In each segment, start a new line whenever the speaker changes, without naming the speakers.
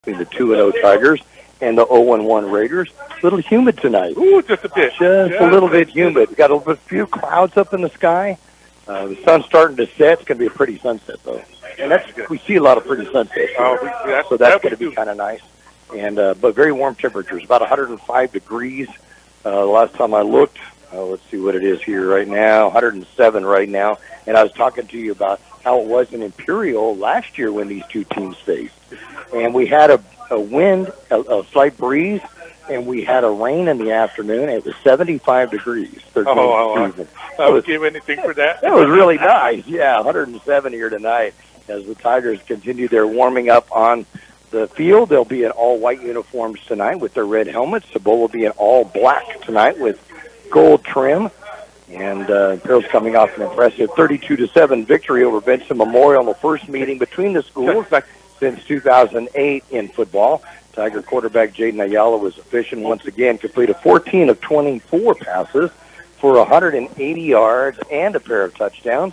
between the 2-0 Tigers and the 0-1 Raiders. A little humid tonight.
Ooh, just a bit.
Just a little bit humid. We've got a few clouds up in the sky. The sun's starting to set. It's going to be a pretty sunset, though. And we see a lot of pretty sunsets. So that's going to be kind of nice. And but very warm temperatures, about 105 degrees. Last time I looked, let's see what it is here right now, 107 right now. And I was talking to you about how it was in Imperial last year when these two teams faced. And we had a wind, a slight breeze, and we had a rain in the afternoon. It was 75 degrees.
I would give anything for that.
That was really nice. Yeah, 107 here tonight as the Tigers continue their warming up on the field. They'll be in all-white uniforms tonight with their red helmets. Cibola will be in all-black tonight with gold trim. And Imperial's coming off an impressive 32-7 victory over Benson Memorial in the first meeting between the schools since 2008 in football. Tiger quarterback Jaden Ayala was efficient once again, completed 14 of 24 passes for 180 yards and a pair of touchdowns.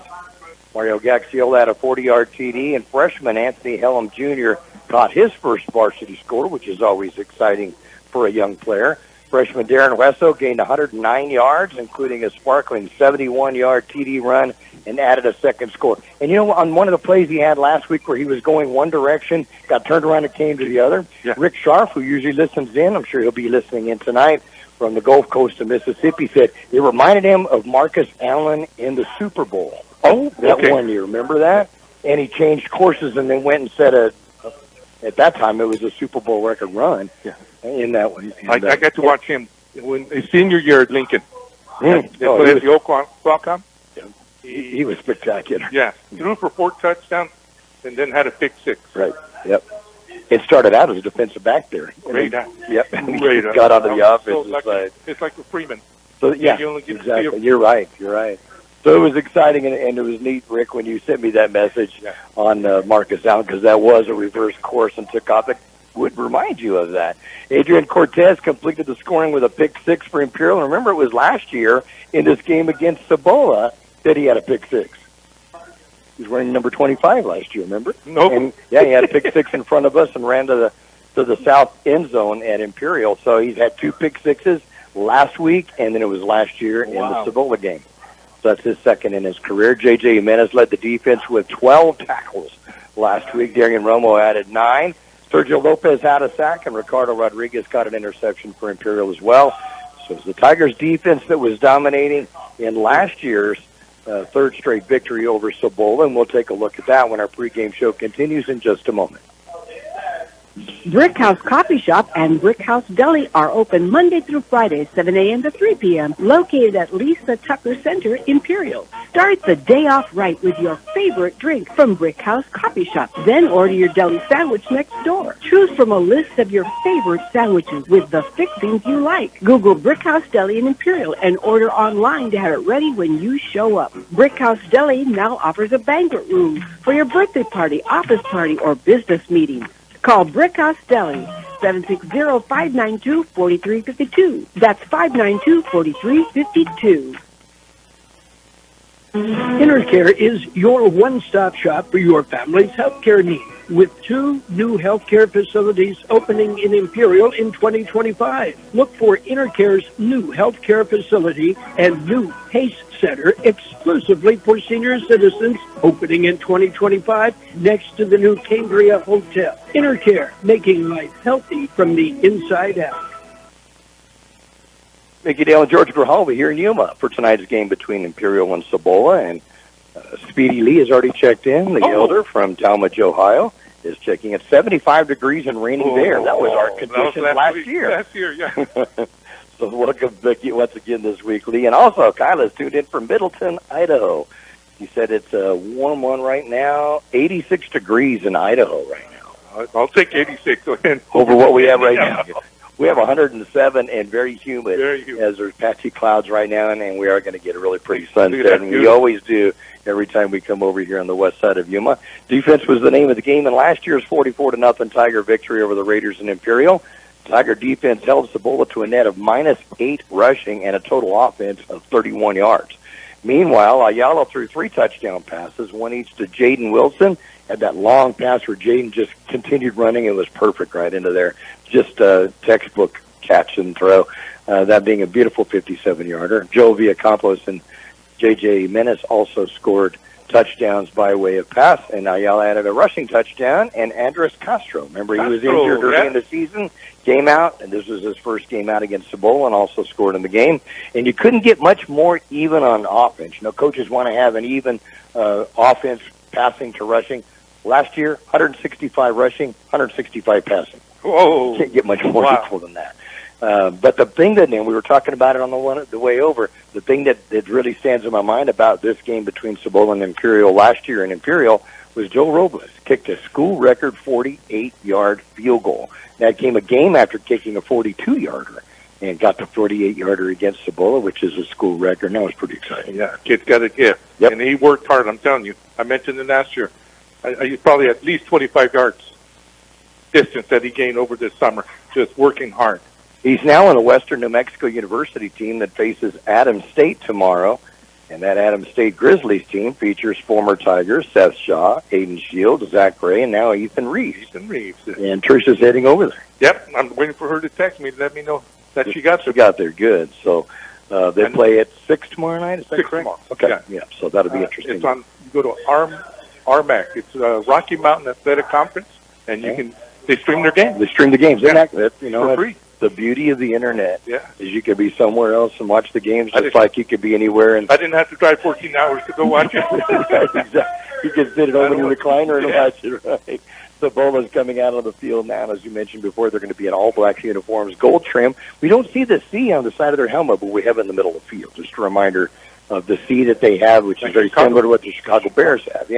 Mario Gaxiola had a 40-yard TD, and freshman Anthony Hellam Jr. caught his first varsity score, which is always exciting for a young player. Freshman Darren Wesso gained 109 yards, including a sparkling 71-yard TD run, and added a second score. And, you know, on one of the plays he had last week where he was going one direction, got turned around and came to the other, Rick Scharf, who usually listens in, I'm sure he'll be listening in tonight, from the Gulf Coast of Mississippi, said it reminded him of Marcus Allen in the Super Bowl. That one year, remember that? And he changed courses and then went and set at that time, it was a Super Bowl record run in that one.
I got to watch him when his senior year at Lincoln.
The
Oak Qualcomm.
He was spectacular.
Yeah, threw for 4 touchdowns and then had a pick 6.
Right, yep. It started out as a defensive back there.
Great.
Yep, he got onto the offensive side.
It's like a Freeman.
So, exactly. You're right. So it was exciting, and it was neat, Rick, when you sent me that message on Marcus Allen, because that was a reverse course and took off. It would remind you of that. Adrian Cortez completed the scoring with a pick 6 for Imperial. And remember, it was last year in this game against Cibola that he had a pick 6. He was wearing number 25 last year, remember?
No.
And, he had a pick 6 in front of us and ran to the south end zone at Imperial. So he's had 2 pick 6s last week, and then it was last year in the Cibola game. So that's his second in his career. J.J. Jimenez led the defense with 12 tackles last week. Darian Romo added 9. Sergio Lopez had a sack, and Ricardo Rodriguez got an interception for Imperial as well. So it's the Tigers' defense that was dominating in last year's third straight victory over Cibola, and we'll take a look at that when our pregame show continues in just a moment.
Brickhouse Coffee Shop and Brickhouse Deli are open Monday through Friday, 7 a.m. to 3 p.m., located at Lisa Tucker Center, Imperial. Start the day off right with your favorite drink from Brickhouse Coffee Shop. Then order your deli sandwich next door. Choose from a list of your favorite sandwiches with the fixings you like. Google Brickhouse Deli in Imperial and order online to have it ready when you show up. Brickhouse Deli now offers a banquet room for your birthday party, office party, or business meeting. Call Brickhouse Deli, 760-592-4352. That's 592-4352.
InterCare is your one-stop shop for your family's healthcare needs, with 2 new healthcare facilities opening in Imperial in 2025. Look for InterCare's new healthcare facility and new PACE Center exclusively for senior citizens, opening in 2025 next to the new Cambria Hotel. InterCare, making life healthy from the inside out.
Thank you, Dale and George Grijalva here in Yuma for tonight's game between Imperial and Cibola. And Speedy Lee has already checked in. The elder from Talmadge, Ohio, is checking at 75 degrees and raining there. That was our conditions last year.
Last year, yeah.
So welcome, Vicky, once again this week, Lee. And also, Kyla's tuned in from Middleton, Idaho. He said it's a warm one right now, 86 degrees in Idaho right now.
I'll take 86
over what we have right now. We have 107 and very humid, as there's patchy clouds right now, and we are going to get a really pretty sunset, and we always do every time we come over here on the west side of Yuma. Defense was the name of the game in last year's 44-0 Tiger victory over the Raiders in Imperial. Tiger defense held Cibola to a net of -8 rushing and a total offense of 31 yards. Meanwhile, Ayala threw 3 touchdown passes, one each to Jaden Wilson had that long pass where Jaden just continued running. It was perfect right into there. Just a textbook catch and throw. That being a beautiful 57-yarder. Joe Villacampos and J.J. Menace also scored touchdowns by way of pass, and Ayala added a rushing touchdown, and Andres Castro. Remember, he was injured early in the season, came out, and this was his first game out against Cibola, and also scored in the game. And you couldn't get much more even on offense. You know, coaches want to have an even offense, passing to rushing. Last year, 165 rushing, 165 passing.
Whoa.
Can't get much more equal than that. But the thing that, and we were talking about it on the way over, the thing that really stands in my mind about this game between Cibola and Imperial last year in Imperial was Joe Robles kicked a school record 48-yard field goal. That came a game after kicking a 42-yarder and got the 48-yarder against Cibola, which is a school record. That was pretty exciting.
Yeah, kid's got a gift. Yep. And he worked hard, I'm telling you. I mentioned it last year. He's probably at least 25 yards distance that he gained over this summer, just working hard.
He's now on a Western New Mexico University team that faces Adams State tomorrow, and that Adams State Grizzlies team features former Tigers Seth Shaw, Aiden Shields, Zach Gray, and now Ethan Reeves. And Tricia's heading over there.
Yep, I'm waiting for her to text me to let me know that she got there.
She got there, good. So they play at 6 tomorrow night, is that
6
correct?
tomorrow.
Okay, yeah, so that'll be interesting.
It's on, you go to RMAC. It's Rocky Mountain Athletic Conference, and they stream their games.
They stream the games.
Yeah.
For free. The beauty of the internet is you could be somewhere else and watch the games just like you could be anywhere. And
I didn't have to drive 14 hours to go watch it.
Exactly. You could sit it over in your recliner and watch it, right? Cibola's coming out on the field now. As you mentioned before, they're going to be in all-black uniforms, gold trim. We don't see the C on the side of their helmet, but we have it in the middle of the field. Just a reminder of the C that they have, which is very similar to what the Chicago Bears have,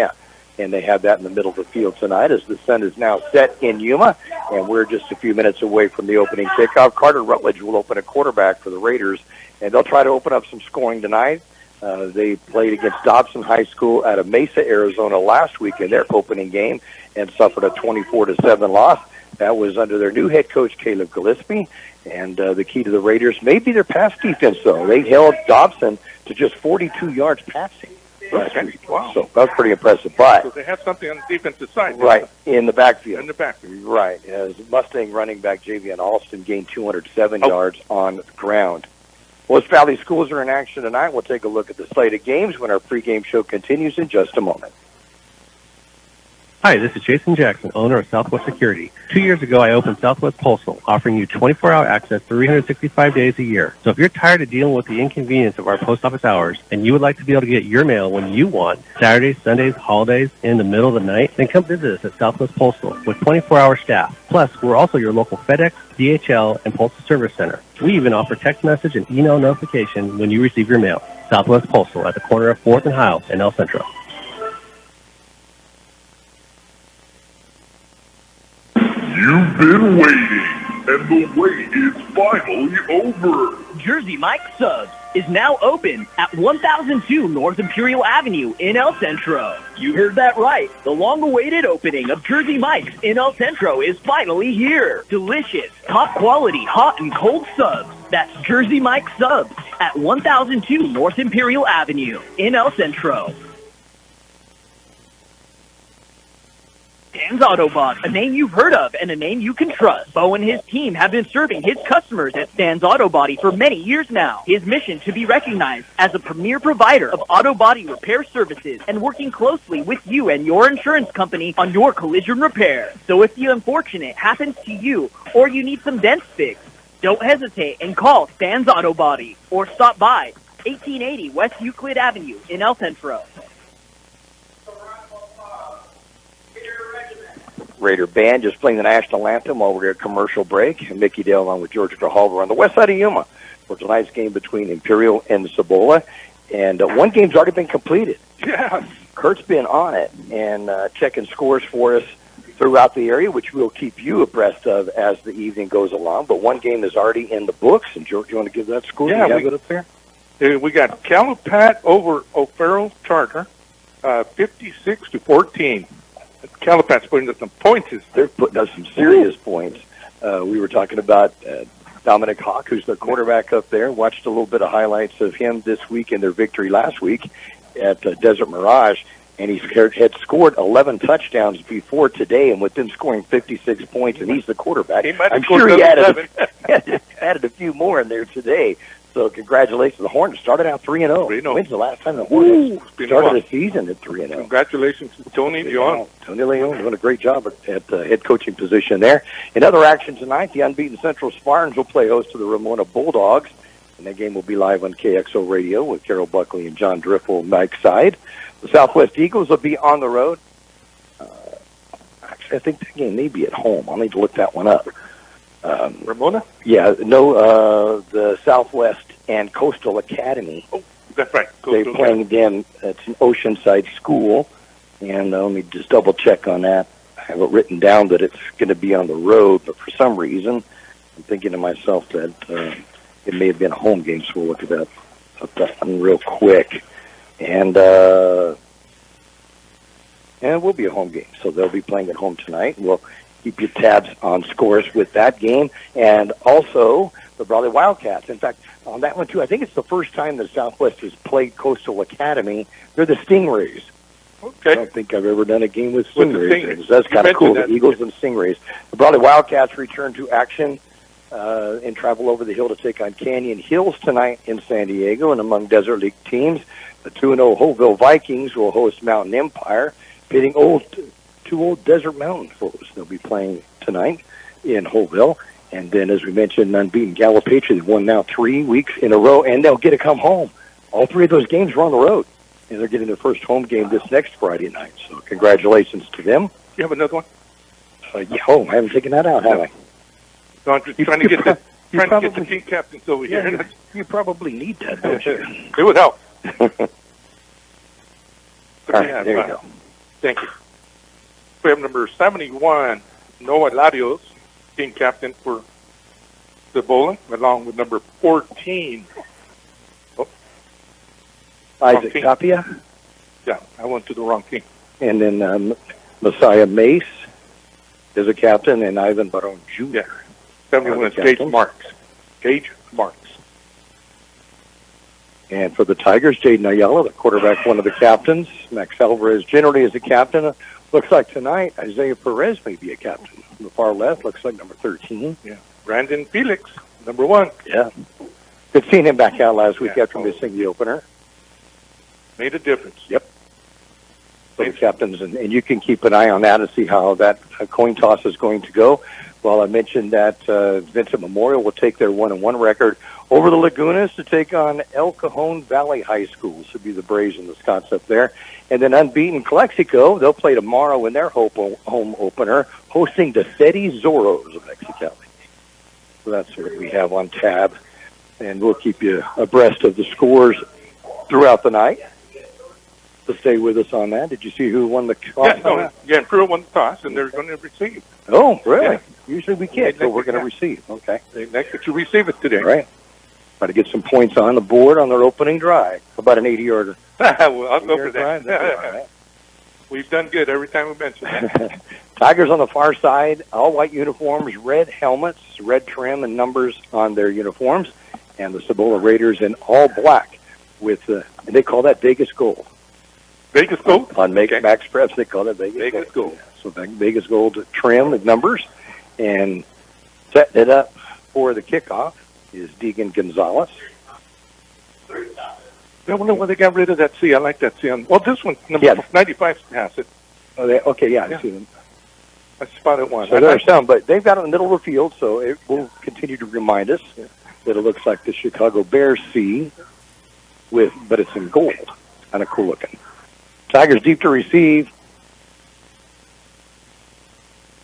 and they have that in the middle of the field tonight as the sun is now set in Yuma, and we're just a few minutes away from the opening kickoff. Carter Rutledge will open a quarterback for the Raiders, and they'll try to open up some scoring tonight. They played against Dobson High School out of Mesa, Arizona last week in their opening game and suffered a 24-7 loss. That was under their new head coach, Caleb Gillespie, and the key to the Raiders may be their pass defense, though. They held Dobson to just 42 yards passing.
Wow.
So that was pretty impressive. But
so they have something on the defensive side.
Right, in the backfield.
In the backfield.
Right. As Mustang running back Javian Alston gained 207 yards on the ground. West Valley Schools are in action tonight. We'll take a look at the slate of games when our pregame show continues in just a moment.
Hi, this is Jason Jackson, owner of Southwest Security. 2 years ago, I opened Southwest Postal, offering you 24-hour access 365 days a year. So if you're tired of dealing with the inconvenience of our post office hours and you would like to be able to get your mail when you want, Saturdays, Sundays, holidays, in the middle of the night, then come visit us at Southwest Postal with 24-hour staff. Plus, we're also your local FedEx, DHL, and Postal Service Center. We even offer text message and email notification when you receive your mail. Southwest Postal at the corner of 4th and Hiles in El Centro.
You've been waiting, and the wait is finally over.
Jersey Mike Subs is now open at 1002 North Imperial Avenue in El Centro. You heard that right. The long-awaited opening of Jersey Mike's in El Centro is finally here. Delicious, top-quality, hot and cold subs. That's Jersey Mike Subs at 1002 North Imperial Avenue in El Centro. Stan's Autobot, a name you've heard of and a name you can trust. Bo and his team have been serving his customers at Stan's Auto Body for many years now. His mission to be recognized as a premier provider of auto body repair services and working closely with you and your insurance company on your collision repair. So if the unfortunate happens to you or you need some dents fixed, don't hesitate and call Stan's Auto Body or stop by 1880 West Euclid Avenue in El Centro.
Raider band just playing the national anthem while we're at commercial break. And Mickey Dale along with George Grijalva on the west side of Yuma for tonight's game between Imperial and Cibola. And one game's already been completed.
Yeah.
Kurt's been on it and checking scores for us throughout the area, which we'll keep you abreast of as the evening goes along. But one game is already in the books. And, George, you want to give that score?
Yeah,
we got up there.
We got Calapat over O'Farrell Charter, 56-14. Calipat's putting up some points.
They're putting up some serious points. We were talking about Dominic Hawk, who's their quarterback up there. Watched a little bit of highlights of him this week in their victory last week at Desert Mirage. and he had scored 11 touchdowns before today, and with them scoring 56 points, and he's the quarterback. I'm sure he added a few more in there today. So congratulations. The Hornets started out 3-0. When's the last time the Hornets started a season at 3-0?
Congratulations to Tony Leon.
Tony Leon doing a great job at the head coaching position there. In other action tonight, the unbeaten Central Spartans will play host to the Ramona Bulldogs, and that game will be live on Kxo Radio with Carol Buckley and John Driffel Mike's side. The Southwest Eagles will be on the road. Actually, I think that game may be at home. I'll need to look that one up.
Ramona?
Yeah, no, the Southwest and Coastal Academy.
Oh, that's right.
They're playing them. It's an Oceanside school, and let me just double check on that. I have it written down that it's going to be on the road, but for some reason, I'm thinking to myself that it may have been a home game, so we'll look at that real quick. And it will be a home game, so they'll be playing at home tonight. We'll keep your tabs on scores with that game, and also the Brawley Wildcats. In fact, on that one, too, I think it's the first time that Southwest has played Coastal Academy. They're the Stingrays.
Okay.
I don't think I've ever done a game with Stingrays. That's kind of cool, the Eagles and Stingrays. The Brawley Wildcats return to action and travel over the hill to take on Canyon Hills tonight in San Diego. And among Desert League teams, the 2-0 Holtville Vikings will host Mountain Empire, pitting two old Desert Mountain foes. They'll be playing tonight in Holtville. And then, as we mentioned, unbeaten Gallup Patriots won now 3 weeks in a row, and they'll get to come home. All three of those games were on the road, and they're getting their first home game this next Friday night. So congratulations to them.
You have another one?
I haven't taken that out, have I?
No, I'm just trying to get the team captains over here.
You probably need that, don't you?
It would help.
All right, there you go.
Thank you. We have number 71, Noah Larios, team captain for the bowling, along with number 14.
Isaac Tapia.
Yeah, I went to the wrong team.
And then Messiah Mace is a captain, and Ivan Baron Jr.
Yeah. 71 is Gage Marks. Gage Marks.
And for the Tigers, Jaden Ayala, the quarterback, one of the captains. Max Alvarez generally is a captain. Looks like tonight, Isaiah Perez may be a captain. On the far left, looks like number 13.
Yeah. Brandon Felix, number 1.
Yeah. Good seeing him back out last week after missing the opener.
Made a difference.
Yep. For the captains, and you can keep an eye on that and see how that coin toss is going to go. Well, I mentioned that Vincent Memorial will take their 1-1 record over the Lagunas to take on El Cajon Valley High School. This would be the Braves and the Scots up there. And then unbeaten Calexico, they'll play tomorrow in their home opener, hosting the Fetty Zorros of Mexicali. So that's what we have on tab. And we'll keep you abreast of the scores throughout the night. To stay with us on that. Did you see who won the toss?
Yeah, Imperial won the toss, and they're going to receive.
Oh, really?
Yeah.
Usually we can't, so we're going to receive. Okay.
They'd like that you receive it today.
Right. Try to get some points on the board on their opening drive. About an 80-yarder.
Well, I'll go for that.
Right.
We've done good every time we mention that.
Tigers on the far side, all white uniforms, red helmets, red trim and numbers on their uniforms, and the Cibola Raiders in all black with, and they call that Vegas Gold.
Vegas Gold?
On Max Preps, they call it Vegas Gold. So Vegas Gold trim and numbers. And setting it up for the kickoff is Deegan Gonzalez.
I wonder why they got rid of that C. I like that C. Well, this one, number 95 has it.
Oh, I see them.
I spotted one.
So there's some, but they've got it in the middle of the field, so it will continue to remind us that it looks like the Chicago Bears C, but it's in gold. Kind of cool looking. Tigers deep to receive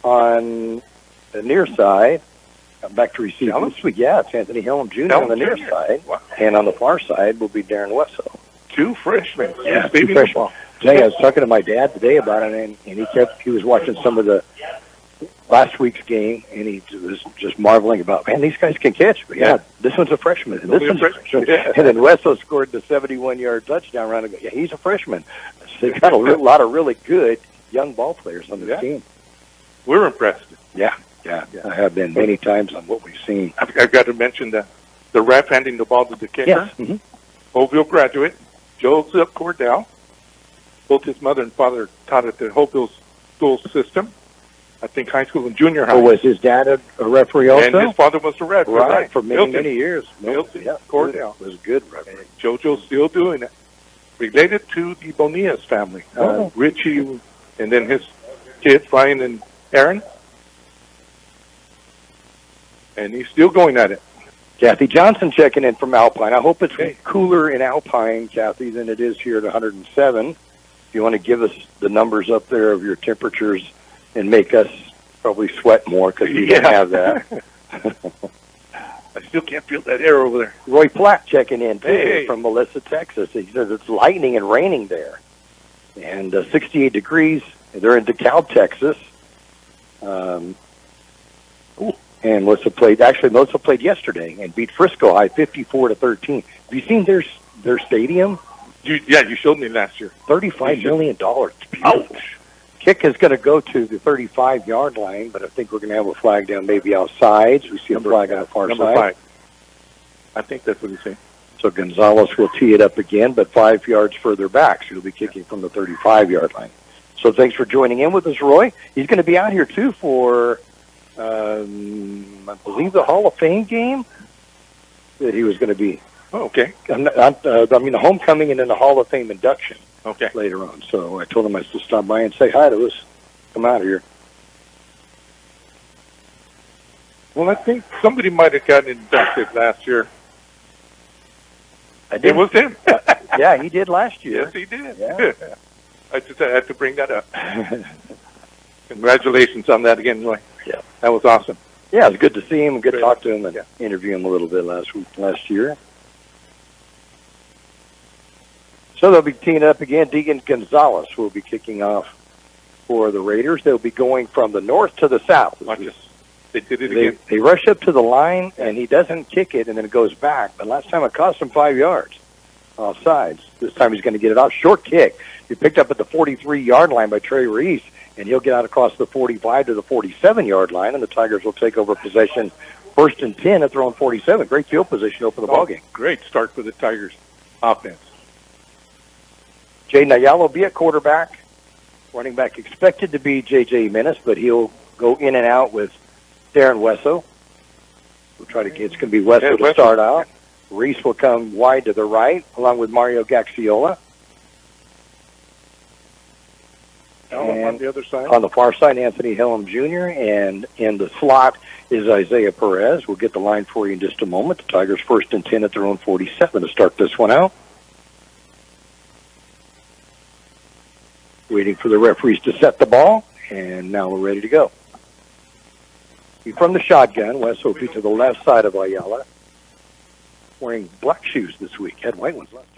on the near side. Back to receive this week. Yeah, it's Anthony Helm Jr. on the near side. Wow. And on the far side will be Darren Wetzel.
2 freshmen.
Yeah, 2 freshmen. I was talking to my dad today about it, and he was watching some of the last week's game, and he was just marveling about, man, these guys can catch. But yeah, this one's a freshman. And this one's a freshman. Yeah. And then Wetzel scored the 71-yard touchdown run. Yeah, he's a freshman. So they got a lot of really good young ball players on this team.
We're impressed.
Yeah. I have been many times on what we've seen.
I've got to mention the ref handing the ball to the kicker.
Yes. Mm-hmm.
Oakville graduate, Joseph Cordell. Both his mother and father taught at the Hopeville school system. I think high school and junior high.
Oh, was his dad a referee also?
And his father was a ref.
Right, for many, many years.
Milton,
yeah,
Cordell.
Was a good referee.
And JoJo's still doing it. Related to the Bonillas family. Richie, and then his kids, Ryan and Aaron. And he's still going at it.
Kathy Johnson checking in from Alpine. I hope it's cooler in Alpine, Kathy, than it is here at 107. If you want to give us the numbers up there of your temperatures and make us probably sweat more because we don't have that.
I still can't feel that air over there.
Roy Platt checking in too from Melissa, Texas. He says it's lightning and raining there. And 68 degrees. They're in DeKalb, Texas. And Melissa played yesterday and beat Frisco High 54-13. Have you seen their stadium?
You showed me last year.
$35 million. It's beautiful. Ouch. Kick is going to go to the 35-yard line, but I think we're going to have a flag down maybe outside. We see a flag on the far
number
side.
5. I think that's what he's saying.
So Gonzalez will tee it up again, but 5 yards further back. So he'll be kicking from the 35-yard line. So thanks for joining in with us, Roy. He's going to be out here, too, for, I believe, the Hall of Fame game that he was going to be.
Oh, okay.
The homecoming and then the Hall of Fame induction.
Okay.
Later on. So I told him I should stop by and say hi to us. Come out here.
Well, I think somebody might have gotten inducted last year.
I did.
It was him.
Yeah, he did last year.
Yes, he did.
Yeah.
I just had to bring that up. Congratulations on that again, Roy.
Yeah.
That was awesome.
Yeah, it was good to see him and good to talk to him and interview him a little bit last year. So they'll be teeing up again. Deegan Gonzalez will be kicking off for the Raiders. They'll be going from the north to the south.
Watch this. They did it again.
They rush up to the line, and he doesn't kick it, and then it goes back. But last time it cost him 5 yards off sides. This time he's going to get it off. Short kick. He picked up at the 43-yard line by Trey Reese, and he'll get out across the 45 to the 47-yard line, and the Tigers will take over possession 1st and 10 at their own 47. Great field position to open the ballgame.
Great start for the Tigers offense.
Jaden Ayala will be at quarterback. Running back expected to be J.J. Menace, but he'll go in and out with Darren Wesso. We'll try to get, it's going to be Wesso to start out. Reese will come wide to the right, along with Mario Gaxiola.
And on the other side?
On the far side, Anthony Helm Jr., and in the slot is Isaiah Perez. We'll get the line for you in just a moment. The Tigers 1st and 10 at their own 47 to start this one out. Waiting for the referees to set the ball, and now we're ready to go. From the shotgun, Wes Opie to the left side of Ayala. Wearing black shoes this week. Had white ones last year.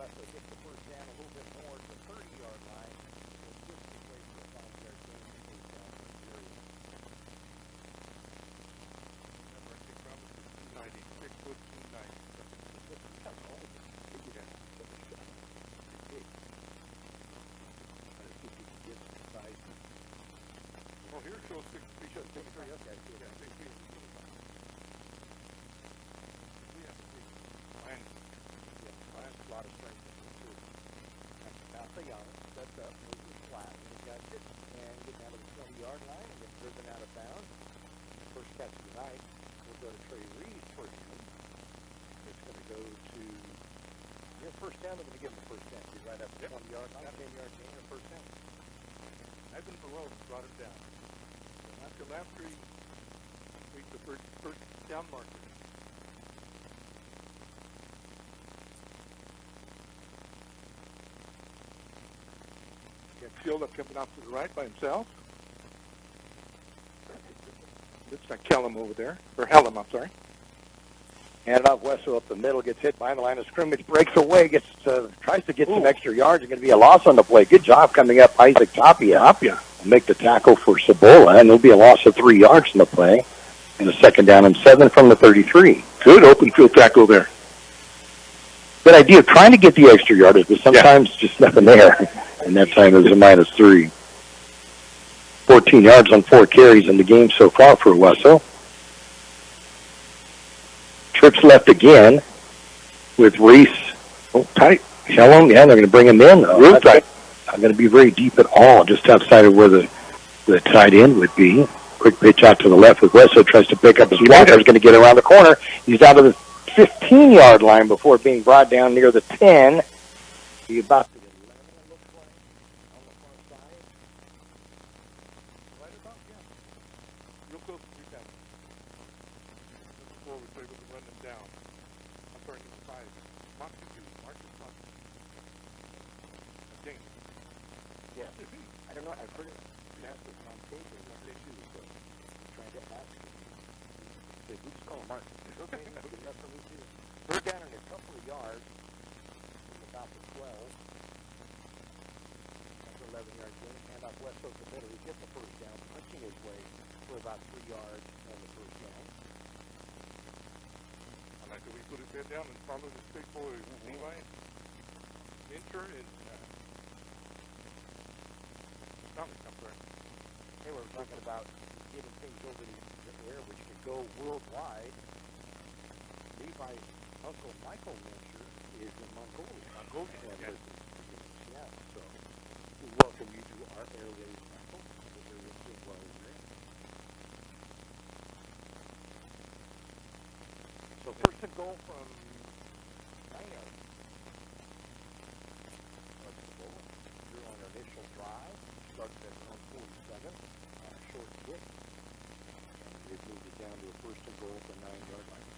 Wesco gets the first down a little bit more to the 30-yard line. It's just the place for a 5-yard gain to take down for Imperial.
I think Roberts is 290, 6 foot 290. Oh, here it shows 6 feet. Okay. Yeah, 6 feet.
Mine's a lot of strength in it, too. Now, Young sets up, moves it flat, and he got it, and getting out of the 20-yard line, and gets driven out of bounds. First catch of the night will go to Trey Reed for him. It's going to go to your first down. They're going to give him the first down. He's right up the 20-yard line, 10-yard gain, or first down.
Ivan Barone brought him down. After Lamprey reached the first down marker. Got Fielder coming out to the right by himself. Looks like Kellum over there. Or Hellum, I'm sorry.
Handed off Wesco up the middle, gets hit by the line of scrimmage, breaks away, tries to get some extra yards. It's going to be a loss on the play. Good job coming up, Isaac Tapia. Make the tackle for Cibola, and there'll be a loss of 3 yards in the play. And a second down and 7 from the 33.
Good open field tackle there.
Good idea of trying to get the extra yardage, but sometimes just nothing there. And that time it was a -3. 14 yards on 4 carries in the game so far for Wesco. Trips left again with Reese. Oh, tight. Hellum, they're going to bring him in.
Real tight.
Not going to be very deep at all, just outside of where the tight end would be. Quick pitch out to the left with Wesco, tries to pick up his blocker. He's going to get around the corner. He's out of the 15-yard line before being brought down near the 10. He's about to get 11, it looks like, on the far side.
Right about, real close to 3 times. Before we were able to run them down. I'm sorry, number 5. Marcus Thompson. Dang.
Yeah. I don't know. I've heard it pronounced as on tape or not too, so trying to ask him. We just call him Martin. Okay, that's good enough for me too. Third down in a couple of yards from about the 12. That's an 11-yard gain. Hand off Wesco to the middle. He gets the first down, punching his way for about 3 yards on the first down.
I like the way he put his head down and followed his big boy, Levi. Minter and
Hey, we're talking about getting things over the air, which could go worldwide. Levi's uncle Michael Minter is in Mongolia. Yeah, so we welcome you to our airways, Michael. We're doing well over there. So first and goal from 9 yards. You're on our initial drive. Starts at 147. Short kick. And they've moved it down to a first and goal from 9-yard line.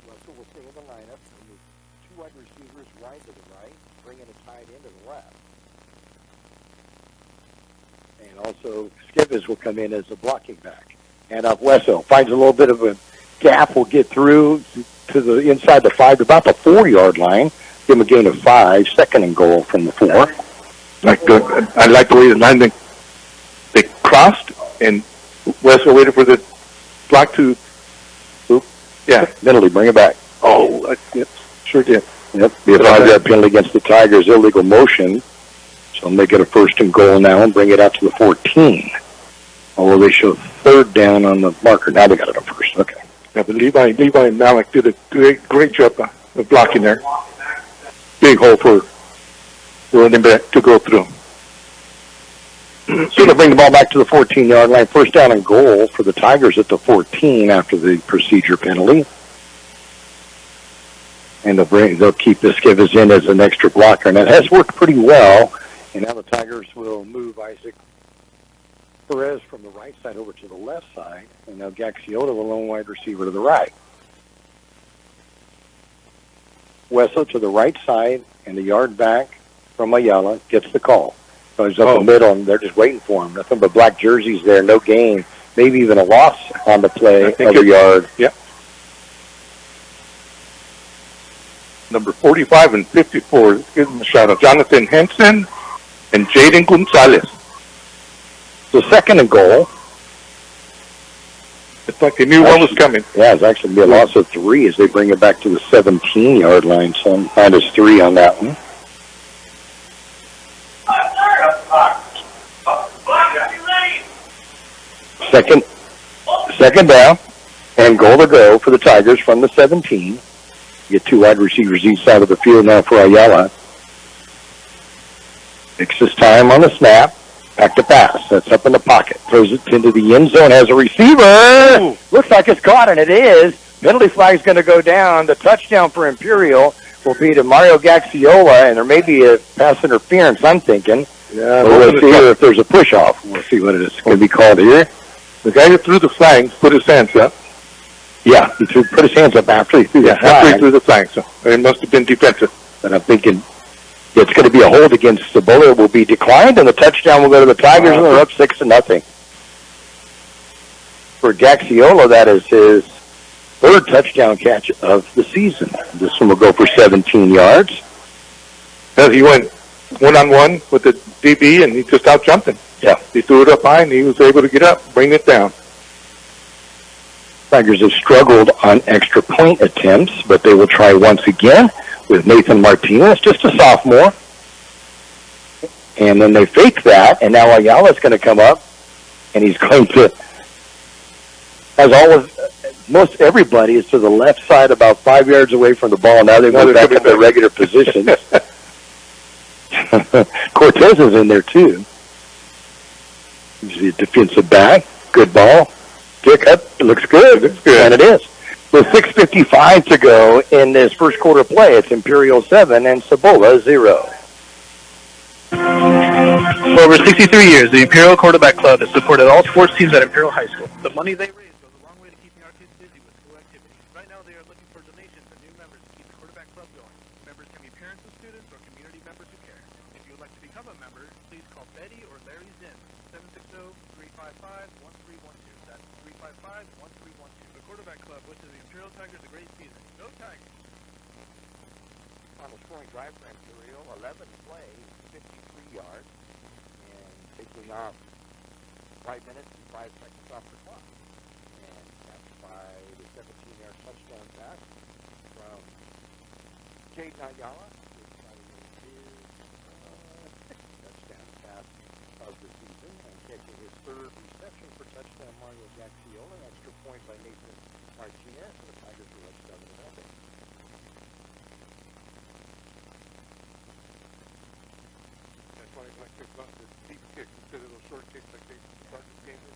Wesco will stay in the lineup. We'll move 2 wide receivers wide to the right, bringing a tight end to the left. And also, Skivers will come in as a blocking back. And up Wesco finds a little bit of a gap. Will get through to the inside the 5 to about the 4-yard line. Give him a gain of 5. Second and goal from the 4.
I like the way the linemen they crossed and Wesco waited for the block to.
Penalty, bring it back.
Oh, yep, sure did.
Yep, be a 5-yard penalty against the Tigers, illegal motion. So they'll make it a first and goal now and bring it out to the 14. Although they show third down on the marker. Now they got it up first. Okay.
Yeah, but Levi and Malik did a great job of blocking there. Big hole for running back to go through.
So to bring the ball back to the 14-yard line. First down and goal for the Tigers at the 14 after the procedure penalty. And they'll keep the Skivers in as an extra blocker. And that has worked pretty well. And now the Tigers will move Isaac Perez from the right side over to the left side. And now Gaxiota, the lone wide receiver, to the right. Wesco to the right side and the yard back from Ayala gets the call. So he's up the middle, and they're just waiting for him. Nothing but black jerseys there, no gain, maybe even a loss on the play of a yard.
Yep. number 45 and 54. Let's give them a shout out. Jonathan Henson and Jaden Gonzalez.
So 2nd and goal.
It's like they knew one was coming.
Yeah, it's actually going to be a loss of 3 as they bring it back to the 17-yard line. So -3 on that one. Second down and goal to go for the Tigers from the 17. Get 2 wide receivers each side of the field now for Ayala. Takes his time on the snap. Back to pass. That's up in the pocket. Throws it into the end zone. Has a receiver. Ooh. Looks like it's caught, and it is. Penalty flag's going to go down. The touchdown for Imperial will be to Mario Gaxiola, and there may be a pass interference, I'm thinking.
Yeah,
we'll see if there's a push-off. We'll see what it is going to be called here.
The guy who threw the flag put his hands up.
Yeah, he put his hands up after he threw the flag.
After he threw the flag, so it must have been defensive.
And I'm thinking it's going to be a hold against Cibola. It will be declined, and the touchdown will go to the Tigers, and they're up 6-0. For Gaxiola, that is his 3rd touchdown catch of the season. This one will go for 17 yards.
He went one-on-one with the DB, and he just out-jumped him.
Yeah.
He threw it up high, and he was able to get up, bring it down.
Tigers have struggled on extra point attempts, but they will try once again with Nathan Martinez, just a sophomore. And then they fake that, and now Ayala's going to come up, and he's going to, as always, most everybody is to the left side about 5 yards away from the ball. Now they move back in their regular positions. Cortez is in there, too. He's the defensive back. Good ball. Kick up. It looks good. And it is. With 6:55 to go in this first quarter play, it's Imperial 7 and Cibola 0.
For over 63 years, the Imperial Quarterback Club has supported all sports teams at Imperial High School. The money they raise goes a long way to keeping our kids busy with school activities. Right now, they are looking for donations and new members to keep the Quarterback Club going. Members can be parents of students or community members who care. If you would like to become a member, please call Betty or Larry Zinn, 760-355-1312. That's 355-1312. The Quarterback Club wishes the Imperial Tigers a great season. Go Tigers!
Final scoring drive for Imperial, 11 plays, 53 yards, and taking off 5 minutes and 5 seconds off the clock. And that's by the 17-yard touchdown pass from Jaden Ayala, which is his 6th touchdown pass of the season, and catching his 3rd reception for touchdown Mario Gaxiola, an extra point by Nathan Martinez, and the Tigers are up 7-0.
That's why I kick off the deep kick instead of those short kicks like they start this game with.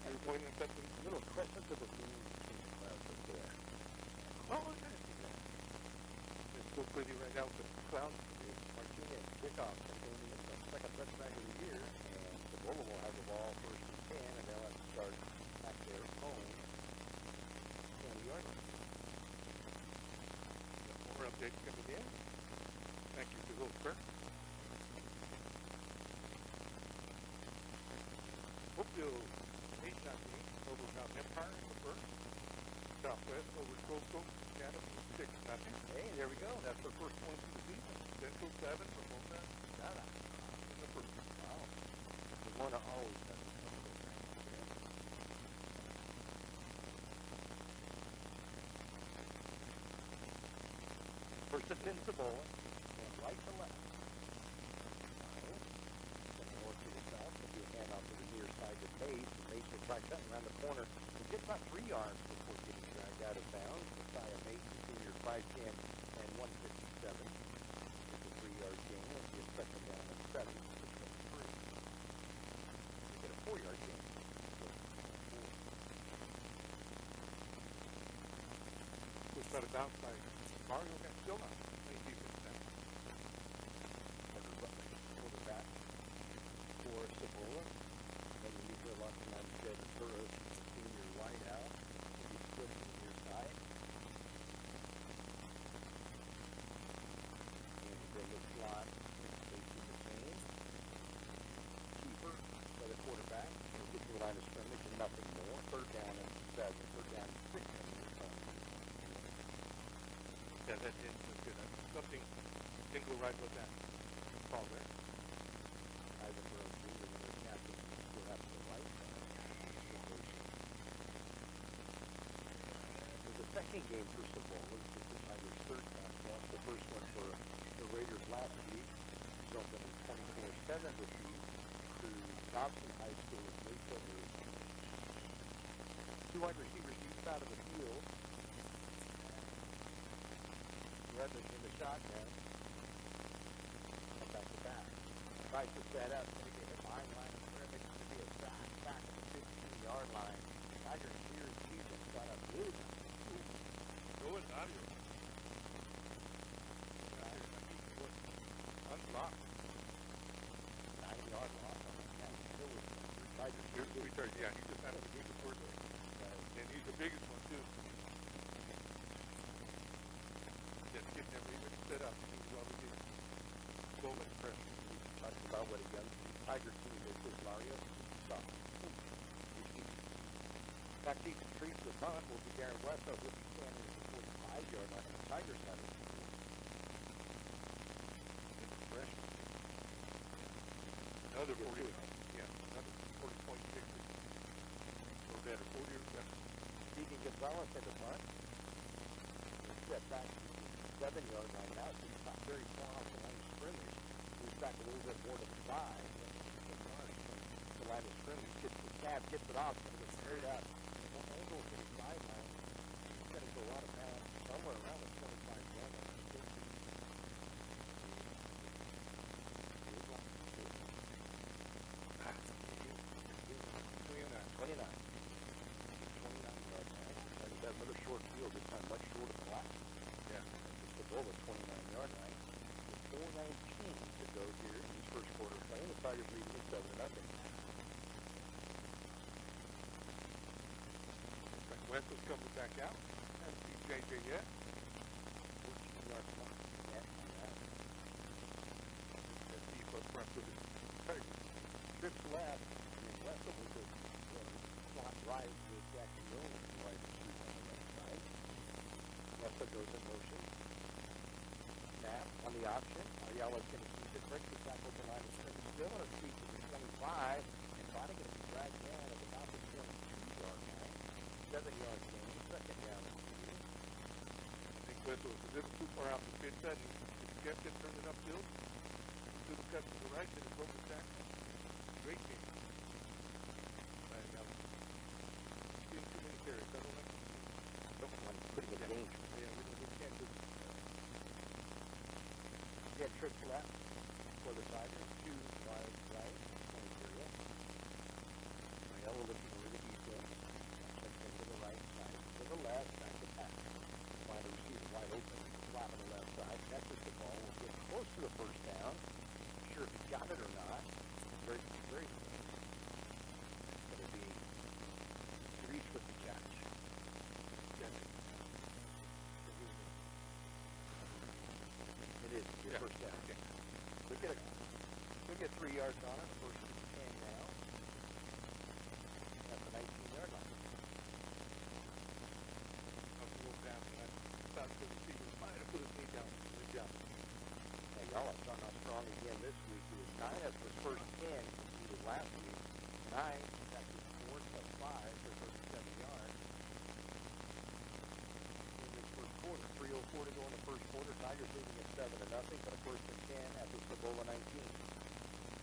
You're pointing at something
A little crescent of a moon between the clouds up there.
Oh, okay. It's so pretty right now with the clouds.
Martinez kickoff containing the 2nd touchdown of the year, and Cibola will have the ball 1st and 10, and they'll have to start at their own 20-yard line.
More updates coming in. Thank you to Will Kirk. Hoopville 8-0 over Mount Empire in the first. Southwest over Coastal Academy 6-0.
Hey, there we go. That's their first point of the season.
Central 7 from Mona Dada in the first.
Wow. The one to always have to come to First and 10 Cibola, and right to left. From the north to the south, there'll be a handoff to the near side to Mace, and Mace will track that around the corner. It gets about 3 yards before getting dragged out of bounds. Messiah Mace, senior 5'10", and 157. It's a 3-yard gain. It'll be a second down and 7 for 23. You get a 4-yard gain.
Just got a bounce by Mario Gaxiola. Thank you for that.
Quarterback for Cibola. And you need to lock him out instead of Burroughs, the senior wideout. He's split to the near side. And then the slot facing the same. Keeper by the quarterback. He'll get to the line of scrimmage and nothing more. 3rd down and 7. 3rd down and 6.
Yeah, that's good. Something didn't go right with that. Call there.
Either for a team or the captain will have to right. The second game for Cibola is the Tigers' third match loss. The first one for the Raiders last week resulted in 24-7 defeat to Dobson High School in late February. Two wide receivers each out of the field. Redmond in the shotgun. Back to back. Tries to set up. Going to get hit behind line of scrimmage. It's going to be a sack back at the 15-yard line. Tigers here in season got a really
Go in audio. Unblocked.
9-yard loss. Tigers here.
Yeah, he just had a good report there. And he's the biggest one, too. Just getting everything set up. He's well to do. Go with pressure.
Talking about what a young Tiger team is with Mario. Stop. Back deep to treat the punt will be Darren Wesso. He'll be standing at the 45-yard line. The Tigers have it.
Another 40. Yeah, another 40.6. Or better, 40 or better.
Deacon Gonzalez at the punt. Step back to the 7-yard line now. So he's not very far off the line of scrimmage. Moves back a little bit more to the side. The line of scrimmage gets the snap, gets it off, going to get straight up. Won't angle to the sideline. He's going to go out of bounds somewhere around the 25-yard line. 29 yard line. That another short field, this time much shorter than last. Yeah. Just the goal of 29-yard line. With 4:19 to go here in this first quarter play. The Tigers leading at 7-0.
West is coming back out. And see JJ yet.
14-yard line.
That's deep up front for the Tigers.
Trips left. And then Wessel with the slot right with Jackson Williams right on the left side. Wessel goes in motion. Snap on the option. Ayala's going to keep it. Breaks the tackle to line of scrimmage. Still on a speed to the 25. And finally going to be dragged down at about the 22-yard line. 7-yard gain. Second down.
I think Wessel was a little too far out to pitch that. He kept it, turned it upfield. To the cut to the right, then he broke the tackle. Great game. And too many carries. I don't like
Putting it in danger.
Yeah, we can't do this.
Again, trips left for the Tigers. 2 wide right on Imperial. Ayala looking over the defense. To the right side. To the left. Back to pass. Wide receiver wide open. Flat on the left side. Catches the ball. Will get close to the first down. Not sure if he got it or not. Very, very close. It's going to be Reese with the catch. It is. Your first down. Okay. We'll get 3 yards on it. First and 10 now. At the 19-yard line.
I'll go down. I thought the receiver might have put his knee down. Good job.
Hey, y'all have done strong again this week. He was 9 at the first 10 completed last week. 9 got his 4 plus 5 for 37 yards. In this first quarter, 3:04 to go in the first quarter. Tigers leading at 7-0, but a first and 10 at the Cibola 19.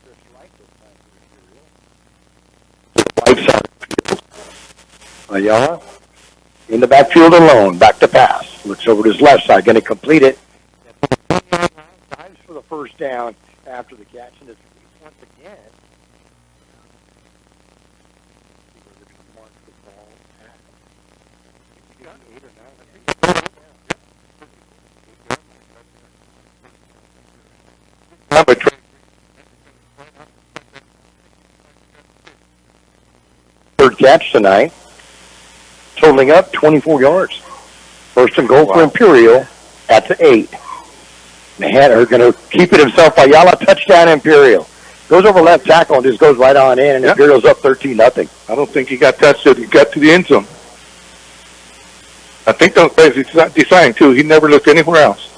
Chris Wright this time for Imperial. Ayala in the backfield alone, back to pass. Looks over to his left side, going to complete it. Times for the first down after the catch, and it's once again. See where they're going to mark the ball at. 8 or 9, I think. Third catch tonight, totaling up 24 yards. First and goal for Imperial at the 8. Man, are going to keep it himself. Ayala, touchdown Imperial. Goes over left tackle and just goes right on in, and Imperial's up 13-0.
I don't think he got touched till he got to the end zone. I think those guys deciding too. He never looked anywhere else.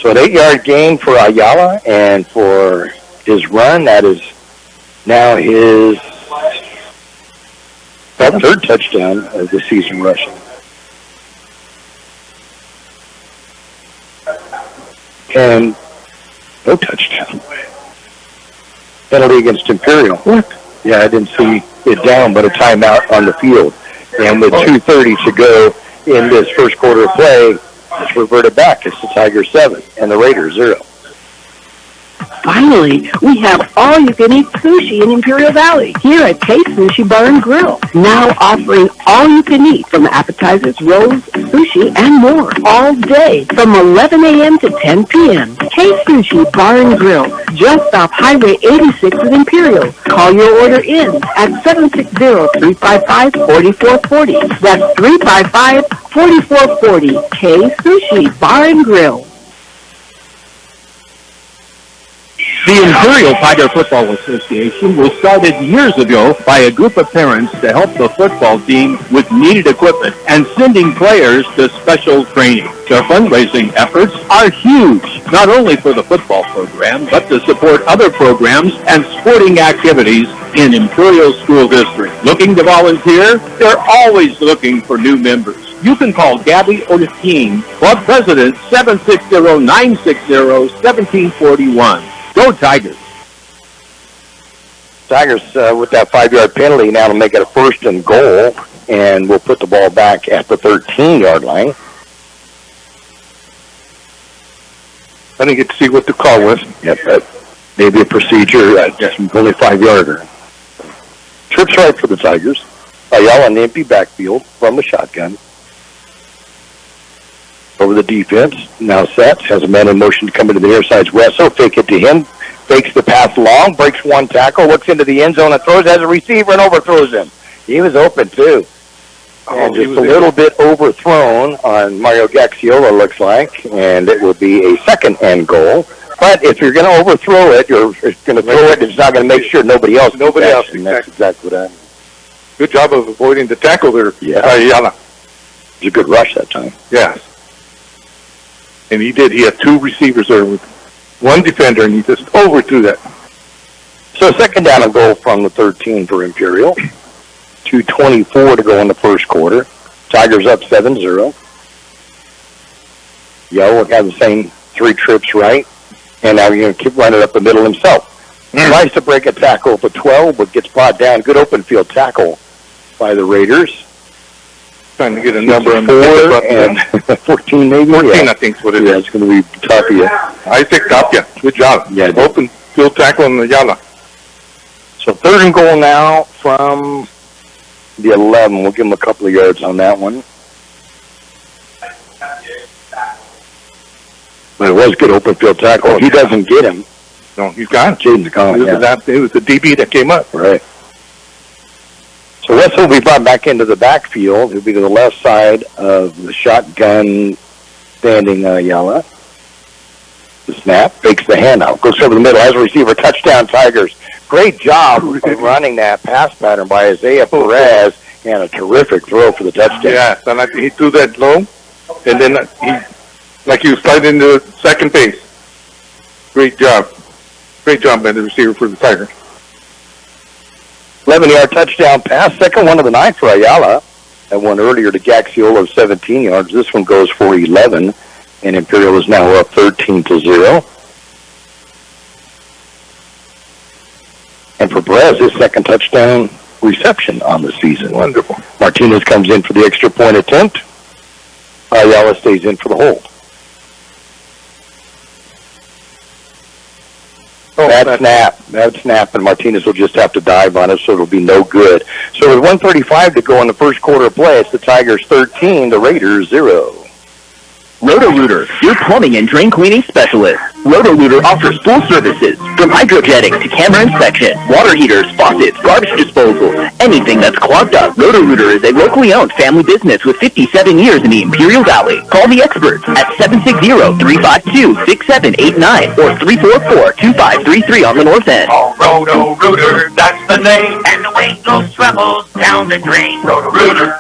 So an 8-yard gain for Ayala, and for his run, that is now his third touchdown of the season rushing. And no touchdown. Penalty against Imperial. What? Yeah, I didn't see it down, but a timeout on the field. And with 2:30 to go in this first quarter of play, it's reverted back. It's the Tigers 7 and the Raiders 0.
Finally, we have all-you-can-eat sushi in Imperial Valley here at Kxo Sushi Bar and Grill. Now offering all-you-can-eat from appetizers, rolls, sushi, and more all day from 11 a.m. to 10 p.m. Kxo Sushi Bar and Grill, just off Highway 86 in Imperial. Call your order in at 760-355-4440. That's 355-4440. Kxo Sushi Bar and Grill.
The Imperial Tiger Football Association was started years ago by a group of parents to help the football team with needed equipment and sending players to special training. Their fundraising efforts are huge, not only for the football program, but to support other programs and sporting activities in Imperial School District. Looking to volunteer? They're always looking for new members. You can call Gabby or the team, Club President, 760-960-1741. Go Tigers.
Tigers with that 5-yard penalty now to make it a 1st and goal, and we'll put the ball back at the 13-yard line.
I didn't get to see what the call was.
Yep, maybe a procedure, just only 5-yarder. Trips right for the Tigers. Ayala in the empty backfield from the shotgun. Over the defense, now sets, has a man in motion to come into the near side's west, so fake it to him, fakes the pass long, breaks one tackle, looks into the end zone and throws, has a receiver and overthrows him. He was open too. And just a little bit overthrown on Mario Gaxiola, looks like, and it will be a 2nd and goal. But if you're going to overthrow it, you're going to throw it, it's not going to make sure nobody else.
Exactly.
That's exactly what happened.
Good job of avoiding the tackle there, Ayala.
It was a good rush that time.
Yes. And he did. He had 2 receivers there with 1 defender, and he just overthrew that.
So 2nd down and goal from the 13 for Imperial. 2:24 to go in the first quarter. Tigers up 7-0. Yo will have the same 3 trips right, and now you're going to keep running up the middle himself. Tries to break a tackle at the 12, but gets brought down. Good open field tackle by the Raiders.
Trying to get a number on
the 4 and 14 maybe?
14, I think is what it is.
Yeah, it's going to be Tapia.
Isaac Tapia. Good job.
Yeah,
open field tackle on the Ayala.
So 3rd and goal now from the 11. We'll give him a couple of yards on that one. But it was good open field tackle. He doesn't get him.
No, he's gone.
Jaden's gone,
It was the DB that came up.
Right. So Wessel will be brought back into the backfield. He'll be to the left side of the shotgun standing Ayala. The snap, fakes the handout, goes over the middle, has a receiver, touchdown Tigers. Great job of running that pass pattern by Isaiah Perez, and a terrific throw for the touchdown.
Yeah, and he threw that low, and then he was sliding into second base. Great job. Great job by the receiver for the Tigers.
11-yard touchdown pass, 2nd one of the night for Ayala. That one earlier to Gaxiola of 17 yards. This one goes for 11, and Imperial is now up 13-0. And for Perez, his 2nd touchdown reception on the season.
Wonderful.
Martinez comes in for the extra point attempt. Ayala stays in for the hold. Bad snap, and Martinez will just have to dive on it, so it'll be no good. So with 1:35 to go in the first quarter of play, it's the Tigers 13, the Raiders 0.
Roto-Rooter, your plumbing and drain cleaning specialist. Roto-Rooter offers full services, from hydrojetting to camera inspection, water heaters, faucets, garbage disposal, anything that's clogged up. Roto-Rooter is a locally owned family business with 57 years in the Imperial Valley. Call the experts at 760-352-6789 or 344-2533 on the north end.
Oh, Roto-Rooter, that's the name, and the weight goes travels down the drain. Roto-Rooter.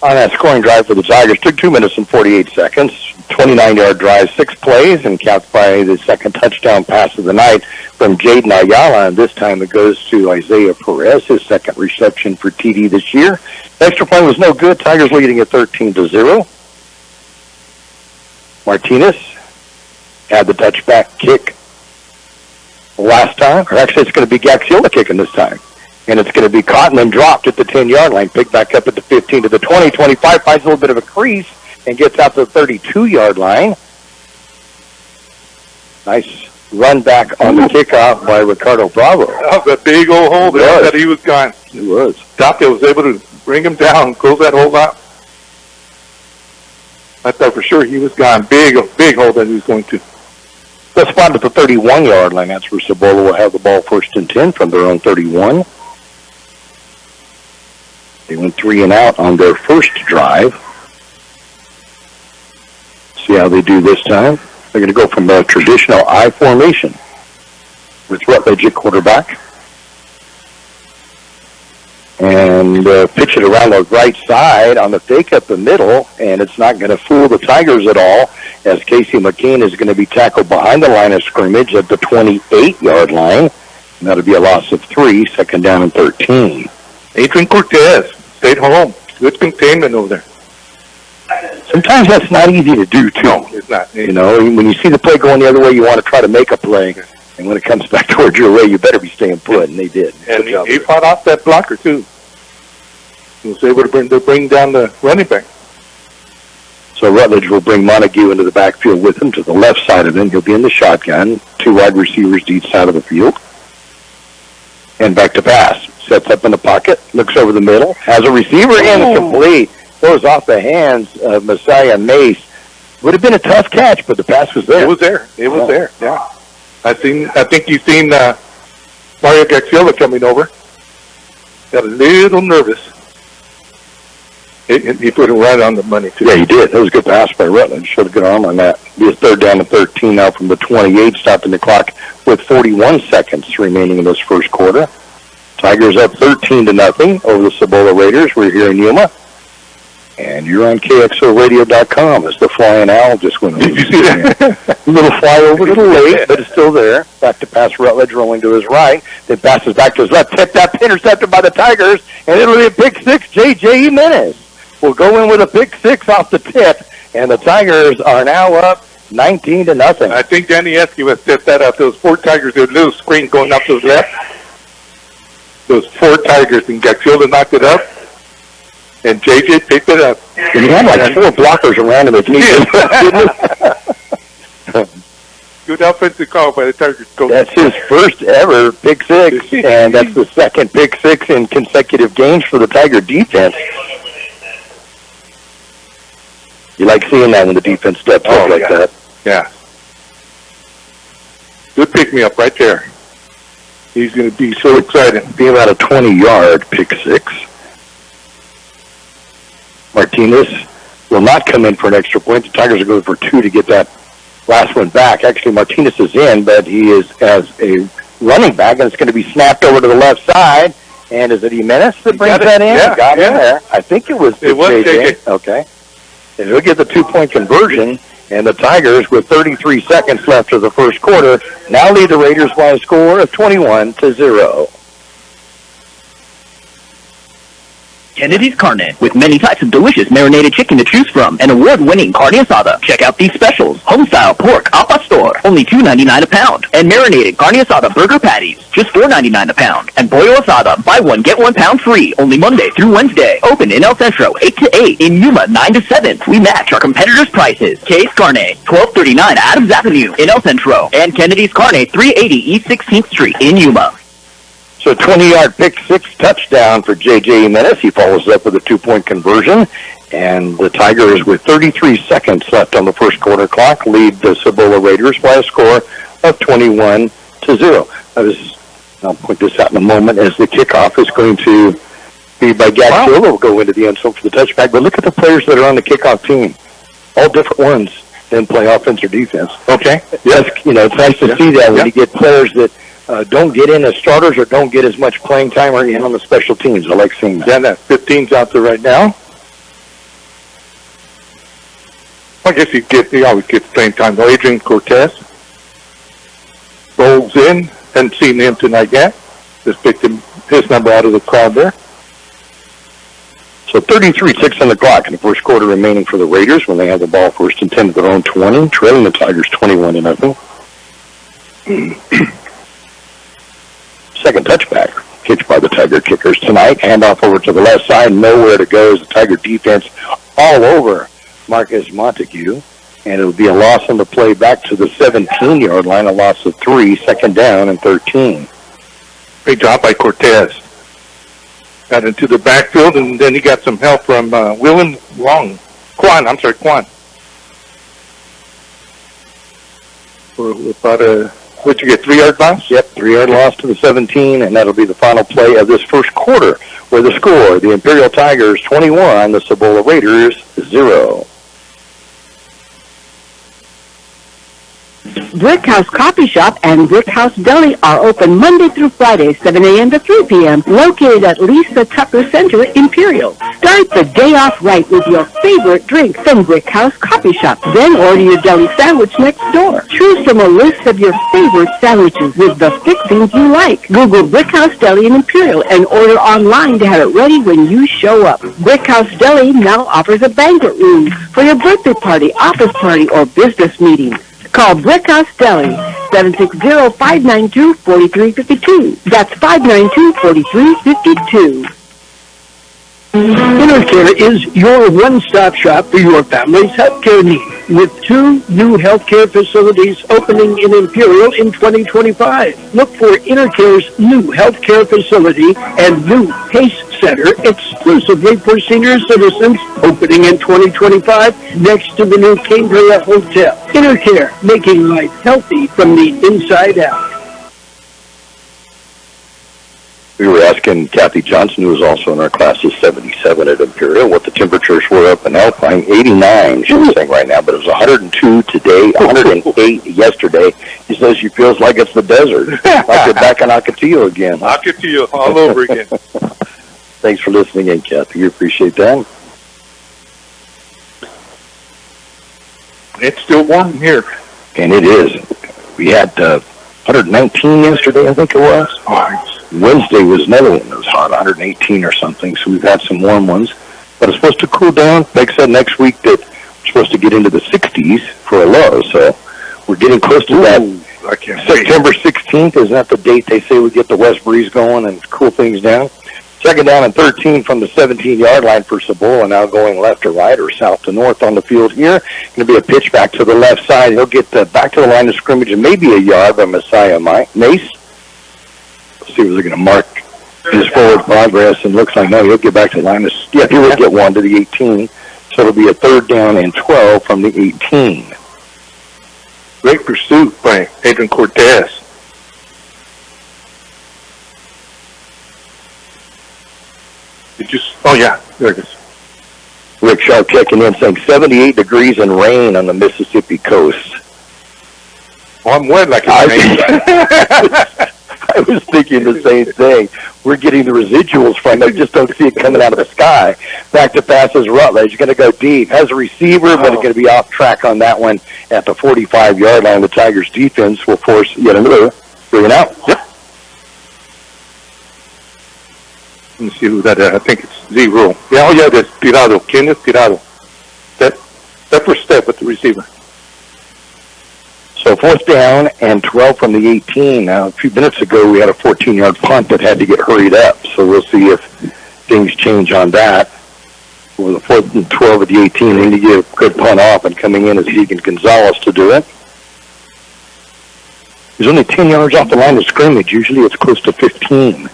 On that scoring drive for the Tigers, took 2 minutes and 48 seconds, 29-yard drive, 6 plays, and capped by the second touchdown pass of the night from Jaden Ayala, and this time it goes to Isaiah Perez, his second reception for TD this year. Extra point was no good. Tigers leading at 13-0. Martinez had the touchback kick last time, or actually it's going to be Gaxiola kicking this time. And it's going to be caught and then dropped at the 10-yard line. Picked back up at the 15 to the 20, 25, finds a little bit of a crease and gets out to the 32-yard line. Nice run back on the kickoff by Ricardo Bravo.
That was a big old hole there that he was gone.
It was.
Tapia was able to bring him down, close that hole out. I thought for sure he was gone. Big hole that he was going to.
The spot at the 31-yard line. That's where Cibola will have the ball 1st and 10 from their own 31. They went 3 and out on their first drive. See how they do this time. They're going to go from a traditional I formation with Rutledge at quarterback. And pitch it around the right side on the fake up the middle, and it's not going to fool the Tigers at all, as Casey McCain is going to be tackled behind the line of scrimmage at the 28-yard line. And that'll be a loss of 3, 2nd down and 13.
Adrian Cortez stayed home. Good containment over there.
Sometimes that's not easy to do, too.
No, it's not.
You know, when you see the play going the other way, you want to try to make a play. And when it comes back towards your way, you better be staying put, and they did.
And he fought off that blocker, too. He was able to bring down the running back.
So Rutledge will bring Montague into the backfield with him to the left side of him. He'll be in the shotgun. 2 wide receivers to each side of the field. And back to pass. Sets up in the pocket, looks over the middle, has a receiver in, complete. Goes off the hands of Messiah Mace. Would have been a tough catch, but the pass was there.
It was there. It was there, yeah. I think you've seen Mario Gaxiola coming over. Got a little nervous. He put him right on the money, too.
Yeah, he did. That was a good pass by Rutledge. Showed a good arm on that. Be a 3rd down and 13 now from the 28, stopping the clock with 41 seconds remaining in this first quarter. Tigers up 13-0 over the Cibola Raiders. We're here in Yuma. And you're on KXORadio.com as the Flying Owl just went over.
Did you see that?
A little flyover, a little late, but it's still there. Back to pass Rutledge, rolling to his right. Then passes back to his left. Tipped up, intercepted by the Tigers, and it'll be a pick 6. J.J. Jimenez will go in with a pick 6 off the tip, and the Tigers are now up 19-0.
I think Danny Esky was set that up. Those 4 Tigers, there was a little screen going up to his left. Those 4 Tigers, and Gaxiola knocked it up. And J.J. picked it up.
And he had like 4 blockers around him.
Good offensive call by the Tigers coach.
That's his first ever pick 6, and that's the second pick 6 in consecutive games for the Tiger defense. You like seeing that when the defense steps up like that.
Yeah. Good pick-me-up right there. He's going to be so excited.
Be about a 20-yard pick 6. Martinez will not come in for an extra point. The Tigers are going for 2 to get that last one back. Actually, Martinez is in, but he is as a running back, and it's going to be snapped over to the left side. And is it Jimenez that brings that in?
Yeah,
got him there. I think it was JJ. Okay. And he'll get the 2-point conversion, and the Tigers, with 33 seconds left of the first quarter, now lead the Raiders by a score of 21-0.
Kennedy's Carne, with many types of delicious marinated chicken to choose from, and award-winning carne asada. Check out these specials: home-style pork al pastor, only $2.99 a pound, and marinated carne asada burger patties, just $4.99 a pound, and pollo asada, buy one get 1 pound free, only Monday through Wednesday. Open in El Centro 8 to 8, in Yuma 9 to 7. We match our competitors' prices. K's Carne, 1239 Adams Avenue in El Centro, and Kennedy's Carne, 380 East 16th Street in Yuma.
So 20-yard pick 6 touchdown for J.J. Jimenez. He follows up with a 2-point conversion. And the Tigers, with 33 seconds left on the first quarter clock, lead the Cibola Raiders by a score of 21-0. I'll point this out in a moment, as the kickoff is going to be by Gaxiola. Will go into the end zone for the touchback. But look at the players that are on the kickoff team. All different ones then play offense or defense.
Okay.
Yes, you know, it's nice to see that when you get players that don't get in as starters or don't get as much playing time or in on the special teams. I like seeing that.
Yeah, that 15's out there right now. I guess he always gets playing time. Though Adrian Cortez rolls in. Hadn't seen him tonight yet. Just picked his number out of the crowd there.
So 33-6 on the clock in the first quarter remaining for the Raiders when they have the ball first and 10 to their own 20, trailing the Tigers 21-0. Second touchback kicked by the Tiger kickers tonight. Handoff over to the left side. Nowhere to go as the Tiger defense all over Marcus Montague. And it'll be a loss on the play back to the 17-yard line, a loss of 3, second down and 13.
Great job by Cortez. Got into the backfield, and then he got some help from Quan. For about what'd you get, 3-yard loss?
Yep, 3-yard loss to the 17, and that'll be the final play of this first quarter, where the score, the Imperial Tigers 21, the Cibola Raiders 0.
Brick House Coffee Shop and Brick House Deli are open Monday through Friday, 7 a.m. to 3 p.m., located at Lisa Tucker Center, Imperial. Start the day off right with your favorite drink from Brick House Coffee Shop. Then order your deli sandwich next door. Choose from a list of your favorite sandwiches with the fixings you like. Google Brick House Deli in Imperial and order online to have it ready when you show up. Brick House Deli now offers a banquet room for your birthday party, office party, or business meeting. Call Brick House Deli, 760-592-4352. That's 592-4352.
InterCare is your one-stop shop for your family's healthcare needs, with 2 new healthcare facilities opening in Imperial in 2025. Look for InterCare's new healthcare facility and new PACE Center exclusively for senior citizens, opening in 2025 next to the new Cambria Hotel. InterCare, making life healthy from the inside out.
We were asking Kathy Johnson, who was also in our class of 77 at Imperial, what the temperatures were up in Alpine. 89, she was saying right now, but it was 102 today, 108 yesterday. She says she feels like it's the desert. Like you're back in Ocotillo again.
Ocotillo all over again.
Thanks for listening in, Kathy. We appreciate that.
It's still warm here.
And it is. We had 119 yesterday, I think it was. Wednesday was another one that was hot, 118 or something, so we've had some warm ones. But it's supposed to cool down. Like I said, next week that we're supposed to get into the 60s for a low, so we're getting close to that. September 16th, is that the date they say we get the west breeze going and cool things down? Second down and 13 from the 17-yard line for Cibola, now going left to right or south to north on the field here. Going to be a pitch back to the left side. He'll get back to the line of scrimmage and maybe a yard by Messiah Mace. Let's see if they're going to mark his forward progress, and looks like, no, he'll get back to the line. Yeah, he will get one to the 18. So it'll be a third down and 12 from the 18.
Great pursuit by Adrian Cortez. Oh, yeah, there it is.
Rick Sharp checking in, saying 78 degrees and rain on the Mississippi coast.
Well, I'm wet like a rain.
I was thinking the same thing. We're getting the residuals from it. Just don't see it coming out of the sky. Back to passes, Rutledge. Going to go deep. Has a receiver, but it's going to be off track on that one at the 45-yard line. The Tigers' defense will force yet another bring it out. Yep.
Let me see who that is. I think it's 0. Yeah, oh, yeah, that's Tirado. Kenneth Tirado. That first step with the receiver.
So fourth down and 12 from the 18. Now, a few minutes ago, we had a 14-yard punt that had to get hurried up. So we'll see if things change on that. For the 4th and 12 of the 18, they need to get a good punt off, and coming in is Egan Gonzalez to do it. He's only 10 yards off the line of scrimmage. Usually it's close to 15.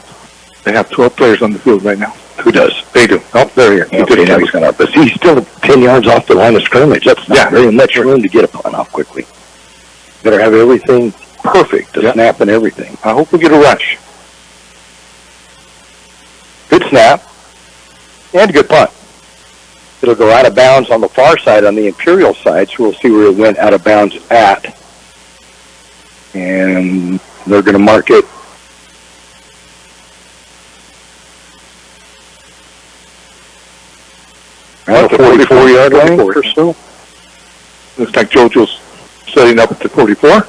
They have 12 players on the field right now.
Who does?
They do. Oh, there he is.
Okay, now he's going up. But he's still 10 yards off the line of scrimmage. That's not very much room to get a punt off quickly. Better have everything perfect, the snap and everything.
I hope we get a rush.
Good snap. And a good punt. It'll go out of bounds on the far side, on the Imperial side, so we'll see where it went out of bounds at. And they're going to mark it At the 44-yard line or so.
Looks like JoJo's setting up at the 44.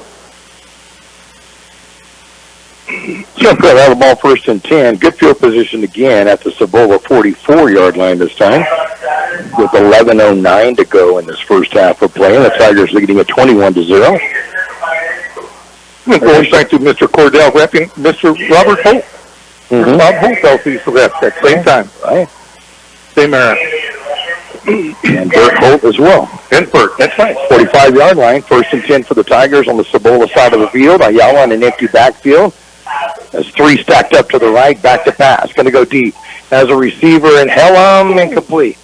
Centro will have the ball 1st and 10. Good field position again at the Cibola 44-yard line this time, with 11:09 to go in this first half of play. And the Tigers leading at 21-0.
Going back to Mr. Cordell repping Mr. Robert Holt. Bob Holt also used to rep at the same time.
Right.
Same era.
And Bert Holt as well.
And Bert, that's right.
45-yard line, 1st and 10 for the Tigers on the Cibola side of the field. Ayala on an empty backfield. Has 3 stacked up to the right, back to pass. Going to go deep. Has a receiver and Hellam incomplete.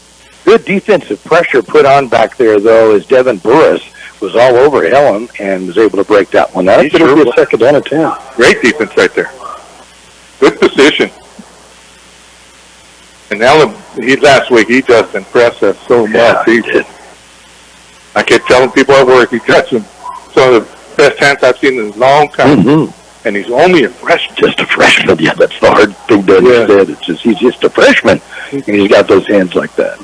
Good defensive pressure put on back there, though, as Devin Burris was all over Hellam and was able to break that one out. It'll be a 2nd down and 10.
Great defense right there. Good position. And Hellam, last week, he just impressed us so much. I kept telling people at work, he got some of the best hands I've seen in a long time. And he's only a freshman.
Just a freshman. Yeah, that's the hard thing to understand. It's just, he's just a freshman, and he's got those hands like that.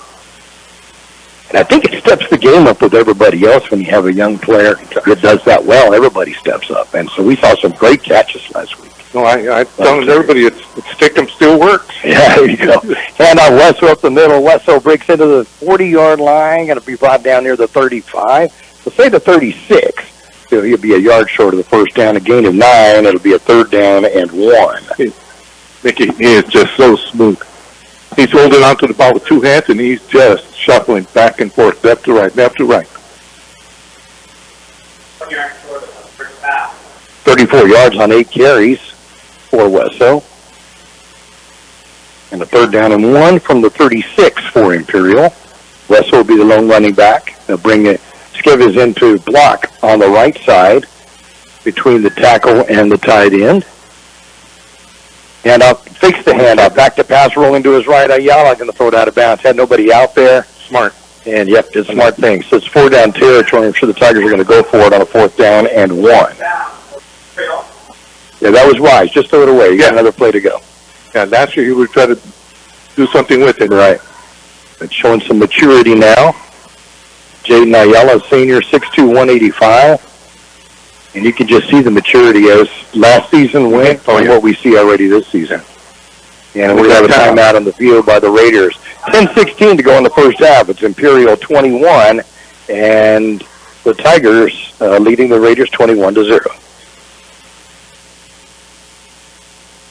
And I think it steps the game up with everybody else when you have a young player that does that well. Everybody steps up. And so we saw some great catches last week.
No, I tell everybody it's stick 'em still works.
Yeah, there you go. Hand on Wesso up the middle. Wesso breaks into the 40-yard line. Going to be brought down near the 35. So say the 36. So he'll be a yard short of the 1st down. A gain of 9. It'll be a 3rd down and 1.
Mickey, he is just so smooth. He's holding on to the ball with 2 hands, and he's just shuffling back and forth, left to right, left to right.
34 yards on 8 carries for Wesso. And a 3rd down and 1 from the 36 for Imperial. Wesso will be the lone running back. They'll bring it. Skiv is into block on the right side between the tackle and the tight end. Handoff, fakes the handoff, back to pass, rolling to his right. Ayala going to throw it out of bounds. Had nobody out there.
Smart.
And, yep, it's a smart thing. So it's 4-down territory. I'm sure the Tigers are going to go for it on a 4th down and 1. Yeah, that was wise. Just throw it away. You got another play to go.
Yeah, last year he would try to do something with it.
Right. It's showing some maturity now. Jaden Ayala, senior, 6'2", 185. And you can just see the maturity as last season went and what we see already this season. And we have a timeout on the field by the Raiders. 10:16 to go in the first half. It's Imperial 21, and the Tigers leading the Raiders 21-0.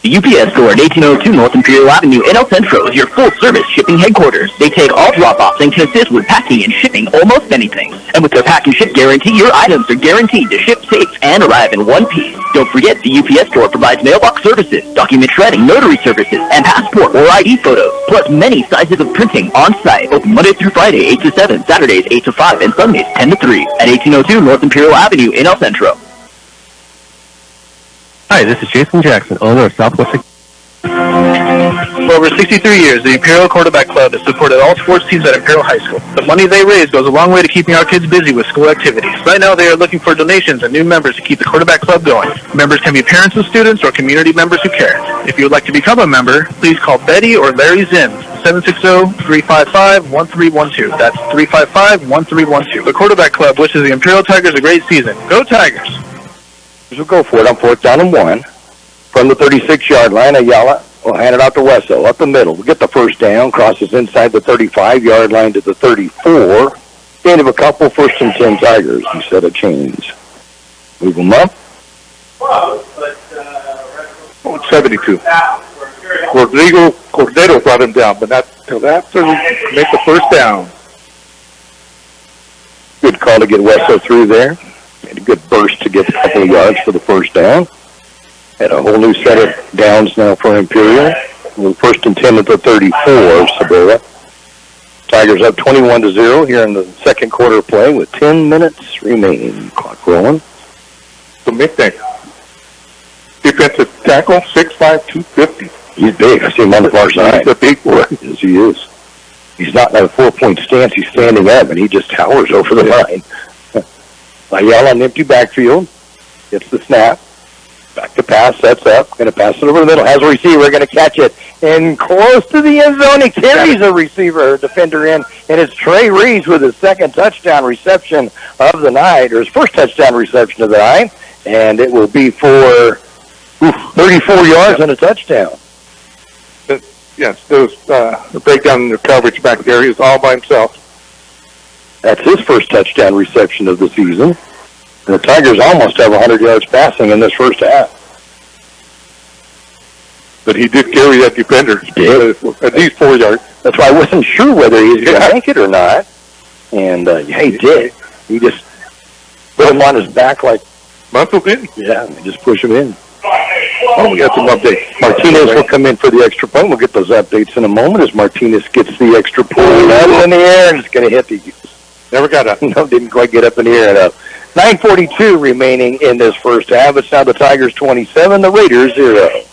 The UPS store at 1802 North Imperial Avenue in El Centro is your full-service shipping headquarters. They take all drop-offs and can assist with packing and shipping almost anything. And with their pack and ship guarantee, your items are guaranteed to ship safe and arrive in one piece. Don't forget, the UPS store provides mailbox services, document shredding, notary services, and passport or ID photos, plus many sizes of printing on-site. Open Monday through Friday, 8 to 7, Saturdays, 8 to 5, and Sundays, 10 to 3 at 1802 North Imperial Avenue in El Centro.
Hi, this is Jason Jackson, owner of Southwest.
For over 63 years, the Imperial Quarterback Club has supported all sports teams at Imperial High School. The money they raise goes a long way to keeping our kids busy with school activities. Right now, they are looking for donations and new members to keep the Quarterback Club going. Members can be parents of students or community members who care. If you would like to become a member, please call Betty or Larry Zins, 760-355-1312. That's 355-1312. The Quarterback Club wishes the Imperial Tigers a great season. Go Tigers!
We'll go for it on 4th down and 1. From the 36-yard line, Ayala will hand it out to Wesso up the middle. We'll get the 1st down, crosses inside the 35-yard line to the 34. Gain of a couple, 1st and 10 Tigers instead of chains. Move them up.
72. Rodrigo Cordero brought him down, but not until after we make the 1st down.
Good call to get Wesso through there. Made a good burst to get a couple of yards for the 1st down. Had a whole new set of downs now for Imperial. 1st and 10 at the 34, Cibola. Tigers up 21-0 here in the second quarter of play with 10 minutes remaining. Clock rolling.
So make that defensive tackle, 6'5", 250.
He's big. I see him on the far side.
He's a big boy.
Yes, he is. He's not in a 4-point stance. He's standing up, and he just towers over the line. Ayala on empty backfield. Gets the snap. Back to pass, sets up, going to pass it over the middle, has a receiver, going to catch it, and close to the end zone, he carries a receiver, defender in, and it's Trey Reeves with his second touchdown reception of the night, or his first touchdown reception of the night, and it will be for 34 yards and a touchdown.
Yes, there was a breakdown in the coverage back there. He was all by himself.
That's his first touchdown reception of the season. The Tigers almost have 100 yards passing in this first half.
But he did carry that defender.
He did.
At least 4 yards.
That's why I wasn't sure whether he was going to make it or not. And, he did. He just put him on his back like...
Muscle did?
Yeah, just push him in.
Oh, we got some updates.
Martinez will come in for the extra point. We'll get those updates in a moment as Martinez gets the extra point up in the air and it's going to hit the...
Never got up.
No, didn't quite get up in the air enough. 9:42 remaining in this first half. It's now the Tigers 27, the Raiders 0.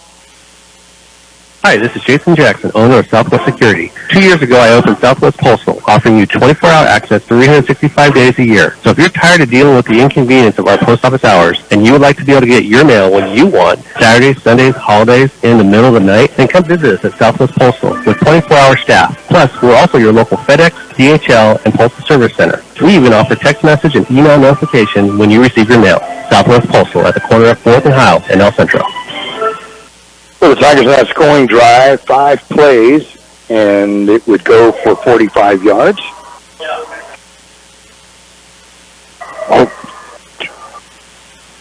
Hi, this is Jason Jackson, owner of Southwest Security. 2 years ago, I opened Southwest Postal, offering you 24-hour access 365 days a year. So if you're tired of dealing with the inconvenience of our post office hours, and you would like to be able to get your mail when you want, Saturdays, Sundays, holidays, in the middle of the night, then come visit us at Southwest Postal with 24-hour staff. Plus, we're also your local FedEx, DHL, and Postal Service Center. We even offer text message and email notification when you receive your mail. Southwest Postal at the corner of 4th and Hile in El Centro.
So the Tigers have a scoring drive, 5 plays, and it would go for 45 yards. Oh,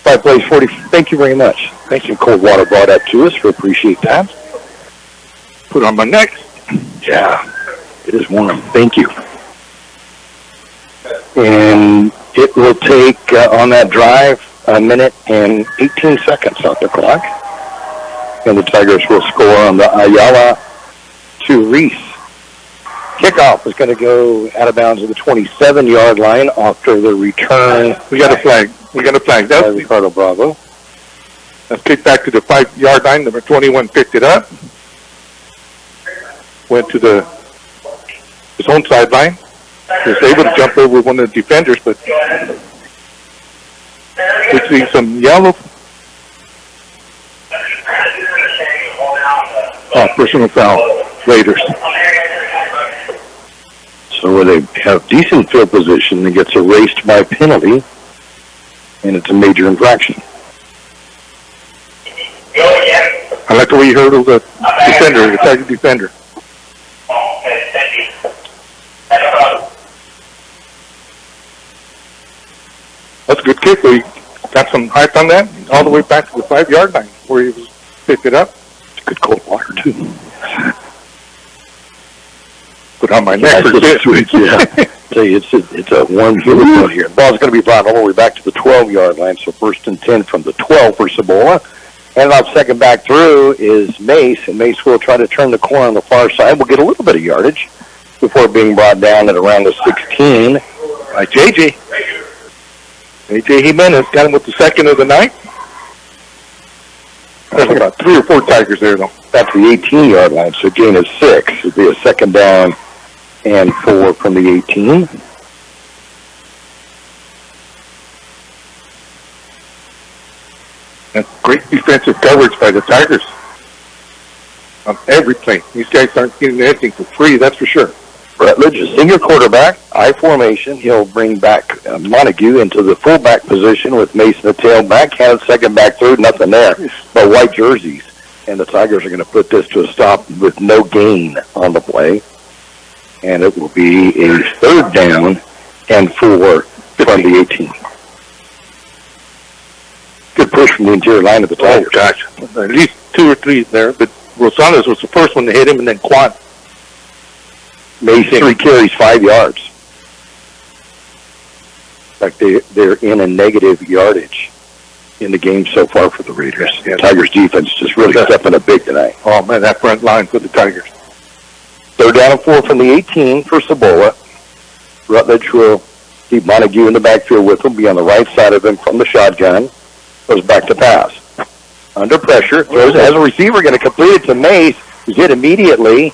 5 plays, 40. Thank you very much. Thanks, some cold water brought up to us. We appreciate that.
Put on my neck.
Yeah, it is warm. Thank you. And it will take, on that drive, a minute and 18 seconds off the clock. And the Tigers will score on the Ayala to Reese. Kickoff is going to go out of bounds at the 27-yard line after the return.
We got a flag. That's
Ricardo Bravo.
Let's kick back to the 5-yard line. Number 21 picked it up. Went to his own sideline. He was able to jump over one of the defenders, but we see some yellow. Personal foul, Raiders.
So where they have decent field position, it gets erased by penalty, and it's a major infraction.
I like the way you hurdled the defender, the Tiger defender. That's a good kick. We got some height on that, all the way back to the 5-yard line where he was picked it up.
Good cold water, too.
Put on my neck for this.
Yeah. Tell you, it's a warm, humid out here. The ball's going to be brought all the way back to the 12-yard line, so 1st and 10 from the 12 for Cibola. And off second back through is Mace, and Mace will try to turn the corner on the far side. We'll get a little bit of yardage before being brought down at around the 16 by J.J.
Jimenez got him with the second of the night. There's about 3 or 4 Tigers there, though.
That's the 18-yard line, so gain of 6. It'll be a second down and 4 from the 18.
That's great defensive coverage by the Tigers on every play. These guys aren't getting anything for free, that's for sure.
Rutledge, a senior quarterback, I formation. He'll bring back Montague into the fullback position with Mason the tailback. Had second back through, nothing there but white jerseys. And the Tigers are going to put this to a stop with no gain on the play. And it will be a 3rd down and 4 from the 18. Good push from the interior line of the Tigers.
Oh, gosh. At least 2 or 3 there, but Rosales was the first one to hit him, and then Quan.
Mason 3 carries, 5 yards. In fact, they're in a negative yardage in the game so far for the Raiders. Yeah. Tigers defense just really stepping up big tonight.
Oh, man, that front line for the Tigers.
3rd down and 4 from the 18 for Cibola. Rutledge will keep Montague in the backfield with him, be on the right side of him from the shotgun. Goes back to pass. Under pressure, throws as a receiver, going to complete it to Mace, who's hit immediately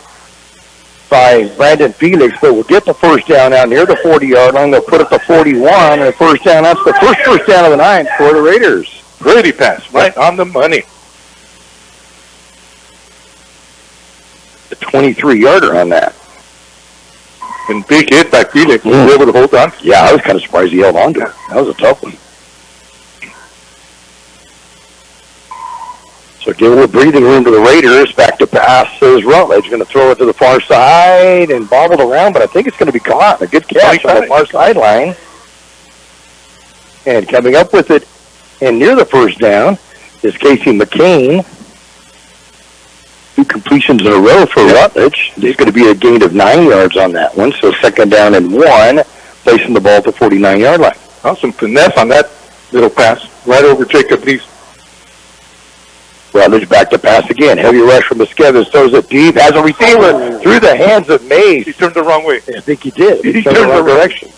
by Brandon Felix, but will get the first down out near the 40-yard line. They'll put it to 41, and first down. That's the first down of the night for the Raiders.
Pretty pass, right on the money.
A 23-yarder on that.
And big hit by Felix. Was able to hold on.
Yeah, I was kind of surprised he held on to it. That was a tough one. So give a little breathing room to the Raiders. Back to pass is Rutledge. Going to throw it to the far side and bobbled around, but I think it's going to be caught. A good catch on the far sideline. And coming up with it and near the first down is Casey McCain. 2 completions in a row for Rutledge. There's going to be a gain of 9 yards on that one. So 2nd down and 1, placing the ball at the 49-yard line.
Oh, some finesse on that little pass. Right over Jacob Lee's.
Rutledge back to pass again. Heavy rush from Esqueves. Throws it deep. Has a receiver through the hands of Mays.
He turned the wrong way.
I think he did.
He turned the wrong
direction.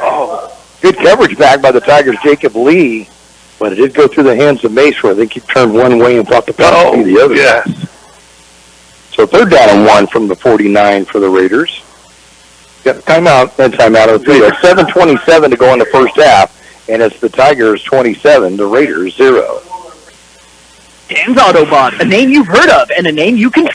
Oh, good coverage back by the Tigers, Jacob Lee. But it did go through the hands of Mace, where I think he turned one way and thought the pass would be the other.
Yes.
So 3rd down and 1 from the 49 for the Raiders. Got a timeout. And timeout of the field. 7:27 to go in the first half. And it's the Tigers 27, the Raiders 0.
Dan's Autobot, a name you've heard of and a name you can...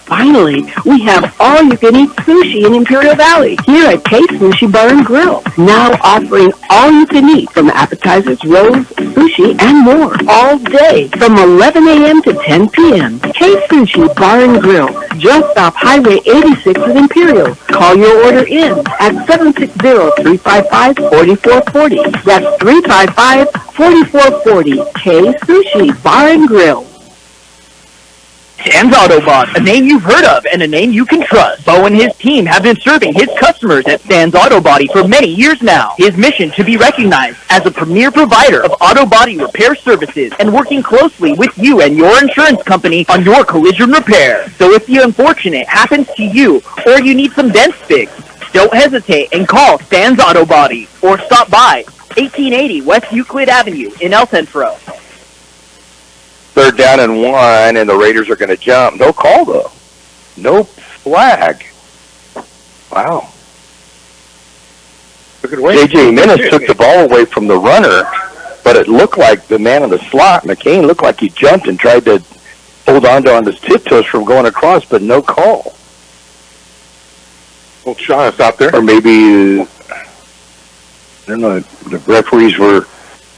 Finally, we have all-you-can-eat sushi in Imperial Valley here at Kxo Sushi Bar and Grill. Now offering all-you-can-eat from appetizers, rolls, sushi, and more all day from 11 a.m. to 10 p.m. Kxo Sushi Bar and Grill, just off Highway 86 at Imperial. Call your order in at 760-355-4440. That's 355-4440. Kxo Sushi Bar and Grill.
Dan's Autobot, a name you've heard of and a name you can trust. Bo and his team have been serving his customers at Dan's Auto Body for many years now. His mission to be recognized as a premier provider of auto body repair services and working closely with you and your insurance company on your collision repair. So if the unfortunate happens to you or you need some dents fixed, don't hesitate and call Dan's Auto Body or stop by 1880 West Euclid Avenue in El Centro.
3rd down and 1, and the Raiders are going to jump. No call, though. No flag. Wow. J.J. Minnis took the ball away from the runner, but it looked like the man in the slot, McCain, looked like he jumped and tried to hold on his tiptoes from going across, but no call.
Well, Sean is out there.
Or maybe, I don't know, the referees were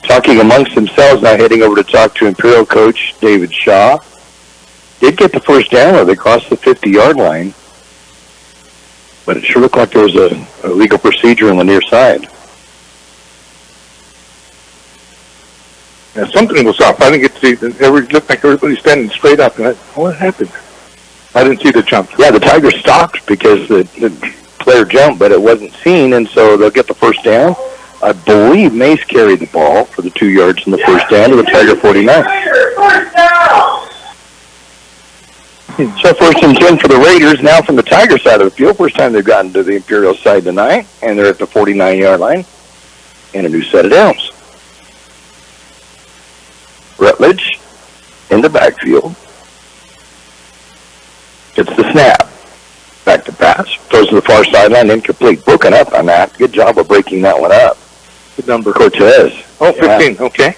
talking amongst themselves, now heading over to talk to Imperial coach David Shaw. Did get the first down, though. They crossed the 50-yard line. But it sure looked like there was a legal procedure on the near side.
Yeah, something was off. I didn't get to see. It looked like everybody standing straight up. And what happened? I didn't see the jump.
Yeah, the Tigers stopped because the player jumped, but it wasn't seen, and so they'll get the first down. I believe Mace carried the ball for the 2 yards in the first down to the Tiger 49. So 1st and 10 for the Raiders, now from the Tiger side of the field. First time they've gotten to the Imperial side tonight, and they're at the 49-yard line. And a new set of downs. Rutledge in the backfield. Gets the snap. Back to pass. Throws to the far sideline, incomplete. Broken up on that. Good job of breaking that one up.
Good number.
Cortez.
Oh, 15, okay.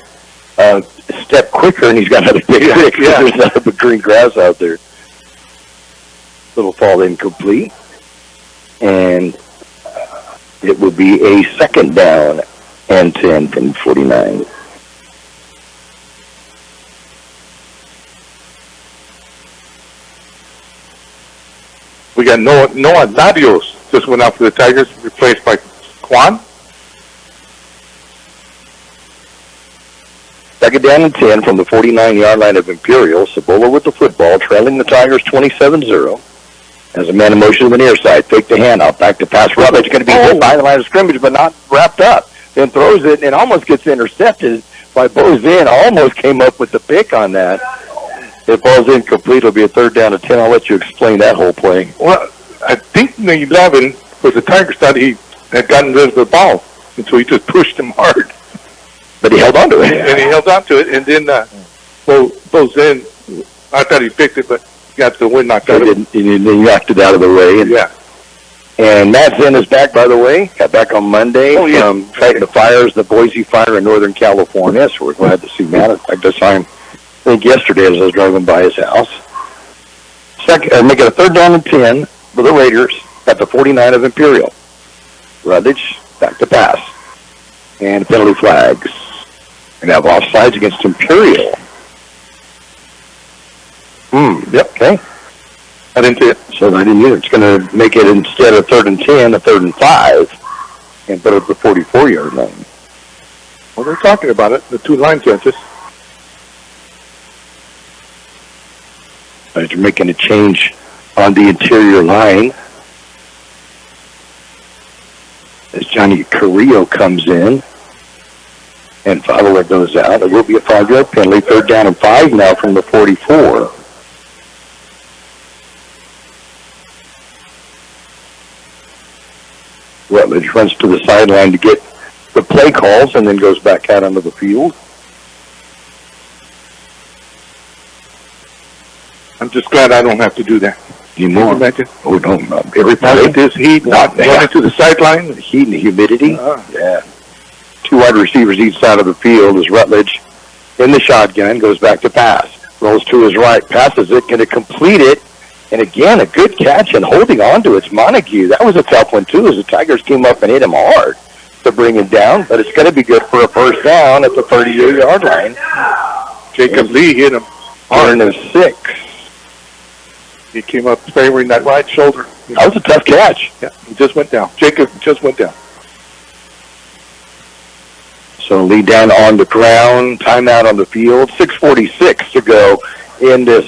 Step quicker, and he's got another big pick.
Yeah.
There's nothing but green grass out there. Little fall incomplete. And it will be a 2nd down and 10 from 49.
We got Noah Nadios just went out for the Tigers, replaced by Quan.
2nd down and 10 from the 49-yard line of Imperial. Cibola with the football, trailing the Tigers 27-0. As a man in motion to the near side, fake the handoff, back to pass. Rutledge going to be hit by the line of scrimmage, but not wrapped up. Then throws it and almost gets intercepted by Bozin. Almost came up with the pick on that. If ball's incomplete, it'll be a 3rd down and 10. I'll let you explain that whole play.
Well, I think the 11 was the Tigers thought he had gotten rid of the ball, and so he just pushed him hard.
But he held on to it.
And he held on to it, and then Bozin, I thought he picked it, but got the wind knocked out of it.
He knocked it out of the way. And
yeah.
And Matt Zinn is back, by the way. Got back on Monday from fighting the fires, the Boise fire in Northern California. So we're glad to see Matt. In fact, I saw him, I think, yesterday as I was driving by his house. Make it a 3rd down and 10 for the Raiders at the 49 of Imperial. Rutledge back to pass. And penalty flags. And have offsides against Imperial. Yep, okay. I didn't see it. So I didn't either. It's going to make it, instead of 3rd and 10, a 3rd and 5, and put it at the 44-yard line.
Well, they're talking about it, the 2 line judges.
They're making a change on the interior line. As Johnny Carrillo comes in, and Fowler goes out. It will be a 5-yard penalty. 3rd down and 5 now from the 44. Rutledge runs to the sideline to get the play calls and then goes back out onto the field.
I'm just glad I don't have to do that.
Anymore.
Imagine.
Oh, no. Every play.
This heat, running to the sideline.
The heat and the humidity. Yeah. 2 wide receivers each side of the field as Rutledge in the shotgun goes back to pass. Rolls to his right, passes it, going to complete it. And again, a good catch and holding on to it's Montague. That was a tough one, too, as the Tigers came up and hit him hard to bring him down. But it's going to be good for a 1st down at the 38-yard line.
Jacob Lee hit him hard.
106.
He came up favoring that right shoulder.
That was a tough catch.
Yeah, he just went down. Jacob just went down.
So Lee down on the ground, timeout on the field. 6:46 to go in this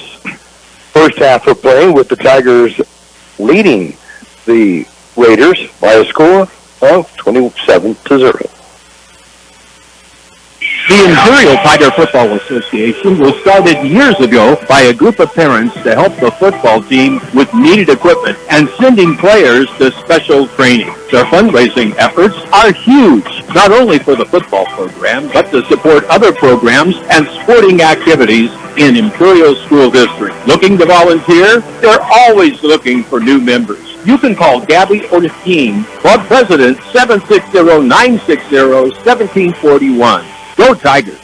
first half of play, with the Tigers leading the Raiders by a score of 27-0.
The Imperial Tiger Football Association was started years ago by a group of parents to help the football team with needed equipment and sending players to special training. Their fundraising efforts are huge, not only for the football program, but to support other programs and sporting activities in Imperial School District. Looking to volunteer? They're always looking for new members. You can call Gabby or the team, Club President, 760-960-1741. Go Tigers.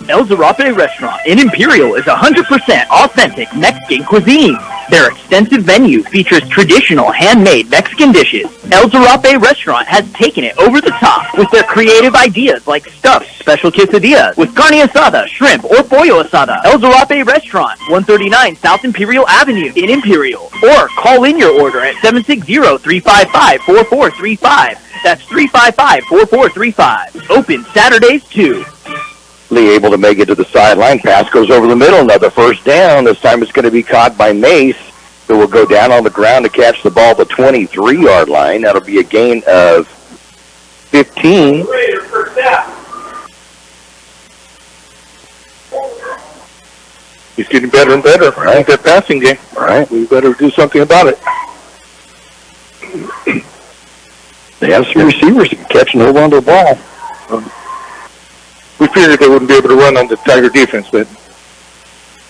El Zarape Restaurant in Imperial is 100% authentic Mexican cuisine. Their extensive menu features traditional handmade Mexican dishes. El Zarape Restaurant has taken it over the top with their creative ideas like stuffed special quesadillas with carne asada, shrimp, or pollo asada. El Zarape Restaurant, 139 South Imperial Avenue in Imperial. Or call in your order at 760-355-4435. That's 355-4435. Open Saturdays too.
Lee able to make it to the sideline. Pass goes over the middle. Another 1st down. This time it's going to be caught by Mace, who will go down on the ground to catch the ball at the 23-yard line. That'll be a gain of 15.
He's getting better and better.
Right.
That passing game.
Right.
We better do something about it.
They have some receivers that can catch and hold on to the ball.
We figured they wouldn't be able to run on the Tiger defense, but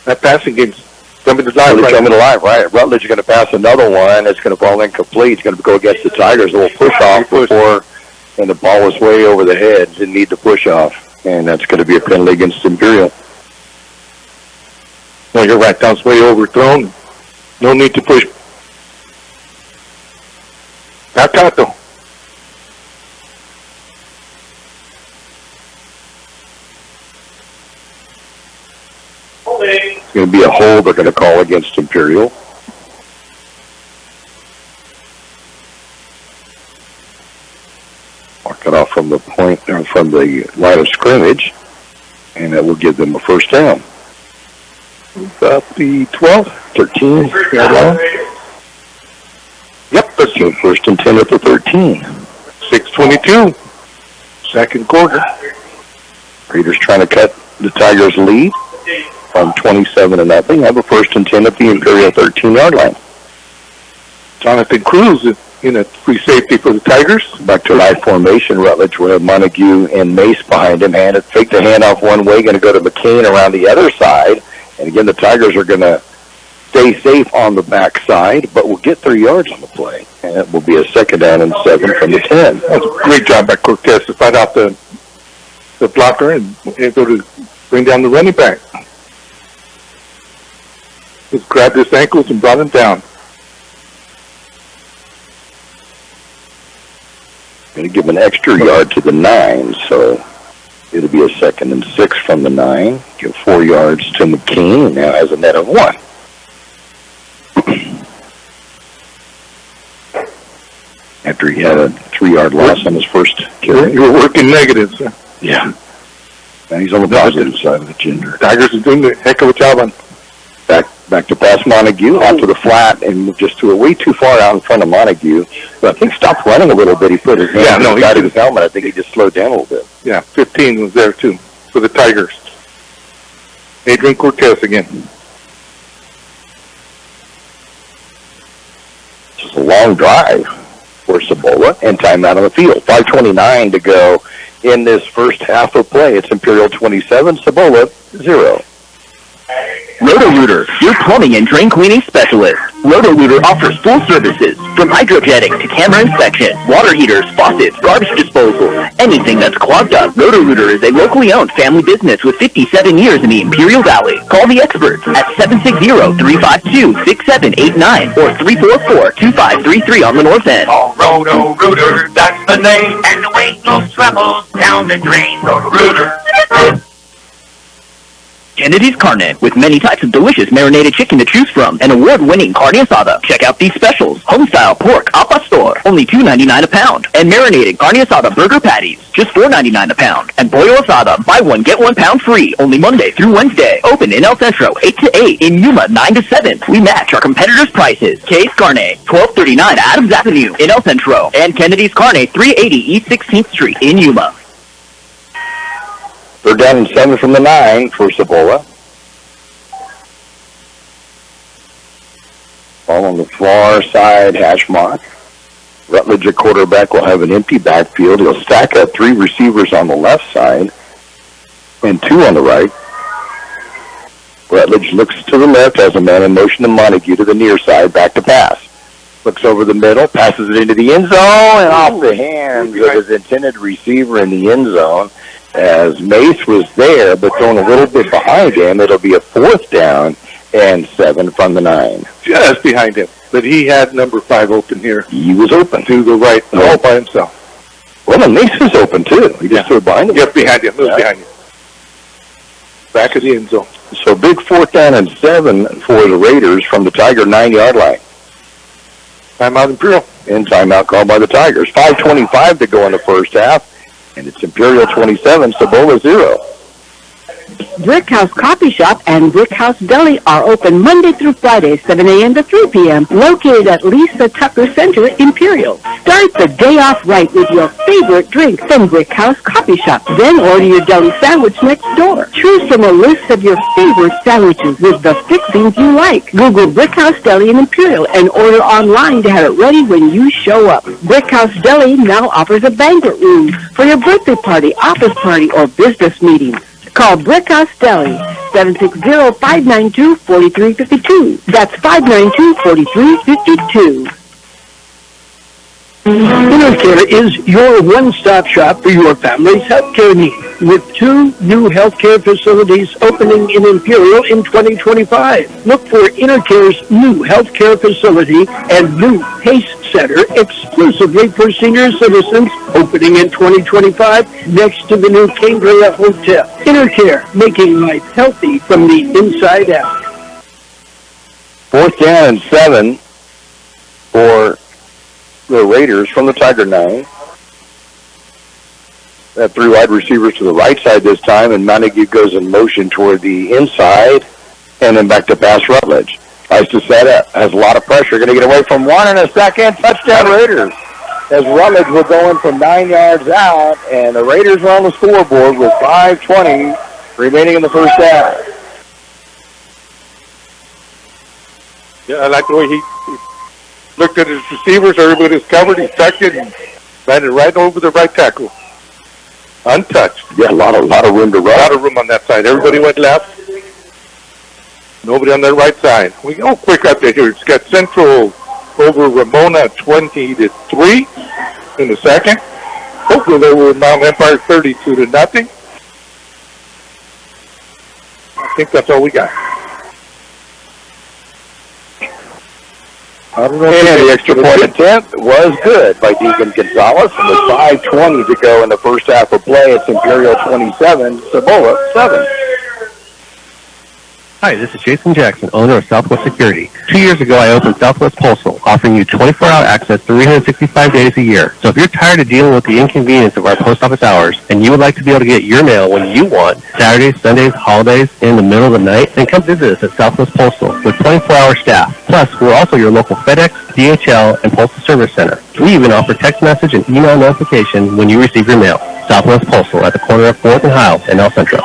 that passing game's coming to life.
Right. Rutledge is going to pass another one. It's going to fall incomplete. It's going to go against the Tigers. A little push-off before, and the ball was way over the head. Didn't need the push-off, and that's going to be a penalty against Imperial.
No, you're right. That was way overthrown. No need to push. Not caught, though.
It's going to be a hold they're going to call against Imperial. Mark it off from the point, from the line of scrimmage, and that will give them a 1st down.
About the 12,
13. Yep, 13. 1st and 10 at the 13.
6:22. Second quarter.
Raiders trying to cut the Tigers' lead from 27-0. Have a 1st and 10 at the Imperial 13-yard line.
Jonathan Cruz in a free safety for the Tigers.
Back to live formation. Rutledge will have Montague and Mace behind him. Fake the handoff one way. Going to go to McCain around the other side. And again, the Tigers are going to stay safe on the backside, but will get 3 yards on the play. And it will be a 2nd down and 7 from the 10.
That's a great job by Cortez to fight out the blocker and able to bring down the running back. Just grabbed his ankles and brought him down.
Going to give an extra yard to the 9, so it'll be a 2nd and 6 from the 9. Give 4 yards to McCain, now has a net of 1. After he had a 3-yard loss on his first carry.
You're working negatives, sir.
Yeah. And he's on the positive side of the gender.
Tigers are doing a heck of a job on.
Back to pass Montague, onto the flat, and just threw it way too far out in front of Montague. But I think stopped running a little bit. He put his hand on the side of his helmet. I think he just slowed down a little bit.
Yeah, 15 was there, too, for the Tigers. Adrian Cortez again.
Just a long drive for Cibola, and timeout on the field. 5:29 to go in this first half of play. It's Imperial 27, Cibola 0.
Roto-Rooter, your plumbing and drain cleaning specialist. Roto-Rooter offers full services, from hydrojetting to camera inspection, water heaters, faucets, garbage disposal, anything that's clogged up. Roto-Rooter is a locally owned family business with 57 years in the Imperial Valley. Call the experts at 760-352-6789 or 344-2533 on the north end.
Oh, Roto-Rooter, that's the name, and there ain't no trouble down the drain. Roto-Rooter.
Kennedy's Carne, with many types of delicious marinated chicken to choose from, and award-winning carne asada. Check out these specials: home-style pork al pastor, only $2.99 a pound, and marinated carne asada burger patties, just $4.99 a pound, and pollo asada, buy one get 1 pound free, only Monday through Wednesday. Open in El Centro 8 to 8, in Yuma 9 to 7. We match our competitors' prices. K's Carne, 1239 Adams Avenue in El Centro, and Kennedy's Carne, 380 East 16th Street in Yuma.
3rd down and 7 from the 9 for Cibola. Ball on the far side, hash mark. Rutledge, a quarterback, will have an empty backfield. He'll stack up 3 receivers on the left side and 2 on the right. Rutledge looks to the left, has a man in motion to Montague to the near side, back to pass. Looks over the middle, passes it into the end zone, and off the hands of his intended receiver in the end zone. As Mace was there, but thrown a little bit behind him, it'll be a 4th down and 7 from the 9.
Just behind him. But he had number 5 open here.
He was open.
To the right, all by himself.
Well, and Mace was open, too. He just threw it behind him.
Just behind him. Move behind him. Back of the end zone.
So big 4th down and 7 for the Raiders from the Tiger 9-yard line.
Timeout Imperial.
And timeout called by the Tigers. 5:25 to go in the first half. And it's Imperial 27, Cibola 0.
Brick House Coffee Shop and Brick House Deli are open Monday through Friday, 7 a.m. to 3 p.m., located at Lisa Tucker Center, Imperial. Start the day off right with your favorite drink from Brick House Coffee Shop. Then order your deli sandwich next door. Choose from a list of your favorite sandwiches with the fixings you like. Google Brick House Deli in Imperial and order online to have it ready when you show up. Brick House Deli now offers a banquet room for your birthday party, office party, or business meetings. Call Brick House Deli, 760-592-4352. That's 592-4352.
Intercare is your one-stop shop for your family's healthcare needs, with 2 new healthcare facilities opening in Imperial in 2025. Look for Intercare's new healthcare facility and new PACE Center exclusively for senior citizens, opening in 2025 next to the new Cambria Hotel. Intercare, making life healthy from the inside out.
4th down and 7 for the Raiders from the Tiger 9. That 3 wide receivers to the right side this time, and Montague goes in motion toward the inside, and then back to pass Rutledge. Tries to set up, has a lot of pressure, going to get away from 1 in a second. Touchdown Raiders. As Rutledge was going from 9 yards out, and the Raiders are on the scoreboard with 5:20 remaining in the first half.
Yeah, I like the way he looked at his receivers. Everybody's covered. He tucked it and landed right over the right tackle. Untouched.
Yeah, a lot of room to run.
A lot of room on that side. Everybody went left. Nobody on the right side. We go quick update here. It's got Centro over Ramona 20-3 in the second. Hopefully over Mount Empire 32-0. I think that's all we got.
And the extra point attempt was good by Deacon Gonzalez, and with 5:20 to go in the first half of play, it's Imperial 27, Cibola 7.
Hi, this is Jason Jackson, owner of Southwest Security. 2 years ago, I opened Southwest Postal, offering you 24-hour access 365 days a year. So if you're tired of dealing with the inconvenience of our post office hours, and you would like to be able to get your mail when you want, Saturdays, Sundays, holidays, in the middle of the night, then come visit us at Southwest Postal with 24-hour staff. Plus, we're also your local FedEx, DHL, and Postal Service Center. We even offer text message and email notification when you receive your mail. Southwest Postal at the corner of 4th and Hiles in El Centro.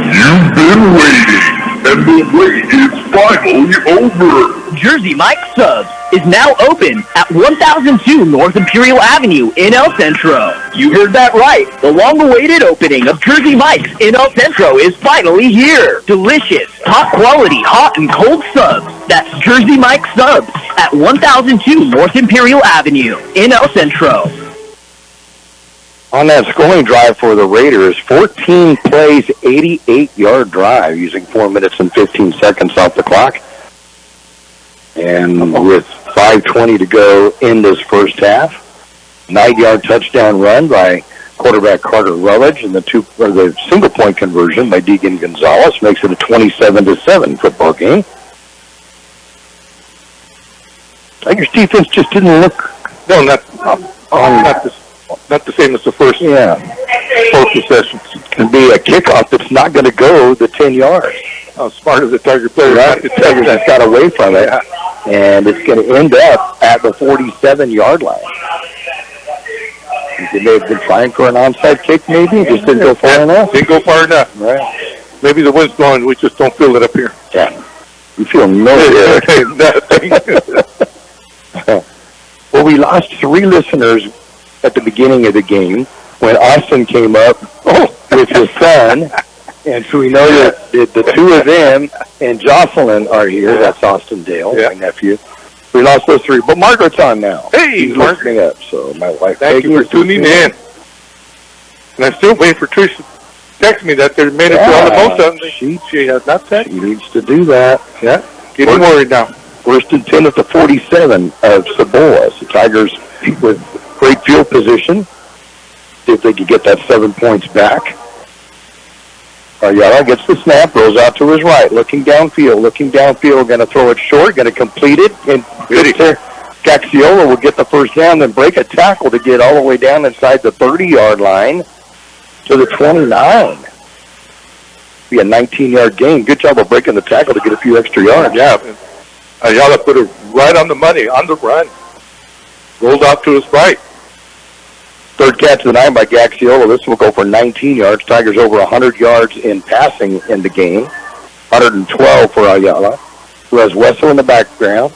You've been waiting, and the wait is finally over.
Jersey Mike's Subs is now open at 1002 North Imperial Avenue in El Centro. You heard that right. The long-awaited opening of Jersey Mike's in El Centro is finally here. Delicious, top-quality, hot and cold subs. That's Jersey Mike's Subs at 1002 North Imperial Avenue in El Centro.
On that scoring drive for the Raiders, 14 plays, 88-yard drive using 4 minutes and 15 seconds off the clock. And with 5:20 to go in this first half, 9-yard touchdown run by quarterback Carter Rutledge, and the single-point conversion by Deacon Gonzalez makes it a 27-7 football game. Tigers defense just didn't look...
No, not the same as the first both possessions.
It can be a kickoff that's not going to go the 10 yards.
How smart is the Tiger player?
Right. The Tigers just got away from it, and it's going to end up at the 47-yard line. They may have been trying for an onside kick, maybe. It just didn't go far enough.
Didn't go far enough.
Right.
Maybe the wind's blowing. We just don't feel it up here.
Yeah. We feel no
nothing.
Well, we lost 3 listeners at the beginning of the game when Austin came up with his son, and so we know that the 2 of them and Jocelyn are here. That's Austin Dale, my nephew. We lost those 3, but Margaret's on now.
Hey,
she's listening up. So my wife,
thank you for tuning in. And I'm still waiting for Trish to text me that they made it to all the most of them. She has not texted.
She needs to do that.
Yeah, getting worried now.
First and 10 at the 47 of Cibola. So Tigers with great field position. See if they could get that 7 points back. Ayala gets the snap, rolls out to his right, looking downfield, going to throw it short, going to complete it, and Kxo will get the first down, then break a tackle to get all the way down inside the 30-yard line to the 29. Be a 19-yard gain. Good job of breaking the tackle to get a few extra yards.
Yeah, Ayala put it right on the money, on the run. Rolled out to his right.
Third catch of the night by Kxo. This will go for 19 yards. Tigers over 100 yards in passing in the game. 112 for Ayala, who has Wessel in the backfield.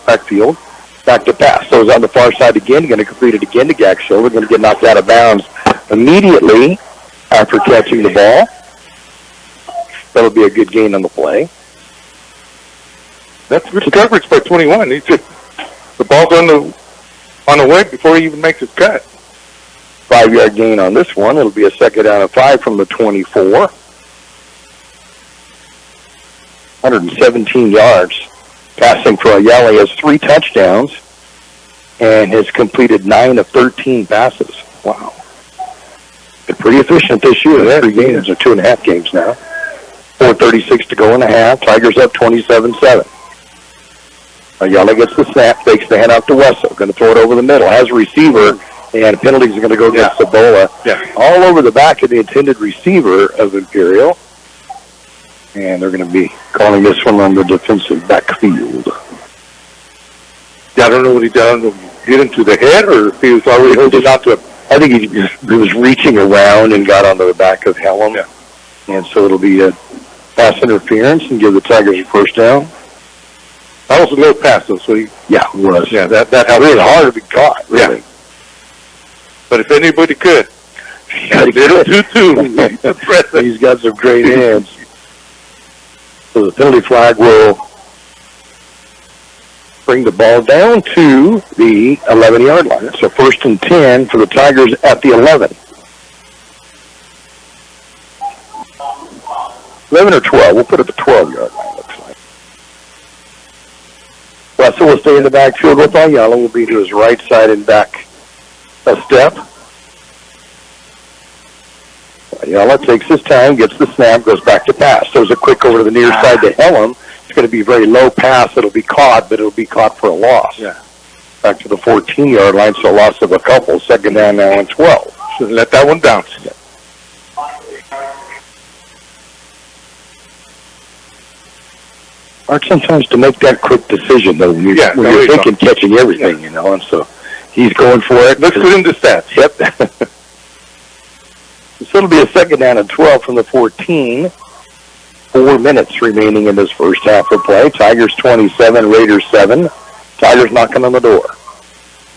Back to pass. So he's on the far side again. Going to complete it again to Kxo. We're going to get knocked out of bounds immediately after catching the ball. That'll be a good gain on the play.
That's good coverage by 21. He just, the ball's on the way before he even makes his cut.
5-yard gain on this one. It'll be a second down and 5 from the 24. 117 yards. Passing for Ayala. He has 3 touchdowns and has completed 9 of 13 passes. Wow. Been pretty efficient this year. 3 games or 2.5 games now. 4:36 to go in the half. Tigers up 27-7. Ayala gets the snap, fakes the handoff to Wessel. Going to throw it over the middle. Has a receiver, and penalties are going to go against Cibola.
Yeah.
All over the back of the intended receiver of Imperial. And they're going to be calling this one on the defensive backfield.
Yeah, I don't know what he done. Hit him to the head, or if he was already holding out to him.
I think he was reaching around and got onto the back of Helen.
Yeah.
And so it'll be a pass interference and give the Tigers a first down.
That was a little pass, though, so
it was.
Yeah, that
really hard to be caught, really.
Yeah. But if anybody could.
Little too.
He's got some great hands. So the penalty flag will bring the ball down to the 11-yard line. So 1st and 10 for the Tigers at the 11. 11 or 12. We'll put it at the 12-yard line, looks like. Russell will stay in the backfield with Ayala. Will be to his right side and back a step. Ayala takes his time, gets the snap, goes back to pass. Throws a quick over to the near side to Helm. It's going to be a very low pass. It'll be caught, but it'll be caught for a loss.
Yeah.
Back to the 14-yard line, so a loss of a couple. 2nd down now and 12.
Shouldn't let that one bounce.
Yeah. Hard sometimes to make that quick decision, though, when you're thinking catching everything, you know, and so he's going for it.
Let's put in the stats.
Yep. So it'll be a 2nd down and 12 from the 14. 4 minutes remaining in this first half of play. Tigers 27, Raiders 7. Tigers knocking on the door.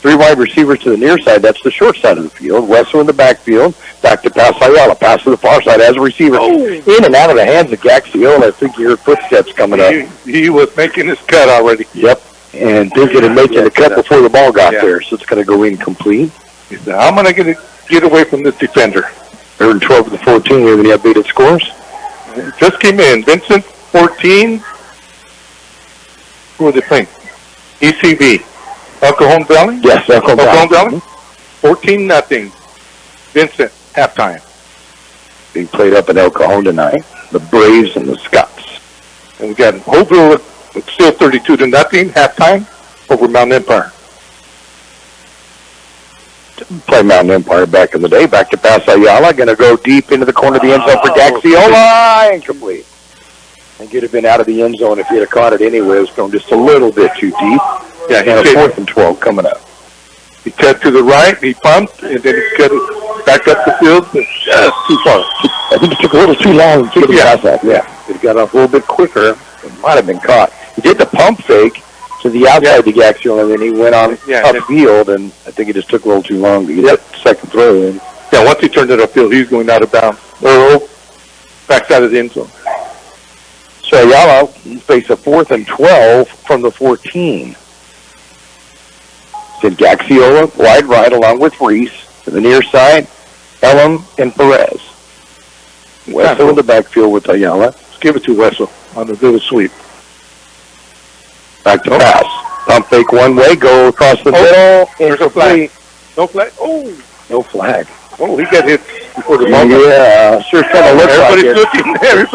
3 wide receivers to the near side. That's the short side of the field. Wessel in the backfield. Back to pass Ayala. Pass to the far side as a receiver. Oh. In and out of the hands of Gaxiola. I think you heard footsteps coming up.
He was making his cut already.
Yep. And thinking of making the cut before the ball got there. So it's going to go incomplete.
He said, I'm going to get away from this defender.
3rd and 12 to the 14. We have any updated scores?
It just came in. Vincent, 14. Who are they playing? ECB. El Cajon Valley?
Yes, El Cajon
Valley. 14-0. Vincent, halftime.
Being played up in El Cajon tonight. The Braves and the Scots.
And we got Hopeville still 32-0, halftime, over Mount Empire.
Play Mountain Empire back in the day. Back to pass Ayala. Going to go deep into the corner of the end zone for Gaxiola. Incomplete. I think it'd have been out of the end zone if he had caught it anyway. It was going just a little bit too deep.
Yeah,
and a 4th and 12 coming up.
He cut to the right, he pumped, and then he cut it back up the field. Just too far.
I think it took a little too long to get the pass out. Yeah, it got off a little bit quicker. It might have been caught. He did the pump fake to the outside to Gaxiola, and then he went on upfield, and I think it just took a little too long to get that second throw in.
Yeah, once he turned it upfield, he's going out of bounds. Or back out of the end zone.
So Ayala faced a 4th and 12 from the 14. Then Gaxiola, wide right, along with Reese. To the near side, Elam and Perez. Wessel in the backfield with Ayala.
Let's give it to Wessel on the little sweep.
Back to pass. Pump fake one way, go across the middle.
There's no flag. No flag. Oh.
No flag.
Oh, he got hit before the ball.
Yeah, sure kind of looks like it.
Looking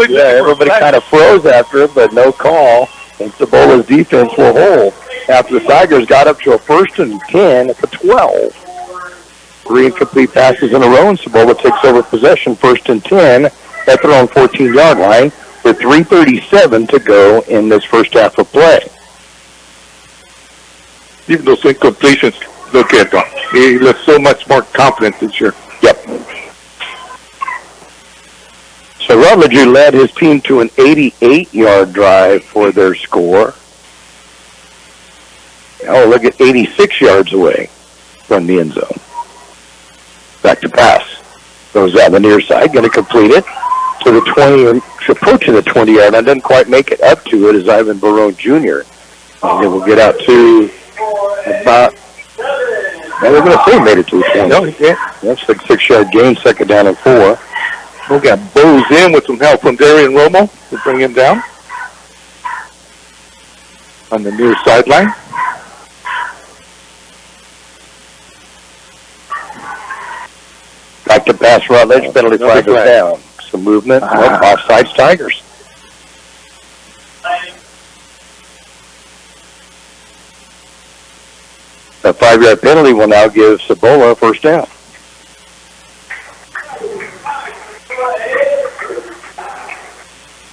there.
Everybody kind of froze after it, but no call. And Cibola's defense will hold after the Tigers got up to a 1st and 10 at the 12. 3 incomplete passes in a row, and Cibola takes over possession, 1st and 10 at their own 14-yard line with 3:37 to go in this first half of play.
Even those incompletions, look at him. He looks so much more confident this year.
Yep. So Rutledge led his team to an 88-yard drive for their score. Oh, look at 86 yards away from the end zone. Back to pass. Goes out the near side, going to complete it to the 20, approaching the 20-yard line. Doesn't quite make it up to it as Ivan Barone Jr. And then we'll get out to about, well, we're going to say made it to the 20.
No, he can't.
That's like 6-yard gain, 2nd down and 4.
We got Bose in with some help from Darian Romo to bring him down on the near sideline.
Back to pass Rutledge, penalty flag is down. Some movement, offsides Tigers. A 5-yard penalty will now give Cibola a 1st down.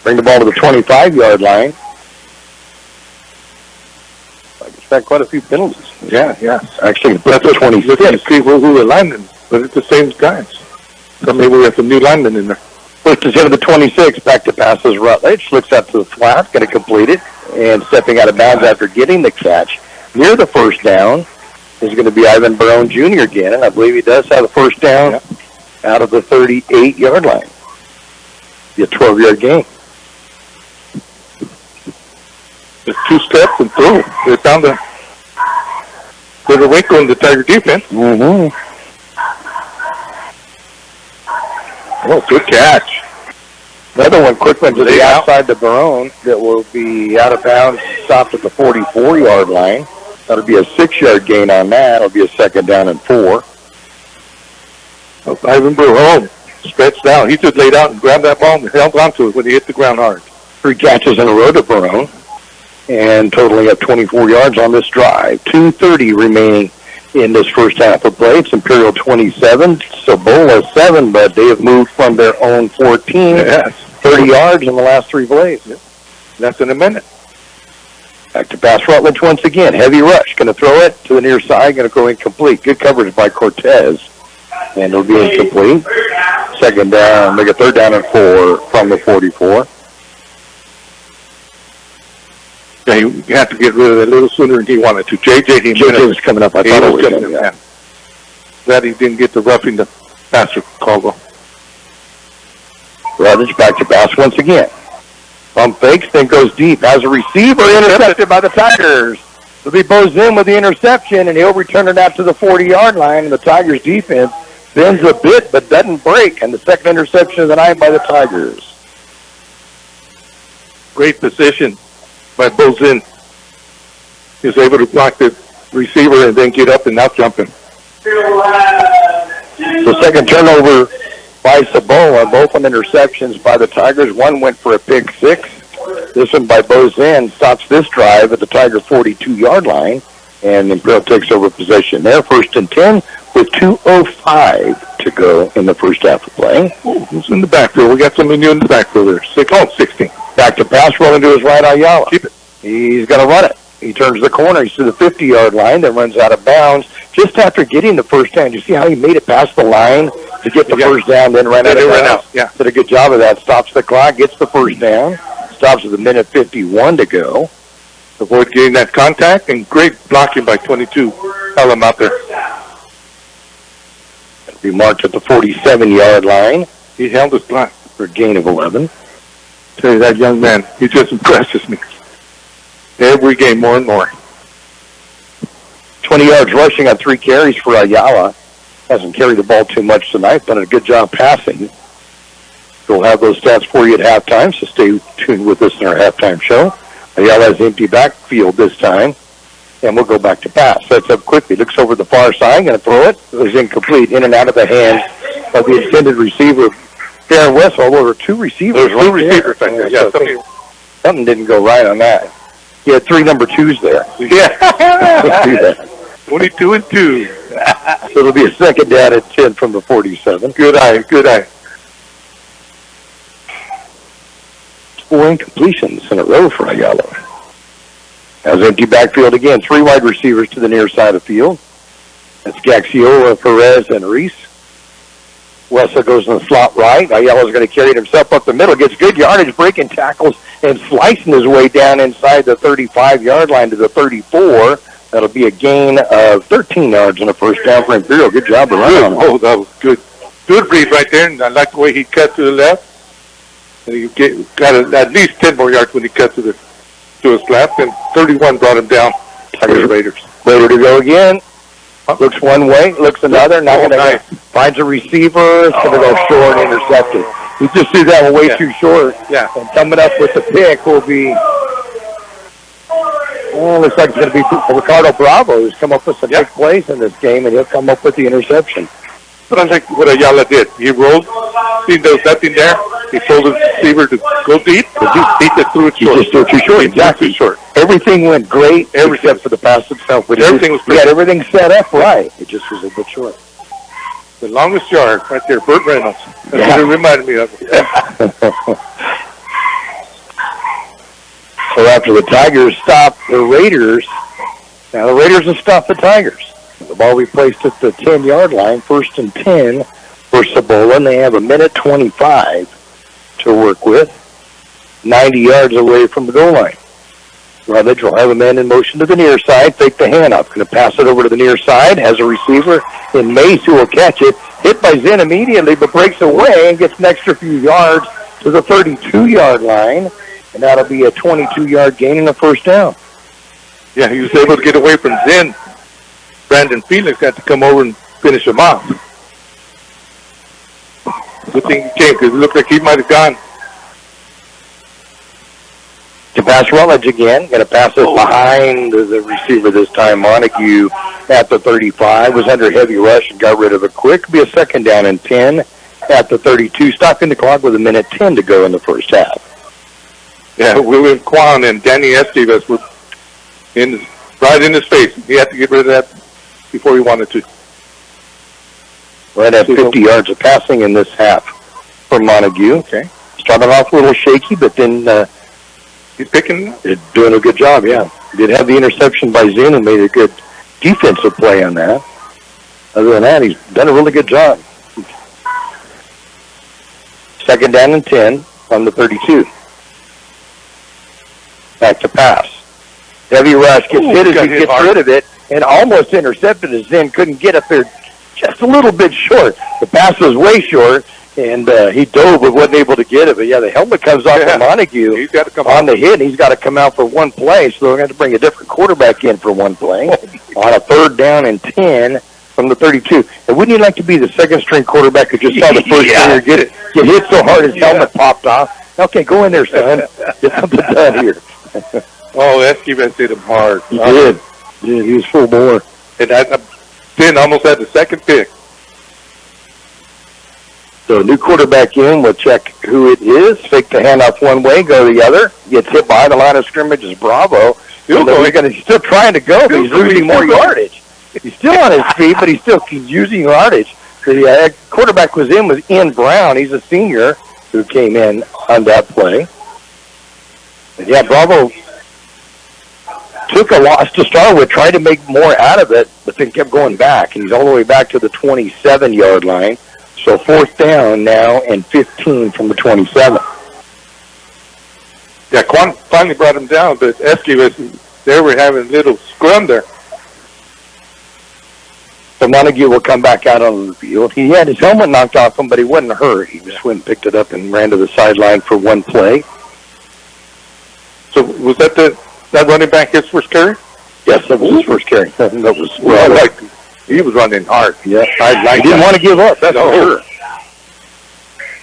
Bring the ball to the 25-yard line. I expect quite a few penalties.
Yeah.
Actually, that's the 26.
Let's see who the linemen, but it's the same guys. So maybe we have some new linemen in there.
First is into the 26, back to passes Rutledge. Looks out to the flat, going to complete it. And stepping out of bounds after getting the catch. Near the 1st down is going to be Ivan Barone Jr. again, and I believe he does have the 1st down out of the 38-yard line. Be a 12-yard gain.
Just 2 steps and throw. They found a little wrinkle in the Tiger defense.
Mm-hmm.
Oh, good catch.
Another one, quick one to the outside the Barone that will be out of bounds, stopped at the 44-yard line. That'll be a 6-yard gain on that. It'll be a 2nd down and 4.
Ivan Barone stretched down. He just laid out and grabbed that ball and held onto it when he hit the ground hard.
3 catches in a row to Barone, and totaling up 24 yards on this drive. 2:30 remaining in this first half of play. It's Imperial 27, Cibola 7, but they have moved from their own 14.
Yes.
30 yards in the last 3 plays.
Yep. Less than a minute.
Back to pass Rutledge once again. Heavy rush. Going to throw it to the near side. Going to go incomplete. Good coverage by Cortez. And it'll be incomplete. 2nd down. Make a 3rd down and 4 from the 44.
Yeah, you have to get rid of it a little sooner than he wanted to. JJ
was coming up. I thought it was coming up.
Glad he didn't get the roughing the passer call, though.
Rutledge back to pass once again. Pump fakes, then goes deep. Has a receiver intercepted by the Tigers. It'll be Bozin with the interception, and he'll return it out to the 40-yard line, and the Tigers' defense bends a bit but doesn't break, and the 2nd interception of the night by the Tigers.
Great position by Bozin. He was able to block the receiver and then get up and out jump him.
The 2nd turnover by Cibola, both on interceptions by the Tigers. One went for a pick 6. This one by Bozin stops this drive at the Tiger 42-yard line, and Imperial takes over possession there. 1st and 10 with 2:05 to go in the first half of play.
Who's in the backfield? We got somebody new in the backfield there. 16.
Back to pass, rolling to his right, Ayala.
Keep it.
He's going to run it. He turns the corner. He's to the 50-yard line, then runs out of bounds. Just after getting the first down, you see how he made it past the line to get the first down, then ran out of bounds?
Yeah.
Did a good job of that. Stops the clock, gets the first down. Stops with a minute 51 to go.
Avoid getting that contact, and great blocking by 22. Held him out there.
It'll be marked at the 47-yard line.
He held his block
for a gain of 11.
Tell you, that young man, he just impresses me. Every game more and more.
20 yards rushing on 3 carries for Ayala. Hasn't carried the ball too much tonight, but a good job passing. We'll have those stats for you at halftime, so stay tuned with us in our halftime show. Ayala has empty backfield this time, and we'll go back to pass. Sets up quickly, looks over the far side, going to throw it. It was incomplete, in and out of the hands of the intended receiver, Darren Wessel. There were 2 receivers.
There were 2 receivers right there. Yeah,
something didn't go right on that. He had 3 number 2s there.
Yeah. 22 and 2.
So it'll be a 2nd down at 10 from the 47.
Good eye.
4 incompletions in a row for Ayala. Has empty backfield again. 3 wide receivers to the near side of the field. That's Gaxiola, Perez, and Reese. Wessel goes in the slot right. Ayala's going to carry it himself up the middle. Gets good yardage, breaking tackles, and slicing his way down inside the 35-yard line to the 34. That'll be a gain of 13 yards and a first down for Imperial. Good job to run on.
Oh, that was good. Good read right there, and I like the way he cut to the left. And he got at least 10 more yards when he cut to his left, and 31 brought him down. Tigers Raiders.
Raider to go again. Looks one way, looks another. Now finds a receiver. It's going to go short, intercepted. We just see that one way too short.
Yeah.
And coming up with the pick will be, looks like it's going to be Ricardo Bravo, who's come up with some big plays in this game, and he'll come up with the interception.
But I think what Ayala did, he rolled, seen there was nothing there. He told the receiver to go deep. He just threw it short.
He just threw it too short.
Exactly short.
Everything went great, except for the pass itself.
Everything was great.
He had everything set up right. It just was a bit short.
The longest yard right there, Burt Reynolds. That's what it reminded me of.
So after the Tigers stop the Raiders, now the Raiders have stopped the Tigers. The ball we placed at the 10-yard line, 1st and 10 for Cibola, and they have a minute 25 to work with, 90 yards away from the goal line. Rutledge will have a man in motion to the near side, fake the handoff. Going to pass it over to the near side, has a receiver in Mace who will catch it. Hit by Zinn immediately, but breaks away and gets an extra few yards to the 32-yard line, and that'll be a 22-yard gain and a first down.
Yeah, he was able to get away from Zinn. Brandon Felix had to come over and finish him off. Good thing he came, because it looked like he might have gone.
To pass Rutledge again. Going to pass it behind the receiver this time. Montague at the 35 was under heavy rush and got rid of it quick. Be a second down and 10 at the 32. Stopping the clock with 1:10 to go in the first half.
Yeah, William Kwan and Danny Estevez were right in his face. He had to get rid of that before he wanted to.
Right at 50 yards of passing in this half for Montague.
Okay.
Started off a little shaky, but then
he's picking.
Doing a good job, yeah. Did have the interception by Zinn and made a good defensive play on that. Other than that, he's done a really good job. Second down and 10 from the 32. Back to pass. Heavy rush gets hit as he gets rid of it and almost intercepted as Zinn couldn't get up there just a little bit short. The pass was way short, and he dove but wasn't able to get it. But, yeah, the helmet comes off of Montague.
He's got to come
on the hit, and he's got to come out for one play, so they're going to bring a different quarterback in for one play on a third down and 10 from the 32. And wouldn't you like to be the second-string quarterback who just saw the first stringer get hit so hard his helmet popped off? Okay, go in there, son. Get something done here.
Esquivel hit him hard.
He did. Yeah, he was full bore.
And Finn almost had the second pick.
So new quarterback in. We'll check who it is. Fake the handoff one way, go the other. Gets hit by the line of scrimmage is Bravo. He's still trying to go, but he's losing more yardage. He's still on his feet, but he's still using yardage. The quarterback was in Brown. He's a senior who came in on that play. And yeah, Bravo took a loss to start with, tried to make more out of it, but then kept going back. And he's all the way back to the 27-yard line. So fourth down now and 15 from the 27.
Yeah, Quan finally brought him down, but Esquivel, they were having a little scrum there.
So Montague will come back out on the field. He had his helmet knocked off him, but he wasn't hurt. He just went and picked it up and ran to the sideline for one play.
So was that running back his first carry?
Yes, that was his first carry. That was
he was running hard.
Yeah, he didn't want to give up. That's for sure.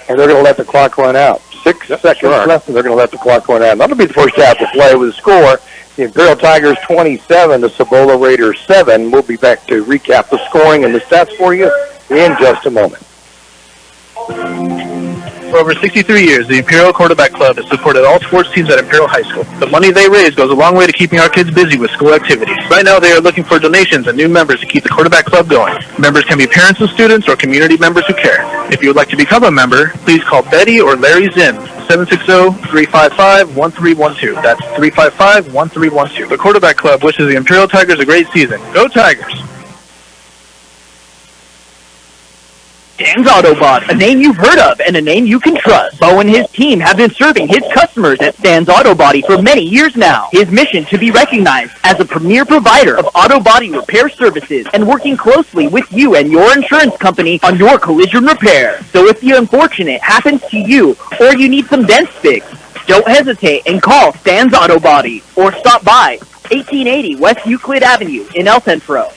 And they're going to let the clock run out. 6 seconds left, and they're going to let the clock run out. That'll be the first half of play with a score. The Imperial Tigers 27, the Cibola Raiders 7. We'll be back to recap the scoring and the stats for you in just a moment.
For over 63 years, the Imperial Quarterback Club has supported all sports teams at Imperial High School. The money they raise goes a long way to keeping our kids busy with school activities. Right now, they are looking for donations and new members to keep the Quarterback Club going. Members can be parents of students or community members who care. If you would like to become a member, please call Betty or Larry Zinn, 760-355-1312. That's 355-1312. The Quarterback Club wishes the Imperial Tigers a great season. Go Tigers!
Stan's Autobot, a name you've heard of and a name you can trust. Bo and his team have been serving his customers at Stan's Auto Body for many years now. His mission to be recognized as a premier provider of auto body repair services and working closely with you and your insurance company on your collision repair. So if the unfortunate happens to you or you need some dents fixed, don't hesitate and call Stan's Auto Body or stop by 1880 West Euclid Avenue in El Centro.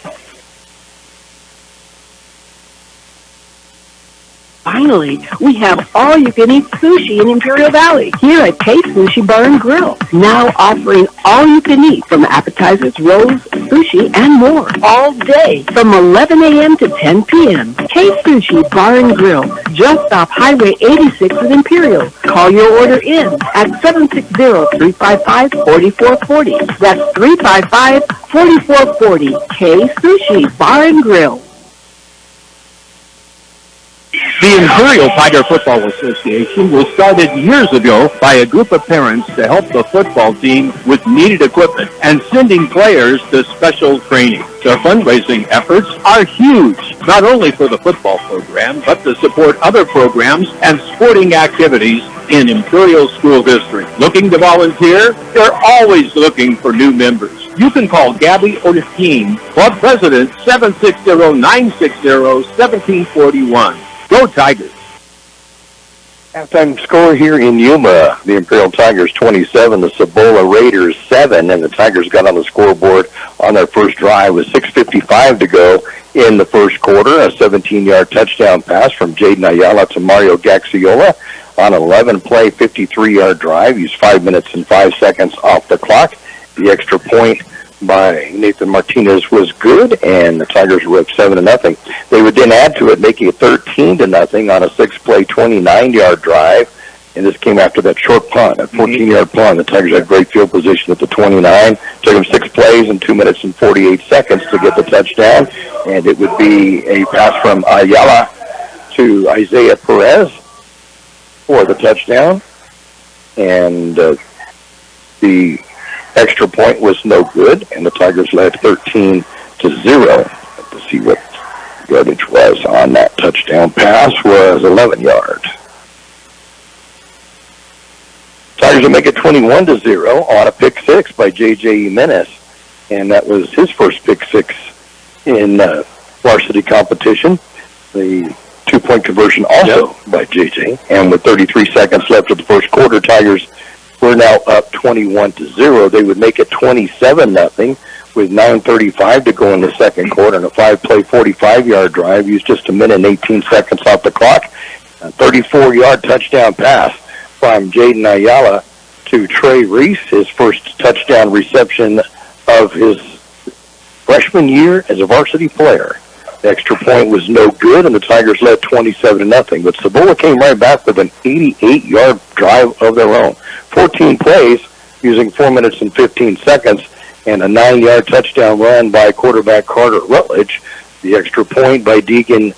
Finally, we have all-you-can-eat sushi in Imperial Valley here at Kxo Sushi Bar and Grill. Now offering all-you-can-eat from appetizers, rolls, sushi, and more all day from 11 a.m. to 10 p.m. Kxo Sushi Bar and Grill, just off Highway 86 in Imperial. Call your order in at 760-355-4440. That's 355-4440. Kxo Sushi Bar and Grill.
The Imperial Tiger Football Association was started years ago by a group of parents to help the football team with needed equipment and sending players to special training. Their fundraising efforts are huge, not only for the football program, but to support other programs and sporting activities in Imperial School District. Looking to volunteer? They're always looking for new members. You can call Gabby or the team, Club President 760-960-1741. Go Tigers.
Halftime score here in Yuma, the Imperial Tigers 27, the Cibola Raiders 7, and the Tigers got on the scoreboard on their first drive with 6:55 to go in the first quarter. A 17-yard touchdown pass from Jaden Ayala to Mario Gaxiola on an 11-play, 53-yard drive. Used 5 minutes and 5 seconds off the clock. The extra point by Nathan Martinez was good, and the Tigers were up 7-0. They would then add to it, making it 13-0 on a 6-play, 29-yard drive. And this came after that short punt, a 14-yard punt. The Tigers had great field position at the 29. Took them 6 plays and 2 minutes and 48 seconds to get the touchdown. And it would be a pass from Ayala to Isaiah Perez for the touchdown. And the extra point was no good, and the Tigers led 13-0. To see what yardage was on that touchdown pass was 11 yards. Tigers will make it 21-0 on a pick six by J.J. Jimenez, and that was his first pick six in varsity competition. The two-point conversion also by J.J., and with 33 seconds left of the first quarter, Tigers were now up 21-0. They would make it 27-0 with 9:35 to go in the second quarter, and a 5-play, 45-yard drive. Used just a minute and 18 seconds off the clock. A 34-yard touchdown pass from Jaden Ayala to Trey Reese, his first touchdown reception of his freshman year as a varsity player. The extra point was no good, and the Tigers led 27-0. But Cibola came right back with an 88-yard drive of their own. 14 plays using 4 minutes and 15 seconds, and a 9-yard touchdown run by quarterback Carter Rutledge. The extra point by Deacon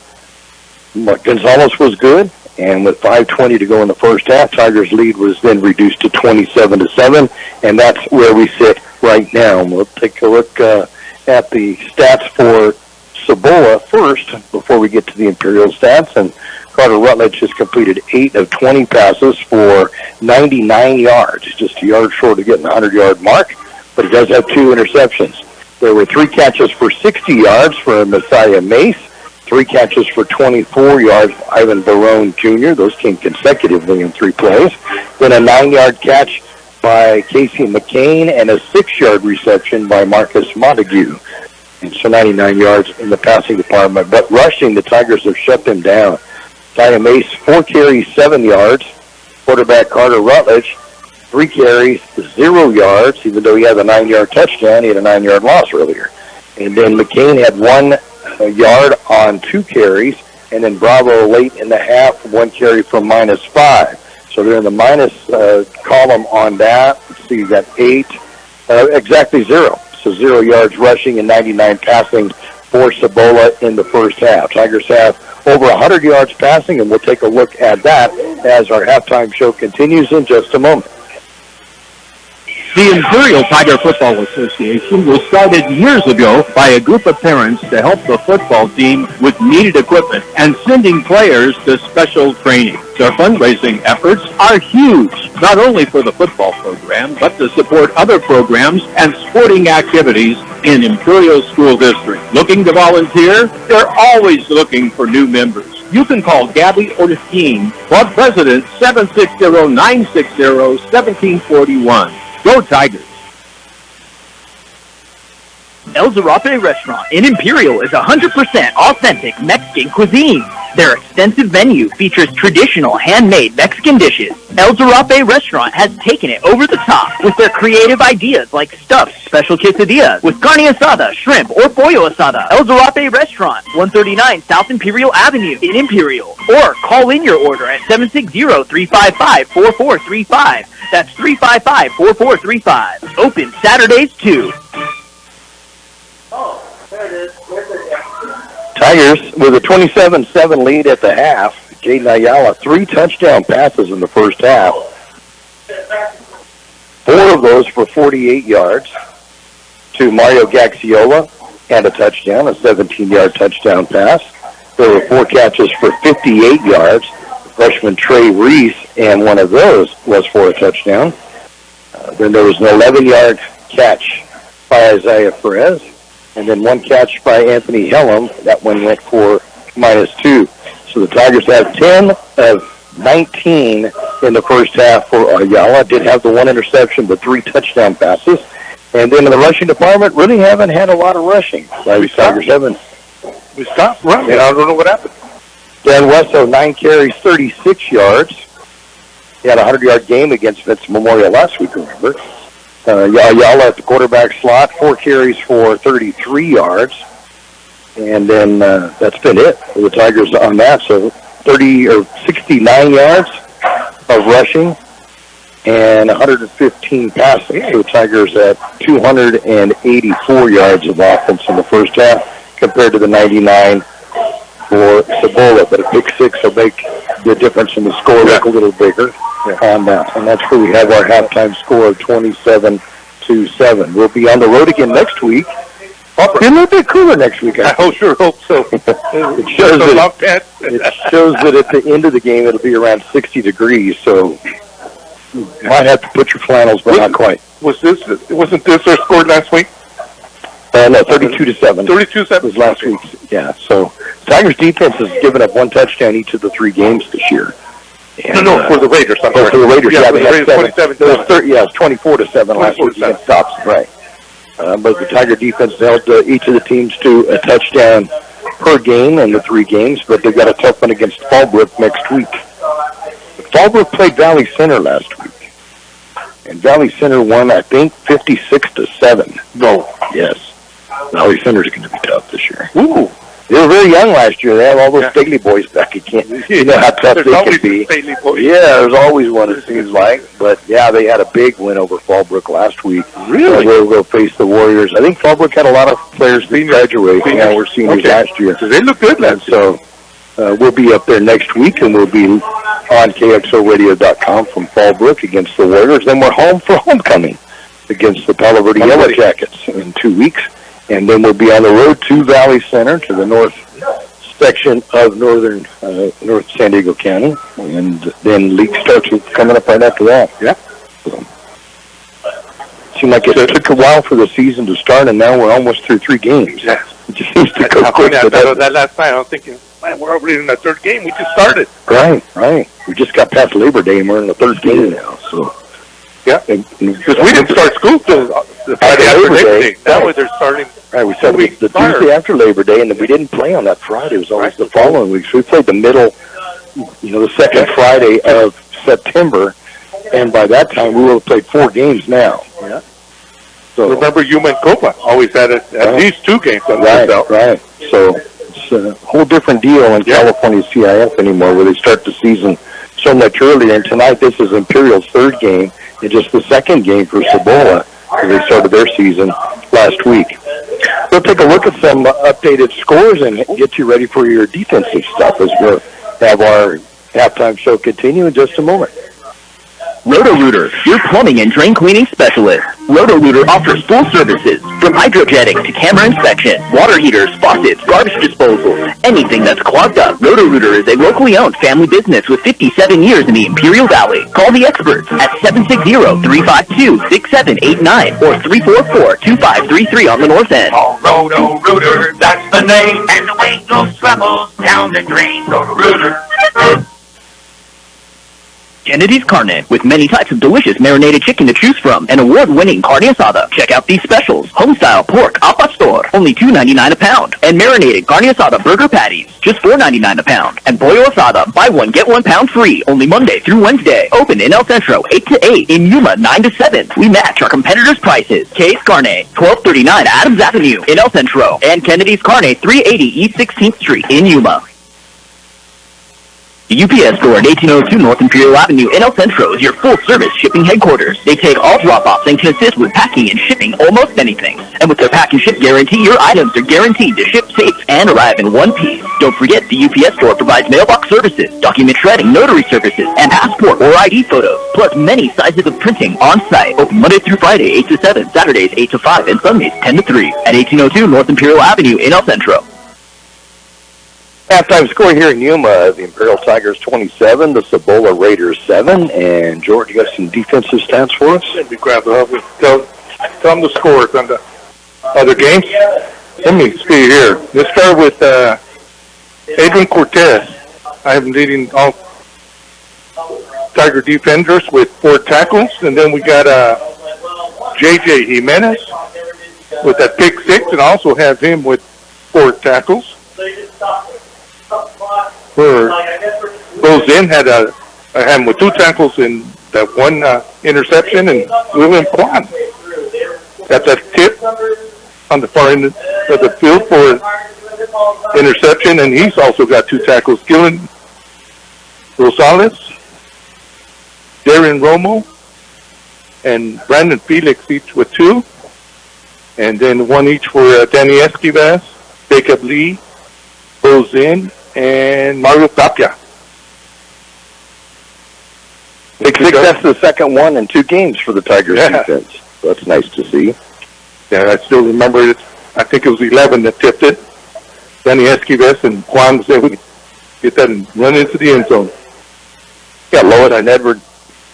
Gonzalez was good, and with 5:20 to go in the first half, Tigers' lead was then reduced to 27-7, and that's where we sit right now. We'll take a look at the stats for Cibola first before we get to the Imperial stats, and Carter Rutledge has completed 8 of 20 passes for 99 yards, just a yard short of getting the 100-yard mark, but he does have 2 interceptions. There were 3 catches for 60 yards for Messiah Mace, 3 catches for 24 yards for Ivan Barone Jr. Those came consecutively in 3 plays. Then a 9-yard catch by Casey McCain and a 6-yard reception by Marcus Montague. And so 99 yards in the passing department. But rushing, the Tigers have shut them down. Messiah Mace, 4 carries, 7 yards. Quarterback Carter Rutledge, 3 carries, 0 yards. Even though he had a 9-yard touchdown, he had a 9-yard loss earlier. And then McCain had 1 yard on 2 carries. And then Bravo late in the half, 1 carry from -5. So they're in the minus column on that. Let's see, you got 8, exactly 0. So 0 yards rushing and 99 passing for Cibola in the first half. Tigers have over 100 yards passing, and we'll take a look at that as our halftime show continues in just a moment.
The Imperial Tiger Football Association was started years ago by a group of parents to help the football team with needed equipment and sending players to special training. Their fundraising efforts are huge, not only for the football program, but to support other programs and sporting activities in Imperial School District. Looking to volunteer? They're always looking for new members. You can call Gabby or the team, Club President 760-960-1741. Go Tigers!
El Zarape Restaurant in Imperial is 100% authentic Mexican cuisine. Their extensive menu features traditional handmade Mexican dishes. El Zarape Restaurant has taken it over the top with their creative ideas like stuffed special quesadillas with carne asada, shrimp, or pollo asada. El Zarape Restaurant, 139 South Imperial Avenue in Imperial. Or call in your order at 760-355-4435. That's 355-4435. Open Saturdays too.
Tigers with a 27-7 lead at the half. Jaden Ayala, 3 touchdown passes in the first half. 4 of those for 48 yards to Mario Gaxiola and a touchdown, a 17-yard touchdown pass. There were 4 catches for 58 yards. Freshman Trey Reese, and one of those was for a touchdown. Then there was an 11-yard catch by Isaiah Perez, and then 1 catch by Anthony Hellam. That one went for -2. So the Tigers have 10 of 19 in the first half for Ayala. Did have the 1 interception, but 3 touchdown passes. And then in the rushing department, really haven't had a lot of rushing. We stopped running. I don't know what happened. Dan Wesso, 9 carries, 36 yards. He had a 100-yard game against Vince Memorial last week, remember. Ayala at the quarterback slot, 4 carries for 33 yards. And then that's been it for the Tigers on that. So 69 yards of rushing and 115 passing. So the Tigers at 284 yards of offense in the first half compared to the 99 for Cibola. But a pick 6 will make the difference in the score look a little bigger on that. And that's where we have our halftime score of 27-7. We'll be on the road again next week. It'll be a little bit cooler next week. I sure hope so. It shows that at the end of the game it'll be around 60 degrees, so you might have to put your flannels, but not quite. Wasn't this our score last week? No, 32-7. 32-7 was last week's. Yeah, so Tigers defense has given up 1 touchdown each of the 3 games this year. And, for the Raiders. For the Raiders, they had 7. It's 24-7 last week against Dobson, right. But the Tiger defense held each of the teams to a touchdown per game in the 3 games, but they've got a tough one against Fallbrook next week. Fallbrook played Valley Center last week, and Valley Center won, I think, 56-7. No. Yes. Valley Center's going to be tough this year. Ooh. They were very young last year. They have all those Staley boys back again. You know how tough they can be. Yeah, there's always one, it seems like. But, yeah, they had a big win over Fallbrook last week. Really? We'll go face the Warriors. I think Fallbrook had a lot of players that graduate. Yeah, we're seniors last year. They look good last year. So we'll be up there next week, and we'll be on KXORadio.com from Fallbrook against the Warriors. Then we're home for homecoming against the Palo Verde Yellow Jackets in 2 weeks. And then we'll be on the road to Valley Center, to the north section of North San Diego County. And then league starts coming up right after that. Yeah. So, seemed like it took a while for the season to start, and now we're almost through 3 games. Yeah. It just seems to go quick. That last night, I was thinking, man, we're already in the 3rd game. We just started. Right. We just got past Labor Day, and we're in the 3rd game now. So. Yeah, because we didn't start school till the Friday after Labor Day. Now they're starting. Right, we said the Tuesday after Labor Day, and then we didn't play on that Friday. It was always the following week. So we played the middle, the 2nd Friday of September, and by that time we will have played 4 games now. Yeah. So remember, Yuma and Copa always had at least 2 games. Right. So it's a whole different deal in California CIF anymore, where they start the season so much earlier. And tonight, this is Imperial's 3rd game. It's just the 2nd game for Cibola. They started their season last week. We'll take a look at some updated scores and get you ready for your defensive stuff as we'll have our halftime show continue in just a moment.
Roto-Rooter, your plumbing and drain cleaning specialist. Roto-Rooter offers full services, from hydrojetting to camera inspection, water heaters, faucets, garbage disposal, anything that's clogged up. Roto-Rooter is a locally owned family business with 57 years in the Imperial Valley. Call the experts at 760-352-6789 or 344-2533 on the north end.
Oh, Roto-Rooter, that's the name, and the weight goes travels down the drain. Roto-Rooter.
Kennedy's Carne, with many types of delicious marinated chicken to choose from, and award-winning carne asada. Check out these specials: home-style pork al pastor, only $2.99 a pound, and marinated carne asada burger patties, just $4.99 a pound, and pollo asada, buy 1 get 1 pound free, only Monday through Wednesday. Open in El Centro 8 to 8, in Yuma 9 to 7. We match our competitors' prices. K's Carne, 1239 Adams Avenue in El Centro, and Kennedy's Carne, 380 East 16th Street in Yuma. The UPS store at 1802 North Imperial Avenue in El Centro is your full-service shipping headquarters. They take all drop-offs and can assist with packing and shipping almost anything. And with their pack and ship guarantee, your items are guaranteed to ship safe and arrive in one piece. Don't forget, the UPS store provides mailbox services, document shredding, notary services, and passport or ID photos, plus many sizes of printing on-site. Open Monday through Friday, 8 to 7, Saturdays, 8 to 5, and Sundays, 10 to 3 at 1802 North Imperial Avenue in El Centro.
Halftime score here in Yuma, the Imperial Tigers 27, the Cibola Raiders 7. And George, you got some defensive stats for us?
Let me grab it. Tell them the scores on the other games. Let me see here. Let's start with Adrian Cortez. I'm leading all Tiger defenders with 4 tackles. And then we got J.J. Jimenez with that pick 6, and also have him with 4 tackles. Goes in, had him with 2 tackles and that 1 interception, and William Kwan got that tip on the far end of the field for interception, and he's also got 2 tackles. Gillen Rosales, Darren Romo, and Brandon Felix each with 2, and then 1 each for Danny Esquivas, Jacob Lee, goes in, and Mario Tapia.
Big 6, that's the second one in 2 games for the Tigers defense. So that's nice to see.
Yeah, I still remember it. I think it was 11 that tipped it. Danny Esquivas and Juan was able to get that and run into the end zone.
Yeah, Lois and Edward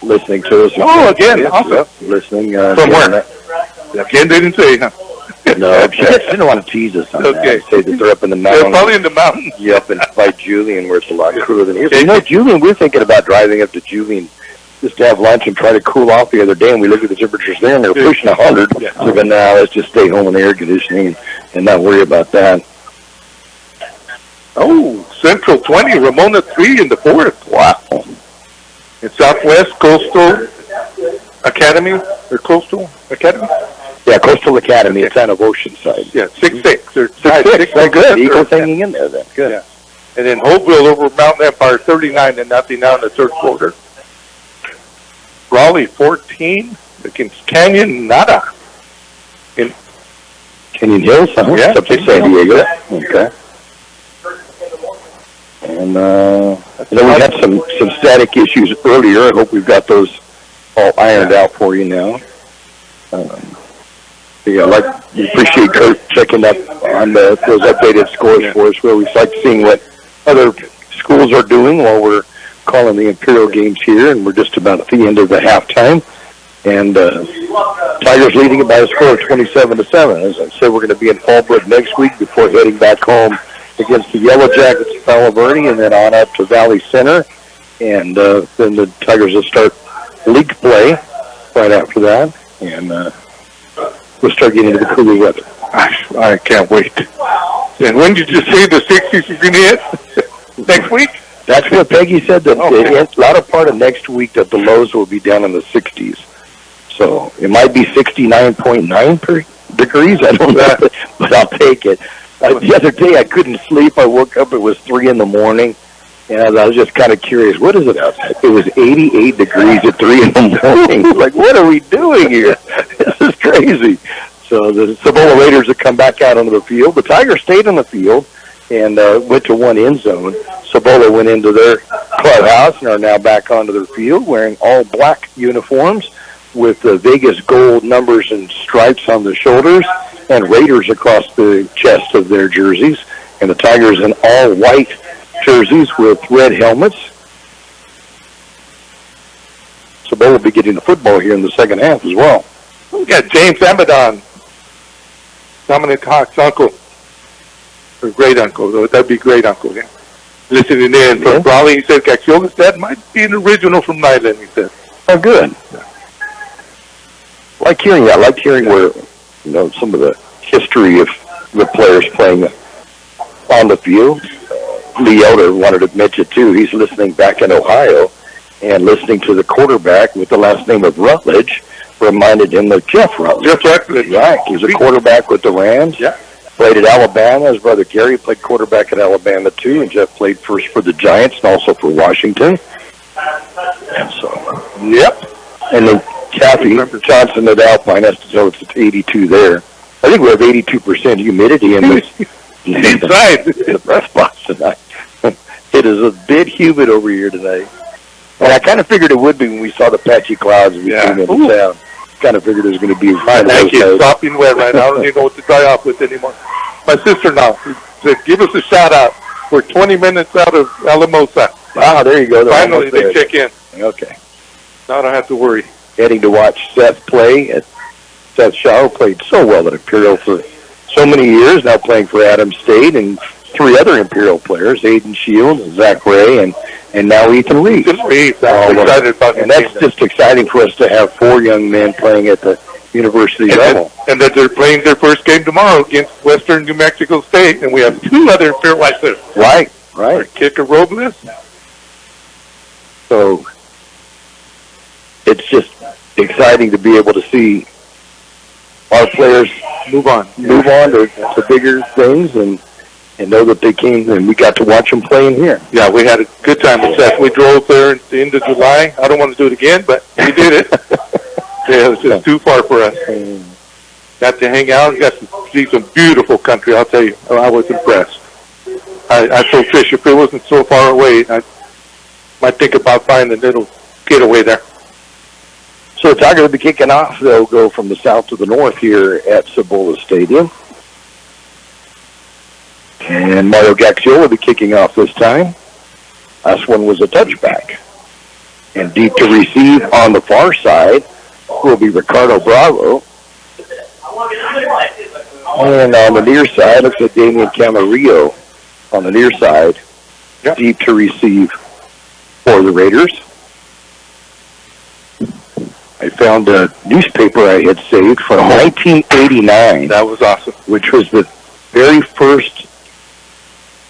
listening to us.
Oh, again, awesome.
Yep, listening.
From where? Again, they didn't say, huh?
No, she just didn't want to tease us on that. Say that they're up in the mountains.
They're probably in the mountains.
Yep, and by Julian, where it's a lot cooler than here. But, you know, Julian, we're thinking about driving up to Julian just to have lunch and try to cool off the other day, and we looked at the temperatures there, and they're pushing 100. Yeah. So then now let's just stay home in the air conditioning and not worry about that.
Oh, Central 20, Ramona 3 in the 4th.
Wow.
In Southwest Coastal Academy, or Coastal Academy?
Yeah, Coastal Academy. It's on Oceanside.
Yeah, 6-6. They're
6-6. They're good. Eagles hanging in there then. Good.
Yeah. And then Hopeville over Mountain Empire 39-0 now in the 3rd quarter. Raleigh 14 against Canyon Nada. In
Canyon Hills, huh?
Yeah,
up to San Diego. Okay. And then we had some static issues earlier. I hope we've got those all ironed out for you now. Yeah, we appreciate Kurt checking up on those updated scores for us. We always like seeing what other schools are doing while we're calling the Imperial games here, and we're just about at the end of the halftime. And Tigers leading it by a score of 27-7. As I said, we're going to be in Fallbrook next week before heading back home against the Yellow Jackets of Palo Verde, and then on up to Valley Center. And then the Tigers will start league play right after that. And we'll start getting into the cooler weather.
I can't wait. And when did you say the 60s are going to hit? Next week?
That's what Peggy said. That the latter part of next week that the lows will be down in the 60s. So it might be 69.9 degrees. I don't know, but I'll take it. The other day I couldn't sleep. I woke up. It was 3 in the morning. And I was just kind of curious, what is it outside? It was 88 degrees at 3 in the morning. Like, what are we doing here? This is crazy. So the Cibola Raiders have come back out onto the field. The Tigers stayed on the field and went to one end zone. Cibola went into their clubhouse and are now back onto their field wearing all black uniforms with the Vegas gold numbers and stripes on the shoulders and Raiders across the chest of their jerseys. And the Tigers in all white jerseys with red helmets. Cibola will be getting the football here in the second half as well.
We got James Amadon, Dominic Hawk's uncle, or great uncle. That'd be great uncle. Yeah. Listening in from Raleigh, he said Kxo's dad might be an original from Nyland. He said,
"Oh, good." Yeah. Like hearing that. Like hearing where some of the history of the players playing on the field. Lee Elder wanted to mention, too, he's listening back in Ohio and listening to the quarterback with the last name of Rutledge reminded him of Jeff Rutledge.
Jeff Rutledge.
Right. He's a quarterback with the Rams.
Yeah.
played at Alabama. His brother Gary played quarterback at Alabama, too, and Jeff played first for the Giants and also for Washington. And so, yep. And then Kathy Johnson at Alpine has to tell us it's 82 there. I think we have 82% humidity in this inside the press box tonight. It is a bit humid over here tonight. And I kind of figured it would be when we saw the patchy clouds as we came into town. Kind of figured it was going to be fine.
Thank you. Stopping wet right now. I don't even know what to dry off with anymore. My sister now said, give us a shout out. We're 20 minutes out of Alamosa.
Ah, there you go.
Finally, they check in.
Okay.
Now I don't have to worry.
Heading to watch Seth play. Seth Shaw played so well at Imperial for so many years, now playing for Adams State, and 3 other Imperial players, Aiden Shields, Zach Ray, and now Ethan Reeves.
I'm excited about
and that's just exciting for us to have 4 young men playing at the university level.
And that they're playing their first game tomorrow against Western New Mexico State, and we have 2 other Imperial players.
Right.
Our kicker Robles.
So it's just exciting to be able to see our players move on to bigger things and know that they came and we got to watch them playing here.
Yeah, we had a good time with Seth. We drove there at the end of July. I don't want to do it again, but we did it. Yeah, it was just too far for us. Got to hang out. Got to see some beautiful country, I'll tell you. I was impressed. I told Trish, if it wasn't so far away, I might think about finding a little getaway there.
So the Tigers will be kicking off. They'll go from the south to the north here at Cibola Stadium. And Mario Gaxiol will be kicking off this time. Last one was a touchback. And deep to receive on the far side will be Ricardo Bravo. And on the near side, looks like Damian Camarillo on the near side. Yep. Deep to receive for the Raiders. I found a newspaper I had saved from 1989.
That was awesome.
Which was the very first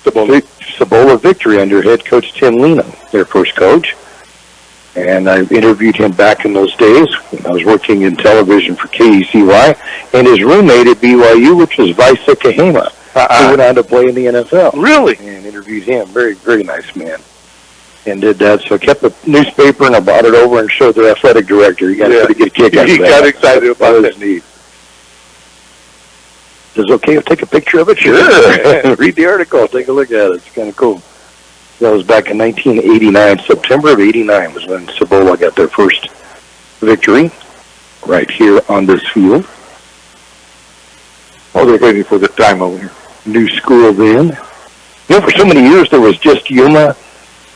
Cibola victory under head coach Tim Lena, their first coach. And I interviewed him back in those days when I was working in television for KECY, and his roommate at BYU, which was Vaisa Kahema, who went on to play in the NFL.
Really?
And interviewed him. Very, very nice man. And did that. So I kept the newspaper and I brought it over and showed the athletic director. He got a pretty good kick out of that.
He got excited about it.
Neat. Is it okay to take a picture of it? Sure. Read the article. Take a look at it. It's kind of cool. That was back in 1989. September of 89 was when Cibola got their first victory right here on this field.
Oh, they're waiting for the time over here.
New school then. You know, for so many years there was just Yuma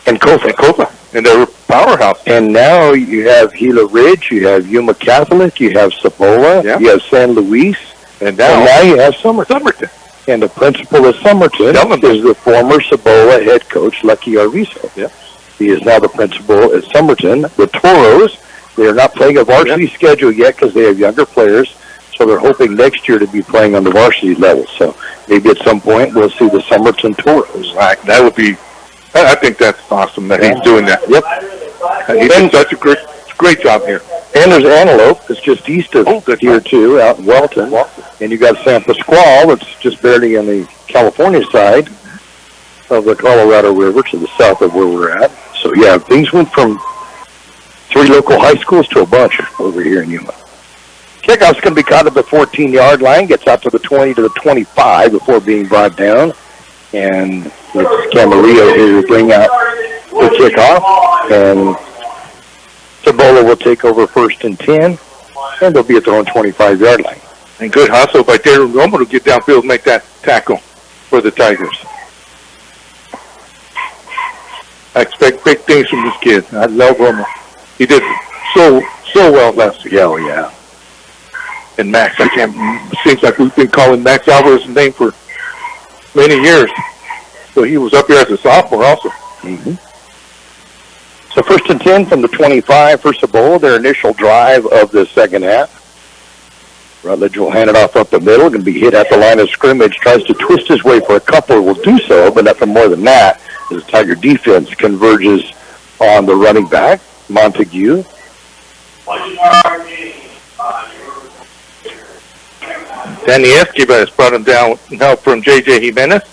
and Kofa.
And they were powerhouse.
And now you have Gila Ridge, you have Yuma Catholic, you have Cibola, you have San Luis, and now you have Somerton. And the principal of Somerton is the former Cibola head coach, Lucky Arvizo.
Yeah.
He is now the principal at Somerton. The Toros, they are not playing a varsity schedule yet because they have younger players, so they're hoping next year to be playing on the varsity level. So maybe at some point we'll see the Somerton Toros.
Right. That would be, I think that's awesome that he's doing that.
Yep.
He's done such a great job here.
And there's Antelope that's just east of here, too, out in Welton. And you got San Pasqual that's just barely on the California side of the Colorado River to the south of where we're at. So, yeah, things went from 3 local high schools to a bunch over here in Yuma. Kickoff's going to be caught at the 14-yard line, gets out to the 20 to the 25 before being brought down. And it's Camarillo who will bring out the kickoff. And Cibola will take over 1st and 10, and they'll be at their own 25-yard line.
And good hustle by Darren Romo to get downfield and make that tackle for the Tigers. I expect big things from this kid. I love Romo. He did so well last year.
Yeah, oh, yeah.
And Max, it seems like we've been calling Max Alvarez's name for many years. So he was up here as a sophomore also.
Mm-hmm. So 1st and 10 from the 25 for Cibola, their initial drive of the second half. Rutledge will hand it off up the middle, going to be hit at the line of scrimmage, tries to twist his way for a couple, will do so, but nothing more than that, as the Tiger defense converges on the running back,
Danny Esquivel brought him down now from J.J. Jimenez.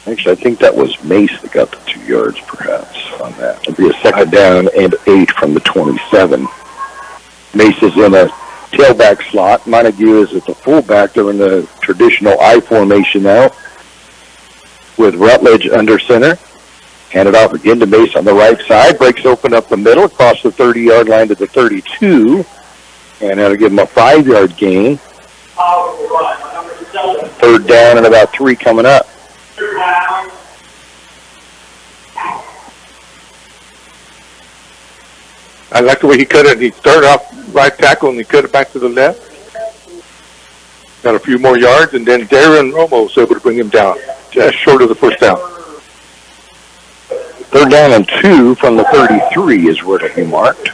Actually, I think that was Mace that got the 2 yards, perhaps, on that. It'll be a second down and 8 from the 27. Mace is in a tailback slot. Montague is at the fullback. They're in the traditional I formation now with Rutledge under center. Hand it off again to Mace on the right side. Breaks open up the middle, across the 30-yard line to the 32. And that'll give him a 5-yard gain. Third down and about 3 coming up.
I like the way he cut it. He started off right tackle and he cut it back to the left. Got a few more yards, and then Darren Romo was able to bring him down just short of the first down.
Third down and 2 from the 33 is where it'll be marked.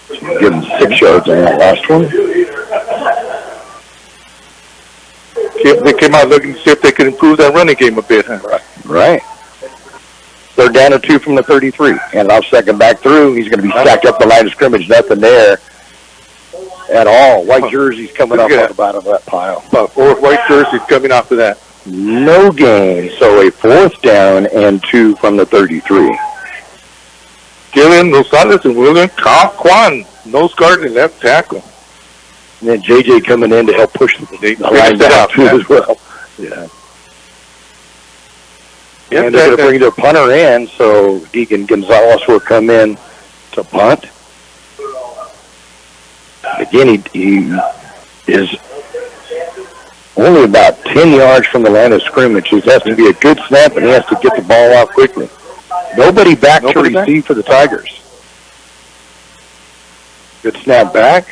So you give him 6 yards on that last one.
They came out looking to see if they could improve that running game a bit. Huh?
Right. Third down and 2 from the 33. And off second back through. He's going to be stacked up the line of scrimmage. Nothing there at all. White jerseys coming up on the bottom of that pile.
About 4 white jerseys coming off of that.
No gain. So a 4th down and 2 from the 33.
Dylan Rosales and William Kwan, nose guard and left tackle.
And then J.J. coming in to help push the line down too as well. Yeah. And they're going to bring their punter in, so Deacon Gonzalez will come in to punt. Again, he is only about 10 yards from the line of scrimmage. It has to be a good snap, and he has to get the ball out quickly. Nobody back to receive for the Tigers. Good snap back.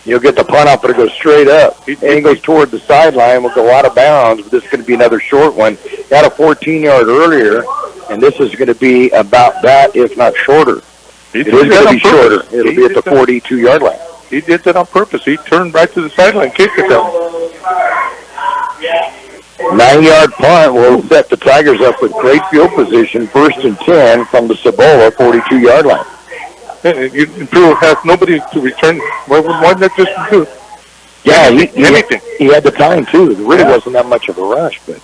You'll get the punt off, but it goes straight up. And he goes toward the sideline, will go out of bounds, but this is going to be another short one. Got a 14-yard earlier, and this is going to be about that, if not shorter. It is going to be shorter. It'll be at the 42-yard line.
He did that on purpose. He turned right to the sideline, kicked it down.
9-yard punt will set the Tigers up with great field position, 1st and 10 from the Cibola 42-yard line.
Imperial has nobody to return. Why not just do it?
Yeah, he had the time, too. There really wasn't that much of a rush. But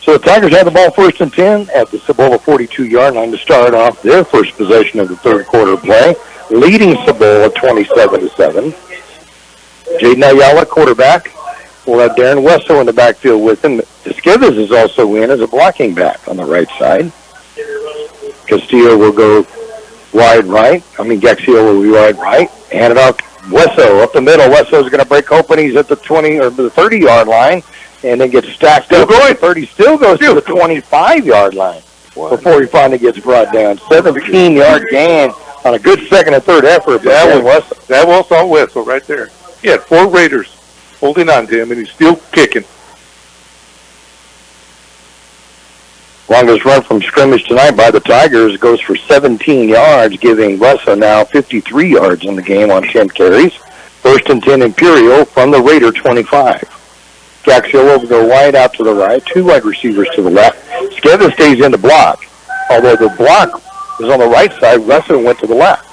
so the Tigers had the ball 1st and 10 at the Cibola 42-yard line to start off their first possession of the third quarter play, leading Cibola 27-7. Jaden Ayala, quarterback. We'll have Darren Wesso in the backfield with him. Esquivel is also in as a blocking back on the right side. Castillo will go wide right. Gaxio will be wide right. Hand it off. Wesso up the middle. Wesso's going to break open. He's at the 20 or the 30-yard line, and then gets stacked up. The 30 still goes to the 25-yard line before he finally gets brought down. 17-yard gain on a good second and third effort.
That was all Wesso right there. He had 4 Raiders holding on to him, and he's still kicking.
Longest run from scrimmage tonight by the Tigers goes for 17 yards, giving Wesso now 53 yards in the game on 10 carries. 1st and 10 Imperial from the Raider 25. Gaxio will go wide out to the right, 2 wide receivers to the left. Esquivel stays in the block, although the block was on the right side. Wesso went to the left.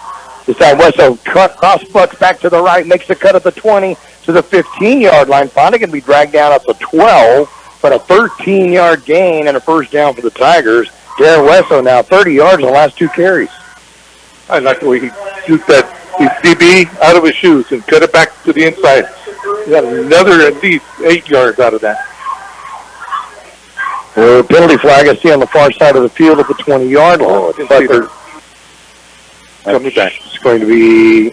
This time Wesso cross-butts back to the right, makes the cut at the 20 to the 15-yard line. Finally going to be dragged down at the 12. But a 13-yard gain and a first down for the Tigers. Darren Wesso now 30 yards in the last 2 carries.
I like the way he shoots that DB out of his shoes and cut it back to the inside. He got another at least 8 yards out of that.
Well, penalty flag I see on the far side of the field at the 20-yard line.
Coming back.
It's going to be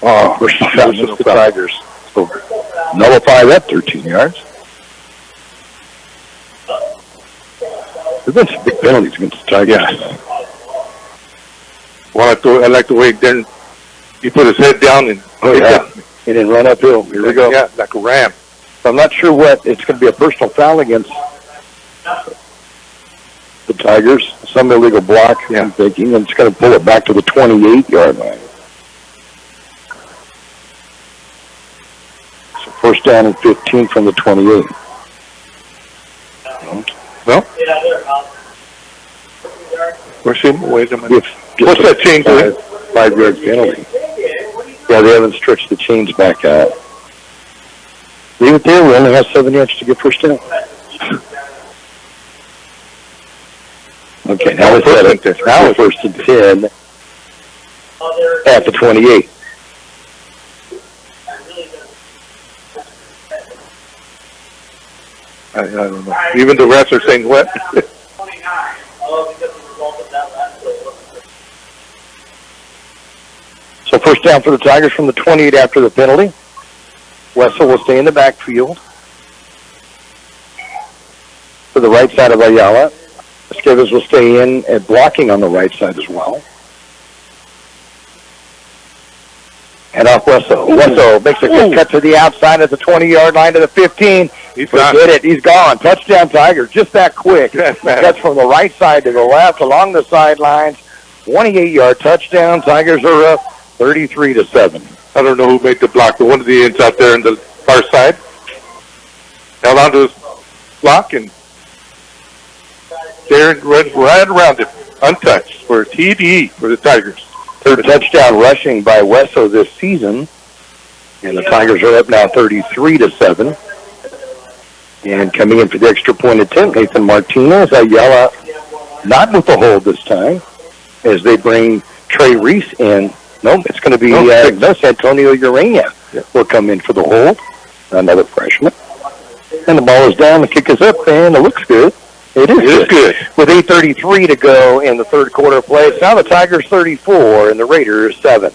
versus the Tigers. So nullify that 13 yards. There's been some big penalties against the Tigers.
Yeah. Well, I like the way he put his head down and
he didn't run uphill. Here we go.
Yeah, like a ram.
So I'm not sure what it's going to be a personal foul against the Tigers. Some illegal block, I'm thinking, and it's going to pull it back to the 28-yard line. So 1st down and 15 from the 28.
Well, we're seeing. Wait a minute. What's that change?
5 yards penalty. Yeah, they haven't stretched the chains back out. Leave it there. We only have 7 yards to get first down. Okay, now it's first and 10 at the 28.
I don't know. Even the refs are saying what?
So first down for the Tigers from the 28 after the penalty. Wessel will stay in the backfield to the right side of Ayala. Esquivas will stay in and blocking on the right side as well. And off Wessel. Wessel makes a good cut to the outside at the 20-yard line to the 15. Forget it. He's gone. Touchdown Tigers. Just that quick. That's from the right side to the left along the sidelines. 28-yard touchdown. Tigers are up 33-7.
I don't know who made the block, but one of the ends out there on the far side held onto his block, and Darren went right around it, untouched, for a TD for the Tigers.
Third touchdown rushing by Wesso this season, and the Tigers are up now 33-7. And coming in for the extra point attempt, Nathan Martinez. Ayala not with the hold this time, as they bring Trey Reese in. Nope, it's going to be Antonio Urania will come in for the hold, another freshman. And the ball is down, the kick is up, and it looks good. It is good. With 8:33 to go in the third quarter play, it's now the Tigers 34 and the Raiders 7.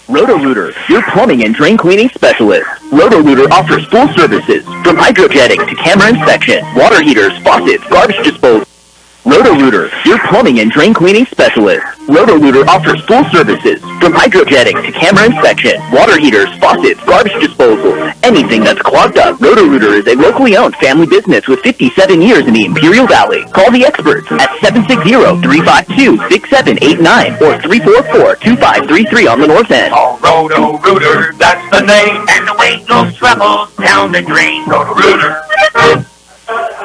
Roto-Rooter, your plumbing and drain cleaning specialist. Roto-Rooter offers full services, from hydrojetting to camera inspection, water heaters, faucets, garbage disposal. Roto-Rooter, your plumbing and drain cleaning specialist. Roto-Rooter offers full services, from hydrojetting to camera inspection, water heaters, faucets, garbage disposal, anything that's clogged up. Roto-Rooter is a locally owned family business with 57 years in the Imperial Valley. Call the experts at 760-352-6789 or 344-2533 on the north end.
Oh, Roto-Rooter, that's the name, and the weight no trouble down the drain. Roto-Rooter.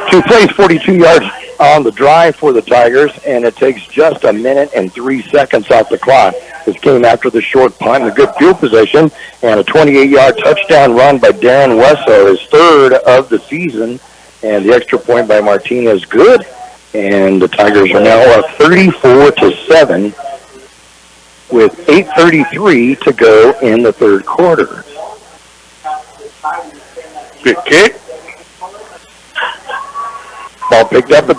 2 plays, 42 yards on the drive for the Tigers, and it takes just a minute and 3 seconds off the clock. This came after the short punt and a good field position, and a 28-yard touchdown run by Darren Wesso, his third of the season, and the extra point by Martinez good, and the Tigers are now up 34-7 with 8:33 to go in the third quarter.
Good kick.
Ball picked up at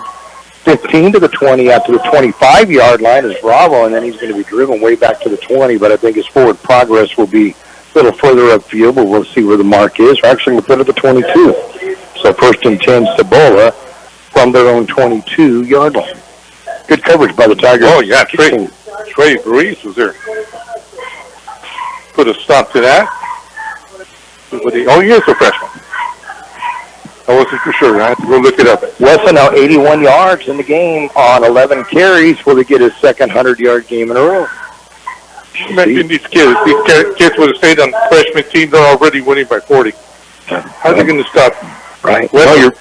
15 to the 20 out to the 25-yard line is Bravo, and then he's going to be driven way back to the 20, but I think his forward progress will be a little further upfield, but we'll see where the mark is. We're actually going to put it at the 22. So first and 10, Cibola from their own 22-yard line. Good coverage by the Tigers.
Oh, yeah, Trey Reese was there. Put a stop to that. Oh, he is a freshman. I wasn't for sure. I had to go look it up.
Wesson now 81 yards in the game on 11 carries. Will he get his second 100-yard game in a row?
You mentioned these kids. These kids would have stayed on the freshman team. They're already winning by 40. How's he going to stop?
Right. Well, you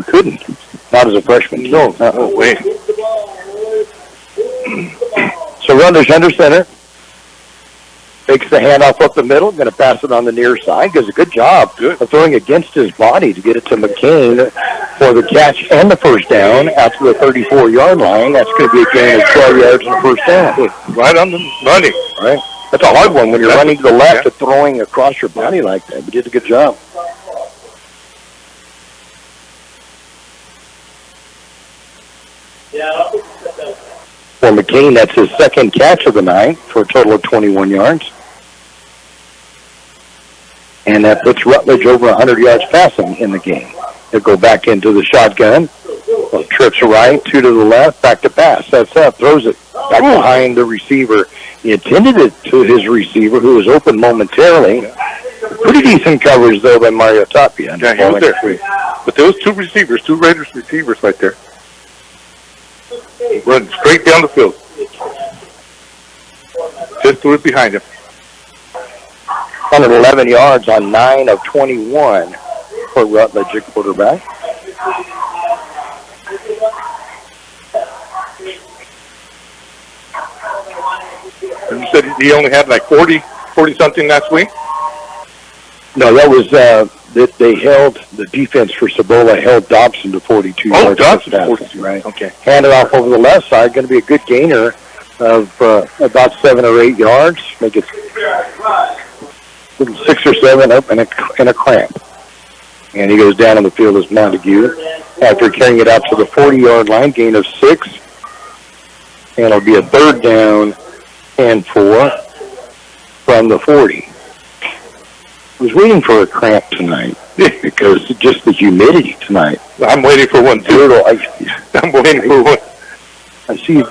couldn't. Not as a freshman.
No way.
So runners under center. Takes the handoff up the middle, going to pass it on the near side. Does a good job of throwing against his body to get it to McCain for the catch and the first down out to the 34-yard line. That's going to be a gain of 12 yards and a first down.
Right on the money.
Right. That's a hard one when you're running to the left and throwing across your body like that. But did a good job. For McCain, that's his second catch of the night for a total of 21 yards. And that puts Rutledge over 100 yards passing in the game. They'll go back into the shotgun. Well, trips right, 2 to the left, back to pass. That's up, throws it back behind the receiver. He intended it to his receiver, who was open momentarily. Pretty decent coverage, though, by Mario Tapia.
Yeah, he was there. But those two Raiders receivers right there. Run straight down the field. Just threw it behind him.
111 yards on 9 of 21 for Rutledge at quarterback.
And you said said he only had like 40-something last week?
No, that was that they held, the defense for Cibola held Dobson to 42 yards.
Oh, Dobson to 42,
right?
Okay.
Handed off over the left side, going to be a good gainer of about 7 or 8 yards. Make it 6 or 7 up and a cramp. And he goes down on the field as Montague after carrying it out to the 40-yard line, gain of 6. And it'll be a 3rd down and 4 from the 40. I was waiting for a cramp tonight because just the humidity tonight.
I'm waiting for one, too. I'm waiting for one.
I see.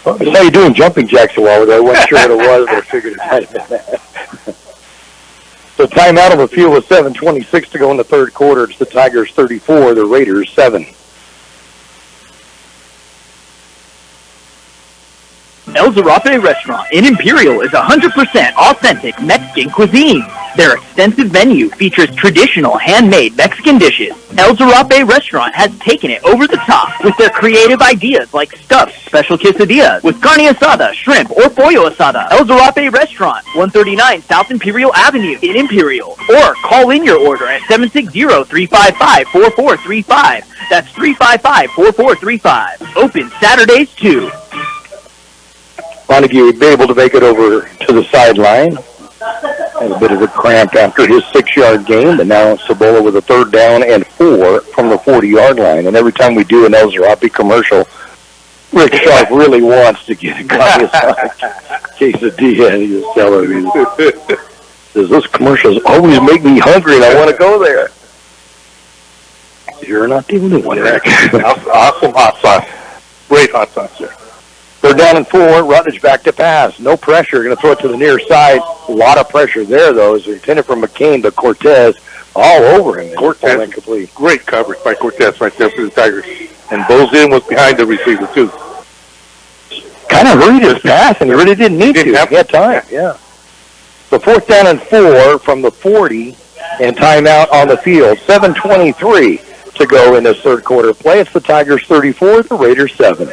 I saw you doing jumping jacks a while ago. I wasn't sure what it was, but I figured it might have been that. So timeout on the field with 7:26 to go in the 3rd quarter. It's the Tigers 34, the Raiders 7.
El Zarape Restaurant in Imperial is 100% authentic Mexican cuisine. Their extensive menu features traditional handmade Mexican dishes. El Zarape Restaurant has taken it over the top with their creative ideas like stuffed special quesadillas with carne asada, shrimp, or pollo asada. El Zarape Restaurant, 139 South Imperial Avenue in Imperial. Or call in your order at 760-355-4435. That's 355-4435. Open Saturdays too.
Montague would be able to make it over to the sideline. Had a bit of a cramp after his 6-yard gain, but now Cibola with a 3rd down and 4 from the 40-yard line. And every time we do an El Zarape commercial, Rick Sharp really wants to get a quesadilla and he'll sell it. Says, those commercials always make me hungry and I want to go there. You're not the only one, Rick.
Awesome hot sauce. Great hot sauce there.
3rd down and 4, Rutledge back to pass. No pressure, going to throw it to the near side. A lot of pressure there, though. It's intended for McCain, but Cortez all over him.
Cortez,
incomplete.
Great coverage by Cortez right there for the Tigers. And Bozin was behind the receiver, too.
Kind of hurried his pass, and he really didn't need to. He had time, yeah. So 4th down and 4 from the 40, and timeout on the field. 7:23 to go in this 3rd quarter play. It's the Tigers 34, the Raiders 7.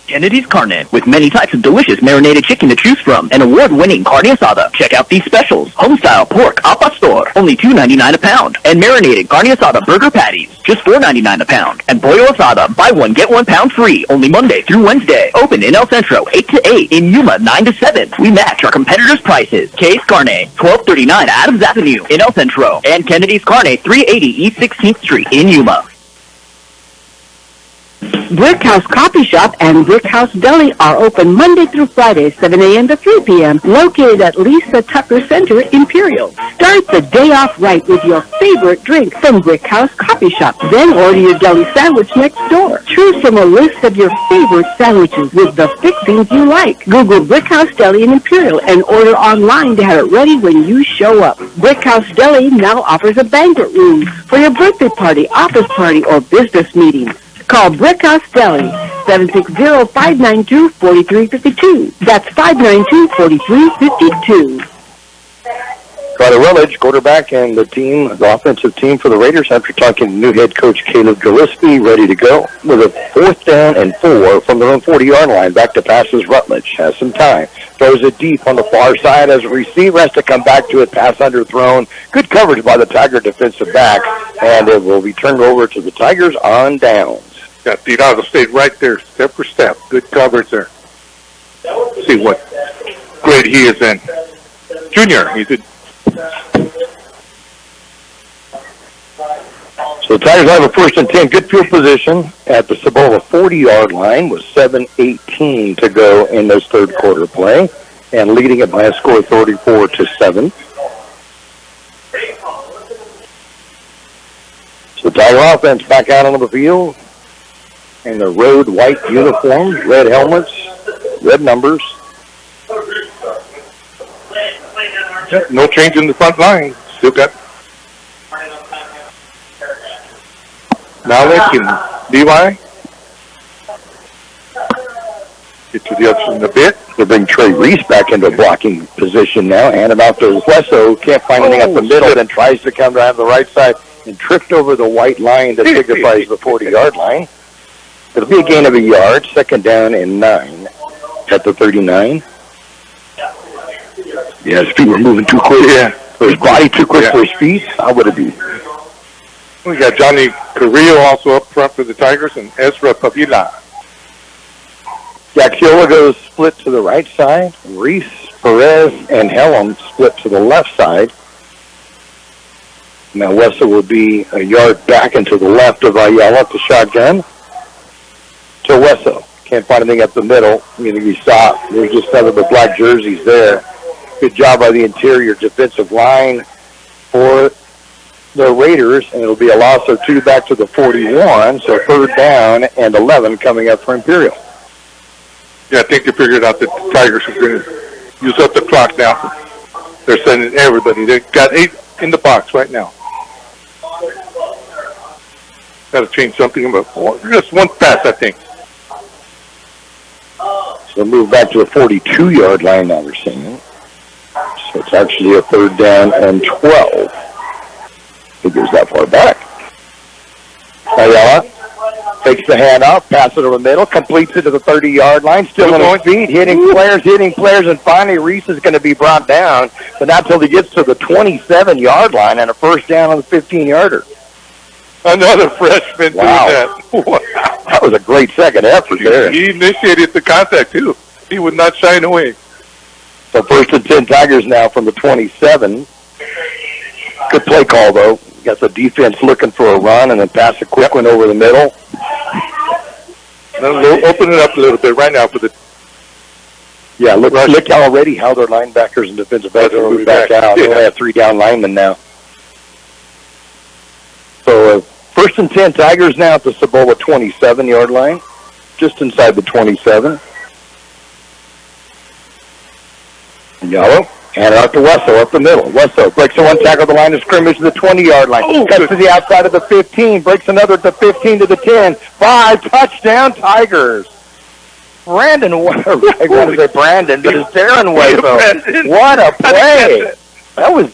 Kennedy's Carne, with many types of delicious marinated chicken to choose from, and award-winning carne asada. Check out these specials: home-style pork al pastor, only $2.99 a pound, and marinated carne asada burger patties, just $4.99 a pound, and pollo asada, buy one get 1 pound free, only Monday through Wednesday. Open in El Centro 8 to 8, in Yuma 9 to 7. We match our competitors' prices. Kxo Carne, 1239 Adams Avenue in El Centro, and Kennedy's Carne, 380 East 16th Street in Yuma.
Brick House Coffee Shop and Brick House Deli are open Monday through Friday, 7 a.m. to 3 p.m., located at Lisa Tucker Center, Imperial. Start the day off right with your favorite drink from Brick House Coffee Shop. Then order your deli sandwich next door. Choose from a list of your favorite sandwiches with the fixings you like. Google Brick House Deli in Imperial and order online to have it ready when you show up. Brick House Deli now offers a banquet room for your birthday party, office party, or business meetings. Call Brick House Deli, 760-592-4352. That's 592-4352.
Carter Rutledge, quarterback, and the team, the offensive team for the Raiders, after talking to new head coach Caleb Gillespie, ready to go with a 4th down and 4 from their own 40-yard line. Back to passes. Rutledge has some time. Throws it deep on the far side as a receiver has to come back to it. Pass underthrown. Good coverage by the Tiger defensive back, and it will be turned over to the Tigers on downs.
Got Tirado stayed right there, step for step. Good coverage there. Let's see what grade he is in. Junior, he's a...
So the Tigers have a 1st and 10. Good field position at the Cibola 40-yard line with 7:18 to go in this 3rd quarter play, and leading it by a score of 34-7. So the Tiger offense back out on the field in the road white uniforms, red helmets, red numbers.
No change in the front line. Still got Malik and Levi. Get to the other in a bit.
They bring Trey Reese back into a blocking position now. Hand him out to Lesso. Can't find anything up the middle. Then tries to come down the right side and tripped over the white line that signifies the 40-yard line. It'll be a gain of a yard. 2nd down and 9 at the 39. Yeah, his feet were moving too quick.
Yeah.
His body too quick for his feet. How would it be?
We got Johnny Carrillo also up front for the Tigers and Ezra Pavila.
Kxo goes split to the right side. Reese, Perez, and Helm split to the left side. Now Wessa will be a yard back into the left of Ayala at the shotgun. To Wessa. Can't find anything up the middle. He stopped. There's just some of the black jerseys there. Good job by the interior defensive line for the Raiders, and it'll be a loss of 2 back to the 41, so 3rd down and 11 coming up for Imperial.
Yeah, I think they figured out that the Tigers are going to use up the clock now. They're sending everybody. They've got 8 in the box right now. Got to change something about just one pass, I think.
So move back to the 42-yard line now, we're seeing. So it's actually a 3rd down and 12. It goes that far back. Ayala takes the handoff, passes it over the middle, completes it to the 30-yard line, still on his feet, hitting players, and finally Reese is going to be brought down, but not until he gets to the 27-yard line and a 1st down on the 15-yarder.
Another freshman doing that. Wow.
That was a great second effort there.
He initiated the contact, too. He would not shine away.
So 1st and 10 Tigers now from the 27. Good play call, though. Got the defense looking for a run and then pass a quick one over the middle.
They'll open it up a little bit right now for the...
Yeah, look already how their linebackers and defensive backs are moved back out. They only have 3 down linemen now. So 1st and 10 Tigers now at the Cibola 27-yard line, just inside the 27. Yellow. Hand it out to Wesso up the middle. Wesso breaks the one tackle, the line of scrimmage to the 20-yard line. Cuts to the outside of the 15. Breaks another at the 15 to the 10. 5, touchdown Tigers. Brandon, I want to say Brandon, but it's Darren Wesso. What a play. That was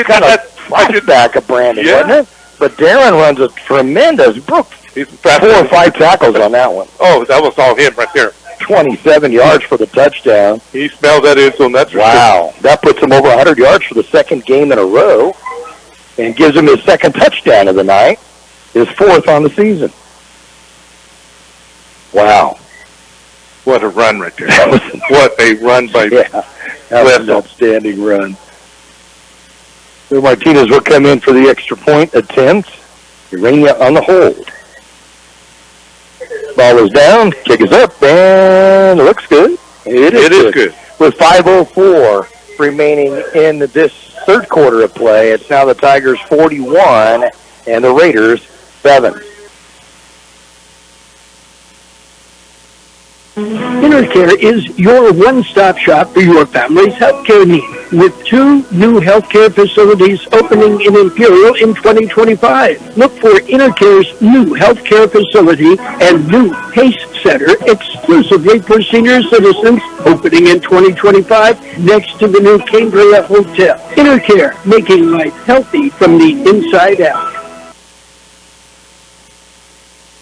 kind of flashback of Brandon, wasn't it? But Darren runs a tremendous, broke 4 or 5 tackles on that one.
Oh, that was all him right there.
27 yards for the touchdown.
He smelled that in, so that's
wow. That puts him over 100 yards for the 2nd game in a row and gives him his 2nd touchdown of the night, his 4th on the season. Wow.
What a run right there. What a run by
that was an outstanding run. So Martinez will come in for the extra point attempt. Urania on the hold. Ball is down, kick is up, and it looks good. It is good. With 5:04 remaining in this 3rd quarter of play, it's now the Tigers 41 and the Raiders 7.
InterCare is your one-stop shop for your family's healthcare needs, with 2 new healthcare facilities opening in Imperial in 2025. Look for InterCare's new healthcare facility and new PACE Center exclusively for senior citizens, opening in 2025 next to the new Cambria Hotel. InterCare, making life healthy from the inside out.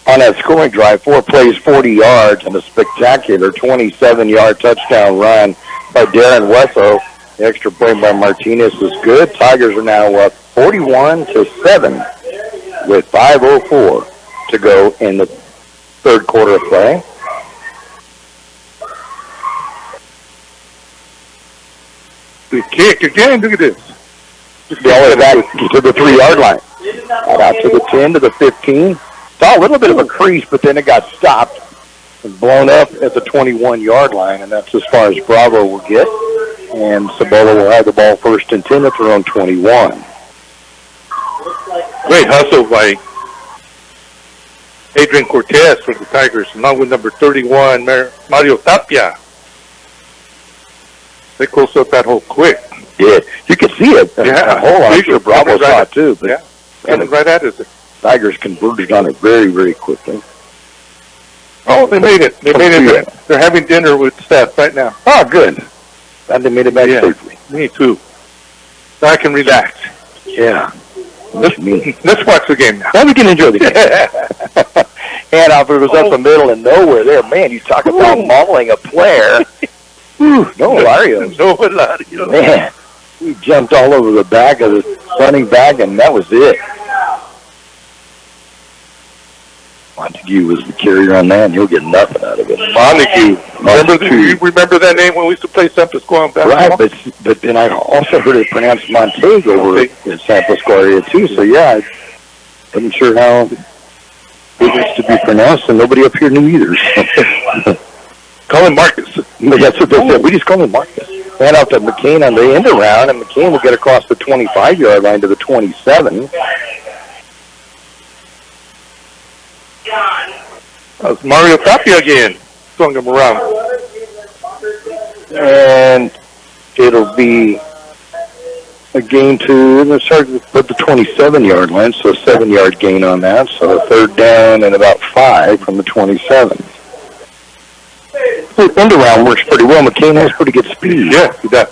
On that scoring drive, 4 plays, 40 yards, and a spectacular 27-yard touchdown run by Darren Wesso. The extra point by Martinez was good. Tigers are now up 41-7 with 5:04 to go in the 3rd quarter of play.
The kick again, look at this.
All the way back to the 3-yard line. Out to the 10, to the 15. Saw a little bit of a crease, but then it got stopped and blown up at the 21-yard line, and that's as far as Bravo will get. And Cibola will have the ball 1st and 10 at their own 21.
Great hustle by Adrian Cortez for the Tigers, along with number 31, Mario Tapia. They closed up that hole quick.
Yeah, you could see it.
Yeah,
hole on sure Bravo saw it too. But
and right at it.
Tigers converged on it very, very quickly.
Oh, they made it. They made it. They're having dinner with Steph right now.
Oh, good. Glad they made it back safely.
Me too. So I can relax.
Yeah.
Let's watch the game now.
Now we can enjoy the game. Handoff, it was up the middle and nowhere there. Man, you talk about mauling a player. No Hilario.
No Hilario.
Man, we jumped all over the back of the running back, and that was it. Montague was the carrier on that, and he'll get nothing out of it.
Montague. You remember that name when we used to play San Pasquale basketball?
Right, but then I also heard it pronounced Montague over in San Pasquale area, too. So, yeah, I wasn't sure how it was to be pronounced, and nobody up here knew either.
Call him Marcus.
That's what they said. We just call him Marcus. Ran out to McCain on the end around, and McCain will get across the 25-yard line to the 27.
That's Mario Tapia again. Swung him around.
And it'll be a gain to, let's start with the 27-yard line, so a 7-yard gain on that. So a third down and about 5 from the 27. The end around works pretty well. McCain has pretty good speed.
Yeah, he does.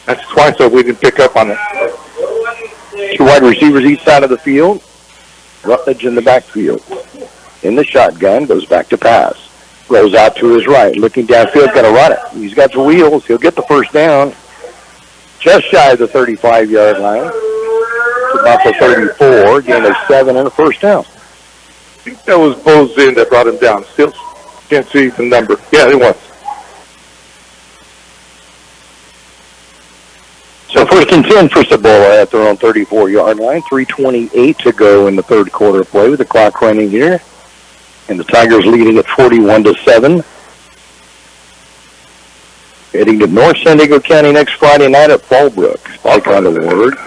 That's twice so we didn't pick up on it.
2 wide receivers each side of the field. Rutledge in the backfield. In the shotgun, goes back to pass. Rolls out to his right. Looking downfield, got to run it. He's got the wheels. He'll get the first down. Just shy of the 35-yard line. It's about the 34. Gain of 7 and a first down.
I think that was Bozin that brought him down. Still can't see the number. Yeah, it was.
So first and 10 for Cibola at their own 34-yard line. 3:28 to go in the third quarter of play with the clock running here. And the Tigers leading at 41-7. Heading to North San Diego County next Friday night at Fallbrook. Spike on the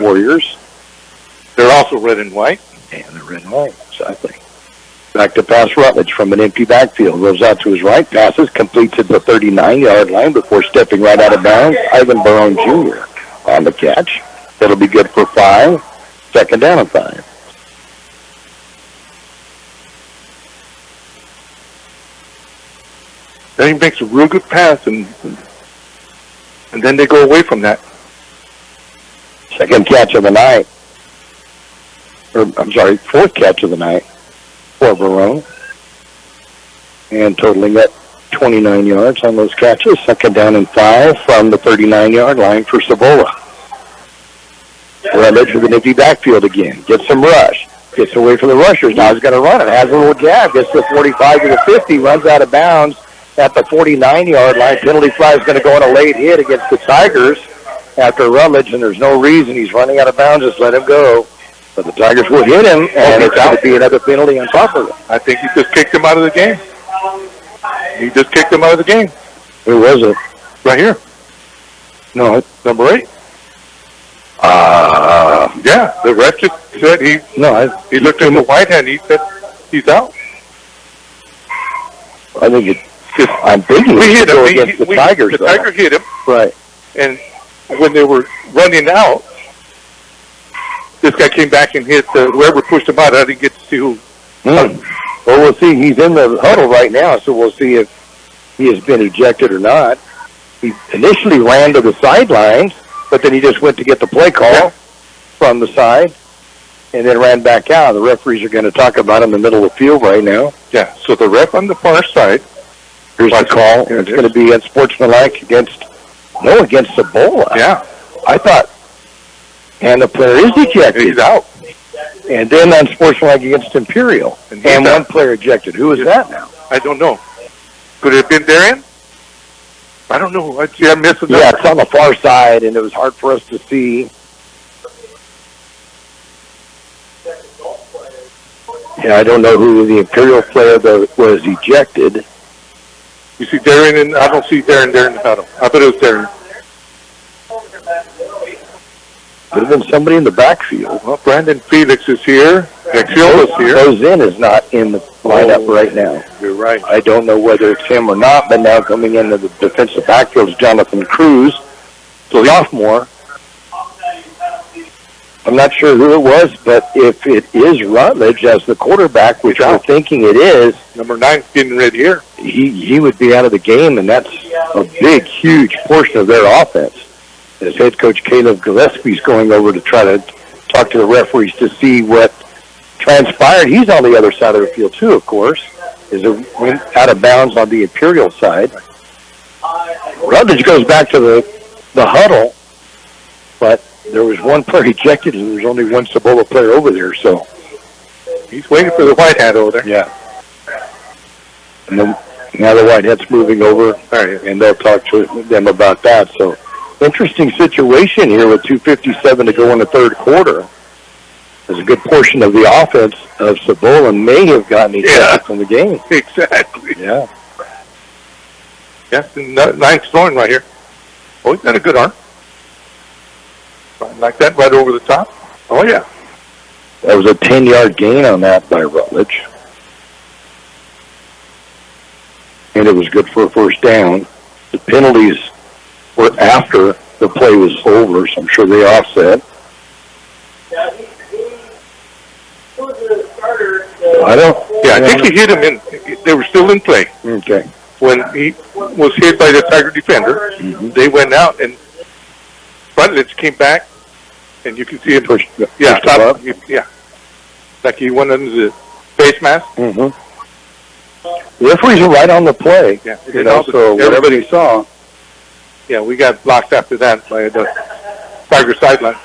Warriors.
They're also red and white.
And they're red and white, exactly. Back to pass Rutledge from an empty backfield. Rolls out to his right, passes, completes at the 39-yard line before stepping right out of bounds. Ivan Barone Jr. on the catch. That'll be good for 5. Second down and 5.
Then he makes a real good pass, and then they go away from that.
Second catch of the night. Fourth catch of the night for Barone. And totaling at 29 yards on those catches. Second down and 5 from the 39-yard line for Cibola. Rutledge with an empty backfield again. Gets some rush. Gets away from the rushers. Now he's going to run it. Has a little jab. Gets to the 45 to the 50. Runs out of bounds at the 49-yard line. Penalty flag is going to go on a late hit against the Tigers after Rutledge, and there's no reason. He's running out of bounds. Just let him go. But the Tigers will hit him, and it's going to be another penalty on top of it.
I think he just kicked him out of the game. He just kicked him out of the game.
Who was it?
Right here.
No, it's
number 8. Yeah, the ref just said he looked at the white hand. He said he's out.
I think I'm thinking we hit him against the Tigers.
The Tiger hit him.
Right.
And when they were running out, this guy came back and hit whoever pushed him out. I didn't get to see who.
Well, we'll see. He's in the huddle right now, so we'll see if he has been ejected or not. He initially ran to the sidelines, but then he just went to get the play call from the side and then ran back out. The referees are going to talk about him in the middle of the field right now.
Yeah, so the ref on the far side.
Here's the call. It's going to be unsportsmanlike against Cibola.
Yeah.
I thought, and the player is ejected.
He's out.
And then unsportsmanlike against Imperial. And one player ejected. Who is that now?
I don't know. Could it have been Darien? I don't know. I missed it.
Yeah, it's on the far side, and it was hard for us to see. Yeah, I don't know who the Imperial player that was ejected.
You see Darien, and I don't see Darien there in the huddle. I thought it was Darien.
Could have been somebody in the backfield.
Well, Brandon Felix is here. Kxo is here.
Bozin is not in the lineup right now.
You're right.
I don't know whether it's him or not, but now coming into the defensive backfield is Jonathan Cruz, the sophomore. I'm not sure who it was, but if it is Rutledge as the quarterback, which we're thinking it is,
number 9 getting red here.
He would be out of the game, and that's a big, huge portion of their offense. As head coach Caleb Gillespie's going over to try to talk to the referees to see what transpired. He's on the other side of the field too, of course. Went out of bounds on the Imperial side. Rutledge goes back to the huddle, but there was one player ejected, and there was only one Cibola player over there, so.
He's waiting for the white hat over there.
Yeah. And then now the white hat's moving over, and they'll talk to them about that. So, interesting situation here with 2:57 to go in the third quarter. There's a good portion of the offense of Cibola may have gotten ejected from the game.
Exactly.
Yeah.
Yeah, nice throwing right here. Oh, he's got a good arm. Like that right over the top. Oh, yeah.
That was a 10-yard gain on that by Rutledge. And it was good for a first down. The penalties were after the play was over, so I'm sure they offset.
I think he hit him they were still in play.
Okay.
When he was hit by the Tiger defender, they went out, and Rutledge came back, and you can see him
pushed
up. Like he went under the face mask.
The referees are right on the play.
Yeah.
So whatever they saw.
Yeah, we got blocked after that by the Tiger sideline.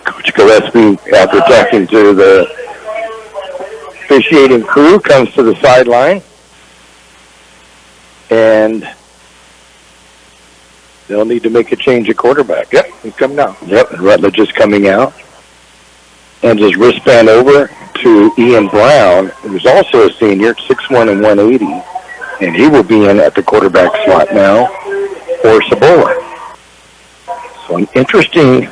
Coach Gillespie, after talking to the officiating crew, comes to the sideline, and they'll need to make a change at quarterback.
Yep, he's coming out.
Yep, and Rutledge is coming out. And his wristband over to Ian Brown, who's also a senior, 6'1" and 180, and he will be in at the quarterback slot now for Cibola. So an interesting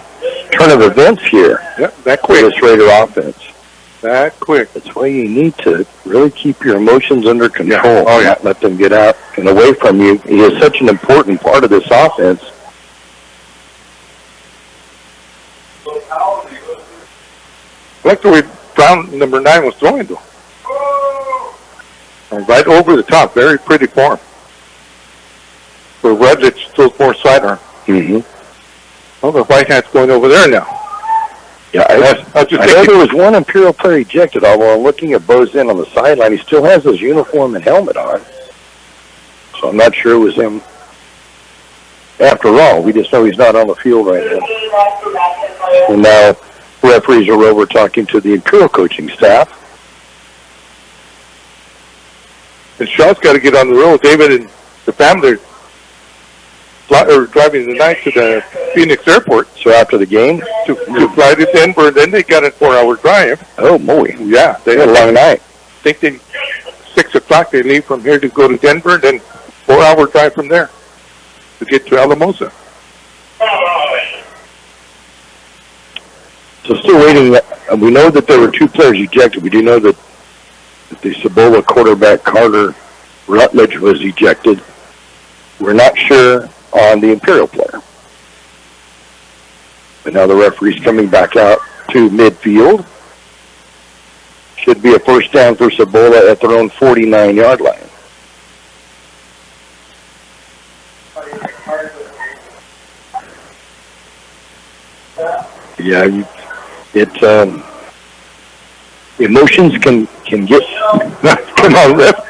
turn of events here.
Yep, that quick.
This Raider offense.
That quick.
That's why you need to really keep your emotions under control.
Yeah. Oh, yeah.
Not let them get out and away from you. He is such an important part of this offense.
I like the way Brown, number 9, was throwing, though. Right over the top. Very pretty form. For Rutledge, throws more sidearm. Oh, the white hat's going over there now.
Yeah, I know there was one Imperial player ejected, although I'm looking at Bozin on the sideline. He still has his uniform and helmet on. So I'm not sure it was him. After all, we just know he's not on the field right now. And now referees are over talking to the Imperial coaching staff.
And Shaw's got to get on the road. David and the family are driving tonight to the Phoenix airport.
So after the game?
To fly to Denver, and then they got a 4-hour drive.
Oh, boy.
Yeah.
They had a long night.
I think 6 o'clock they leave from here to go to Denver, and then 4-hour drive from there to get to Alamosa.
So still waiting. We know that there were 2 players ejected. We do know that the Cibola quarterback, Carter Rutledge, was ejected. We're not sure on the Imperial player. But now the referee's coming back out to midfield. Should be a first down for Cibola at their own 49-yard line. Yeah, emotions can get come on, ref.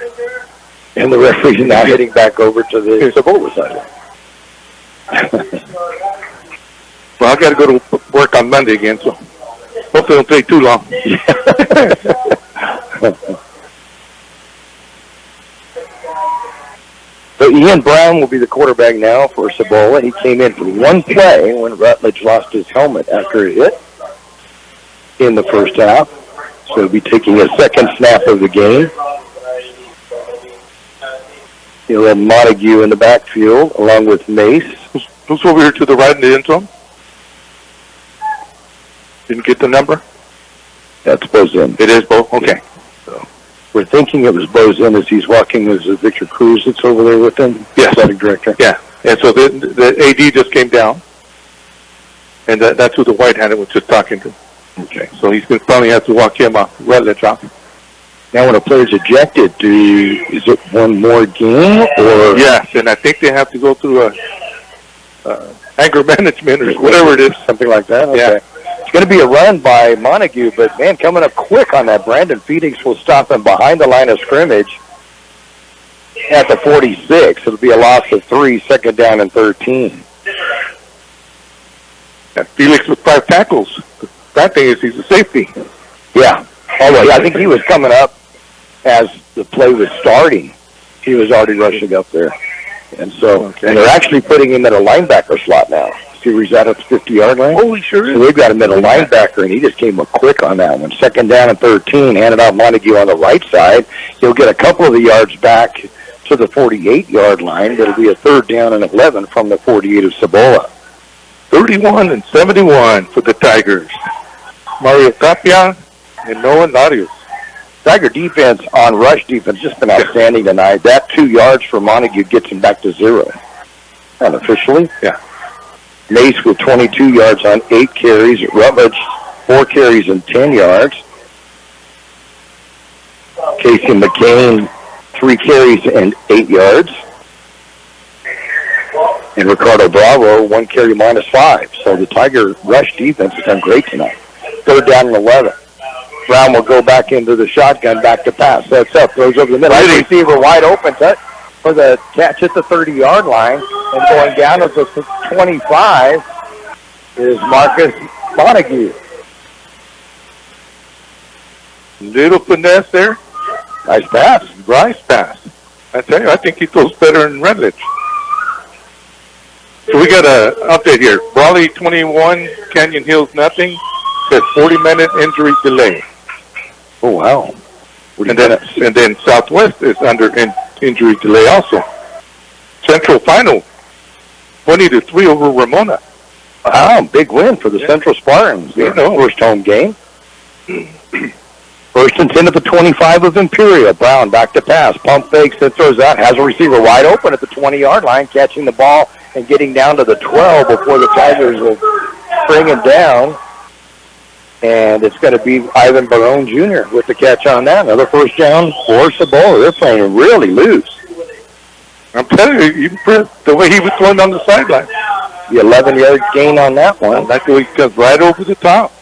And the referee's now heading back over to the Cibola side.
Well, I got to go to work on Monday again, so hopefully it don't take too long.
So Ian Brown will be the quarterback now for Cibola. He came in for one play when Rutledge lost his helmet after a hit in the first half. So he'll be taking a second snap of the game. He'll have Montague in the backfield along with Mace.
Who's over here to the right in the end zone? Didn't get the number?
That's Bozin.
It is Bo? Okay.
So we're thinking it was Bozin as he's walking. As Victor Cruz that's over there with him?
Yes.
Athletic director.
Yeah. And so the AD just came down. And that's who the white hat was just talking to.
Okay.
So he's going to probably have to walk him off, Rutledge off.
Now when a player's ejected, is it one more game? Or
yes, and I think they have to go through anger management or whatever it is.
Something like that? Okay.
Yeah.
It's going to be a run by Montague, but, man, coming up quick on that. Brandon Phoenix will stop him behind the line of scrimmage at the 46. It'll be a loss of 3, second down and 13.
And Felix with 5 tackles. That thing is he's a safety.
Yeah. Oh, I think he was coming up as the play was starting. He was already rushing up there. And so, and they're actually putting him at a linebacker slot now. See where he's at the 50-yard line?
Holy sure is.
So they've got him at a linebacker, and he just came up quick on that one. Second down and 13, handed out Montague on the right side. He'll get a couple of the yards back to the 48-yard line, but it'll be a third down and 11 from the 48 of Cibola.
31-71 for the Tigers. Mario Tapia and Noah Larios.
Tiger defense on rush defense just been outstanding tonight. That 2 yards for Montague gets him back to 0. Unofficially.
Yeah.
Mace with 22 yards on 8 carries. Rutledge, 4 carries and 10 yards. Casey McCain, 3 carries and 8 yards. And Ricardo Bravo, 1 carry minus 5. So the Tiger rush defense has done great tonight. Third down and 11. Brown will go back into the shotgun, back to pass. Sets up, throws over the middle. Receiver wide open for the catch at the 30-yard line. And going down at the 25 is Marcus Montague.
Little finesse there.
Nice pass.
Nice pass. I tell you, I think he throws better than Rutledge. So we got an update here. Brawley 21, Canyon Hills nothing. Says 40-minute injury delay.
Oh, wow.
And then Southwest is under injury delay also. Centro final, 20-3 over Ramona.
Wow, big win for the Central Spartans.
You know.
First home game. First and 10 at the 25 of Imperial. Brown back to pass. Pump fakes and throws out. Has a receiver wide open at the 20-yard line, catching the ball and getting down to the 12 before the Tigers will bring him down. And it's going to be Ivan Barone Jr. with the catch on that. Another first down for Cibola. They're playing really loose.
I'm telling you, the way he was throwing on the sideline.
The 11-yard gain on that one.
That's the way he comes right over the top.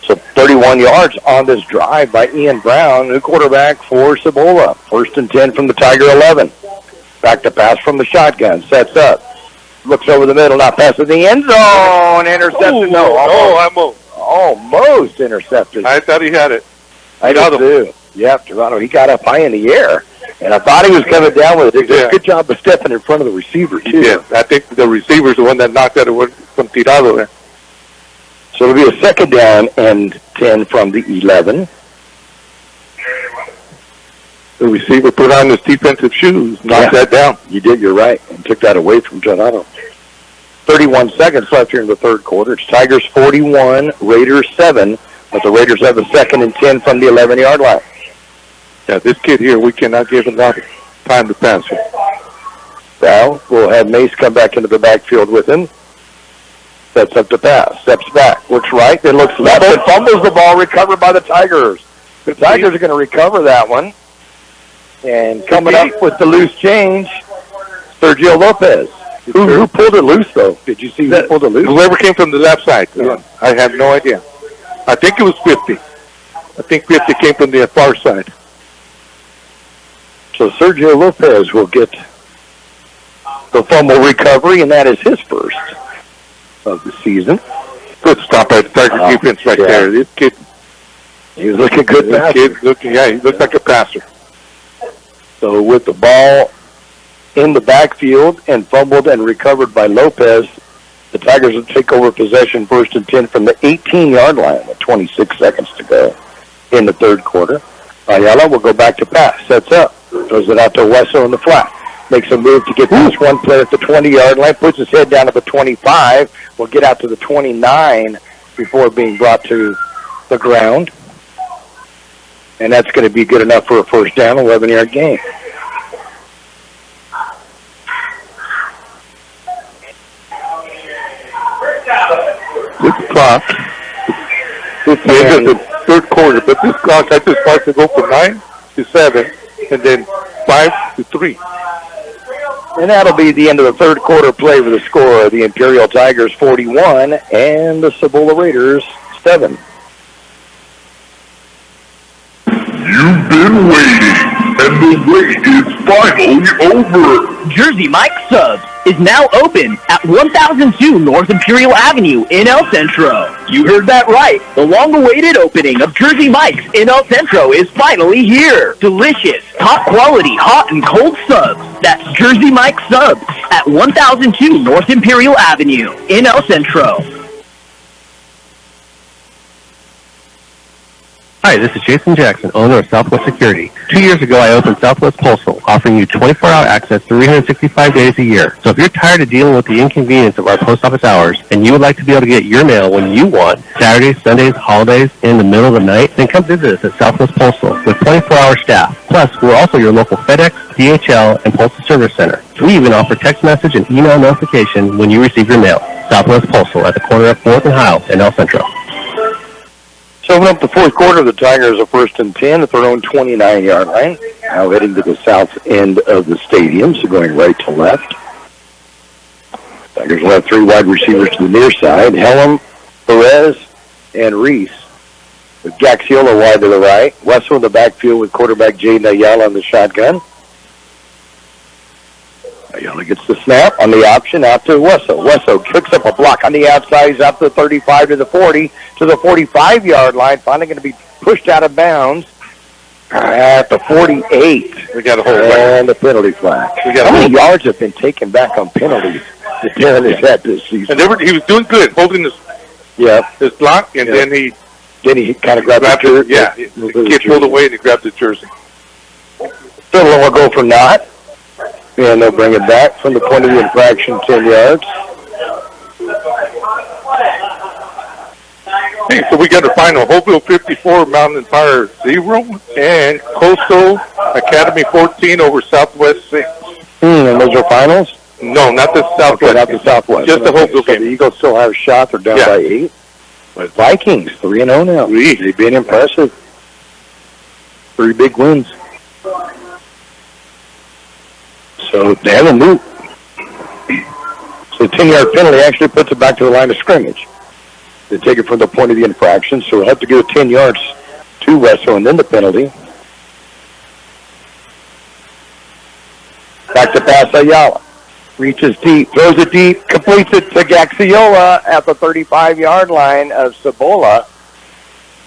So 31 yards on this drive by Ian Brown, new quarterback for Cibola. First and 10 from the Tiger 11. Back to pass from the shotgun. Sets up. Looks over the middle. Now passes the end zone. Intercepted. Almost intercepted.
I thought he had it.
I did too. Yeah, Toronto. He got up high in the air. And I thought he was coming down with it.
Yeah.
Good job of stepping in front of the receiver, too.
Yeah, I think the receiver's the one that knocked out from Tirado there.
So it'll be a second down and 10 from the 11.
The receiver put on his defensive shoes, knocked that down.
You did, you're right, and took that away from Toronto. 31 seconds left here in the third quarter. It's Tigers 41, Raiders 7, but the Raiders have a second and 10 from the 11-yard line.
Yeah, this kid here, we cannot give him enough time to pass him.
Now we'll have Mace come back into the backfield with him. Sets up to pass, steps back, looks right, then looks left, and fumbles the ball, recovered by the Tigers. The Tigers are going to recover that one. And coming up with the loose change, Sergio Lopez. Who pulled it loose, though? Did you see who pulled it loose?
Whoever came from the left side. Yeah. I have no idea. I think it was 50. I think 50 came from the far side.
So Sergio Lopez will get the fumble recovery, and that is his first of the season.
Good stop by the Tiger defense right there. This kid,
he's looking good.
He looks like a passer.
So with the ball in the backfield and fumbled and recovered by Lopez, the Tigers will take over possession first and 10 from the 18-yard line with 26 seconds to go in the third quarter. Ayala will go back to pass, sets up, throws it out to Wesso in the flat. Makes a move to get past one player at the 20-yard line, puts his head down at the 25, will get out to the 29 before being brought to the ground. And that's going to be good enough for a first down, 11-yard gain.
This clock, this is the third quarter, but this clock, I just like to go for 9. to 7, and then 5 to 3.
And that'll be the end of the third quarter play for the score. The Imperial Tigers 41 and the Cibola Raiders 7.
You've been waiting, and the wait is finally over.
Jersey Mike's Subs is now open at 1002 North Imperial Avenue in El Centro. You heard that right. The long-awaited opening of Jersey Mike's in El Centro is finally here. Delicious, top-quality, hot and cold subs. That's Jersey Mike's Subs at 1002 North Imperial Avenue in El Centro.
Hi, this is Jason Jackson, owner of Southwest Security. 2 years ago, I opened Southwest Postal, offering you 24-hour access 365 days a year. So if you're tired of dealing with the inconvenience of our post office hours, and you would like to be able to get your mail when you want, Saturdays, Sundays, holidays, in the middle of the night, then come visit us at Southwest Postal with 24-hour staff. Plus, we're also your local FedEx, DHL, and Postal Service Center. We even offer text message and email notification when you receive your mail. Southwest Postal at the corner of 4th and Hile in El Centro.
So open up the fourth quarter, the Tigers are 1st and 10 at their own 29-yard line. Now heading to the south end of the stadium, so going right to left. Tigers will have 3 wide receivers to the near side, Helm, Perez, and Reese. With Gaxiola wide to the right. Wessel in the backfield with quarterback Jaden Ayala in the shotgun. Ayala gets the snap on the option out to Wessel. Wessel kicks up a block on the outside. He's out to the 35 to the 40 to the 45-yard line. Finally going to be pushed out of bounds at the 48.
We got a hold back.
And the penalty flag. How many yards have been taken back on penalties that Darren has had this season?
And he was doing good, holding his block, and then he
kind of grabbed the jersey.
Yeah, the kid pulled away and he grabbed the jersey.
Still will go for not. And they'll bring it back from the point of the infraction, 10 yards.
Hey, so we got a final. Hopeville 54, Mountain Empire 0, and Coastal Academy 14 over Southwest 6.
And those are finals?
No, not the Southwest.
Okay, not the Southwest.
Just the Hopeville game.
The Eagles still have a shot. They're down by 8. But Vikings, 3-0 now. They've been impressive. 3 big wins. So they have a move. So the 10-yard penalty actually puts it back to the line of scrimmage. They take it from the point of the infraction, so we'll have to give 10 yards to Wessel and then the penalty. Back to pass Ayala. Reaches deep, throws it deep, completes it to Gaxiola at the 35-yard line of Cibola.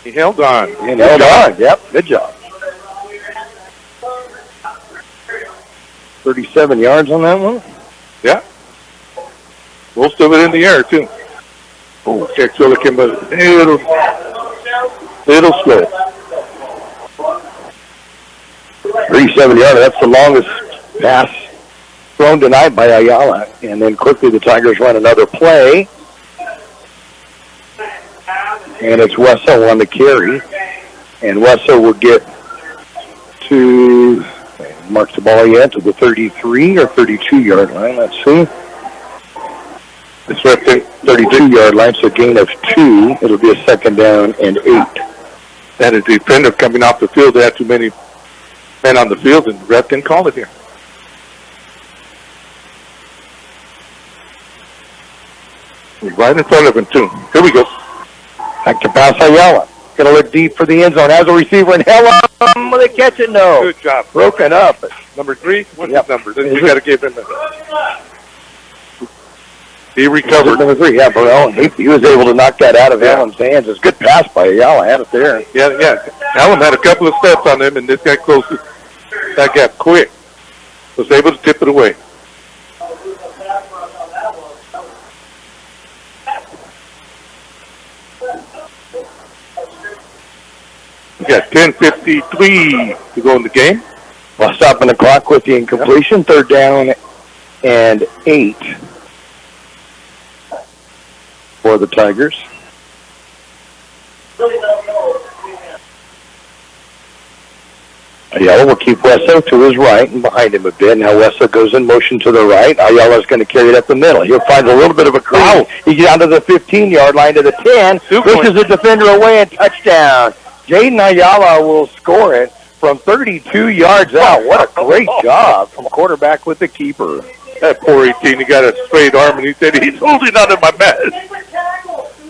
He held on.
Yep, good job. 37 yards on that one?
Yeah. Most of it in the air, too. Oh, Kxo came a little slow.
37-yarder, that's the longest pass thrown tonight by Ayala. And then quickly the Tigers run another play. And it's Wessel on the carry. And Wessel will get to... marks the ball yet to the 33 or 32-yard line. Let's see. It's right there, 32-yard line, so a gain of 2. It'll be a 2nd down and 8.
And a defender coming off the field. They had too many men on the field, and the ref didn't call it here. Right in front of him, too. Here we go.
Back to pass Ayala. Going to look deep for the end zone. Has a receiver in Helm. Will they catch it? No.
Good job.
Broken up.
Number 3? What's his number? Then you got to give him a... He recovered.
Number 3, yeah, Burrell. He was able to knock that out of Helm's hands. It's a good pass by Ayala. Had it there.
Yeah. Helm had a couple of steps on him, and this guy closed that gap quick. Was able to tip it away. We got 10:53 to go in the game.
While stopping the clock with the incompletion, 3rd down and 8 for the Tigers. Ayala will keep Wessel to his right and behind him a bit. Now Wessel goes in motion to the right. Ayala's going to carry it up the middle. He'll find a little bit of a crease. He gets down to the 15-yard line to the 10. Pushes the defender away and touchdown. Jaden Ayala will score it
from 32 yards out. What a great job from quarterback with the keeper.
That poor 18, he got a straight arm, and he said, he's holding on to my mask.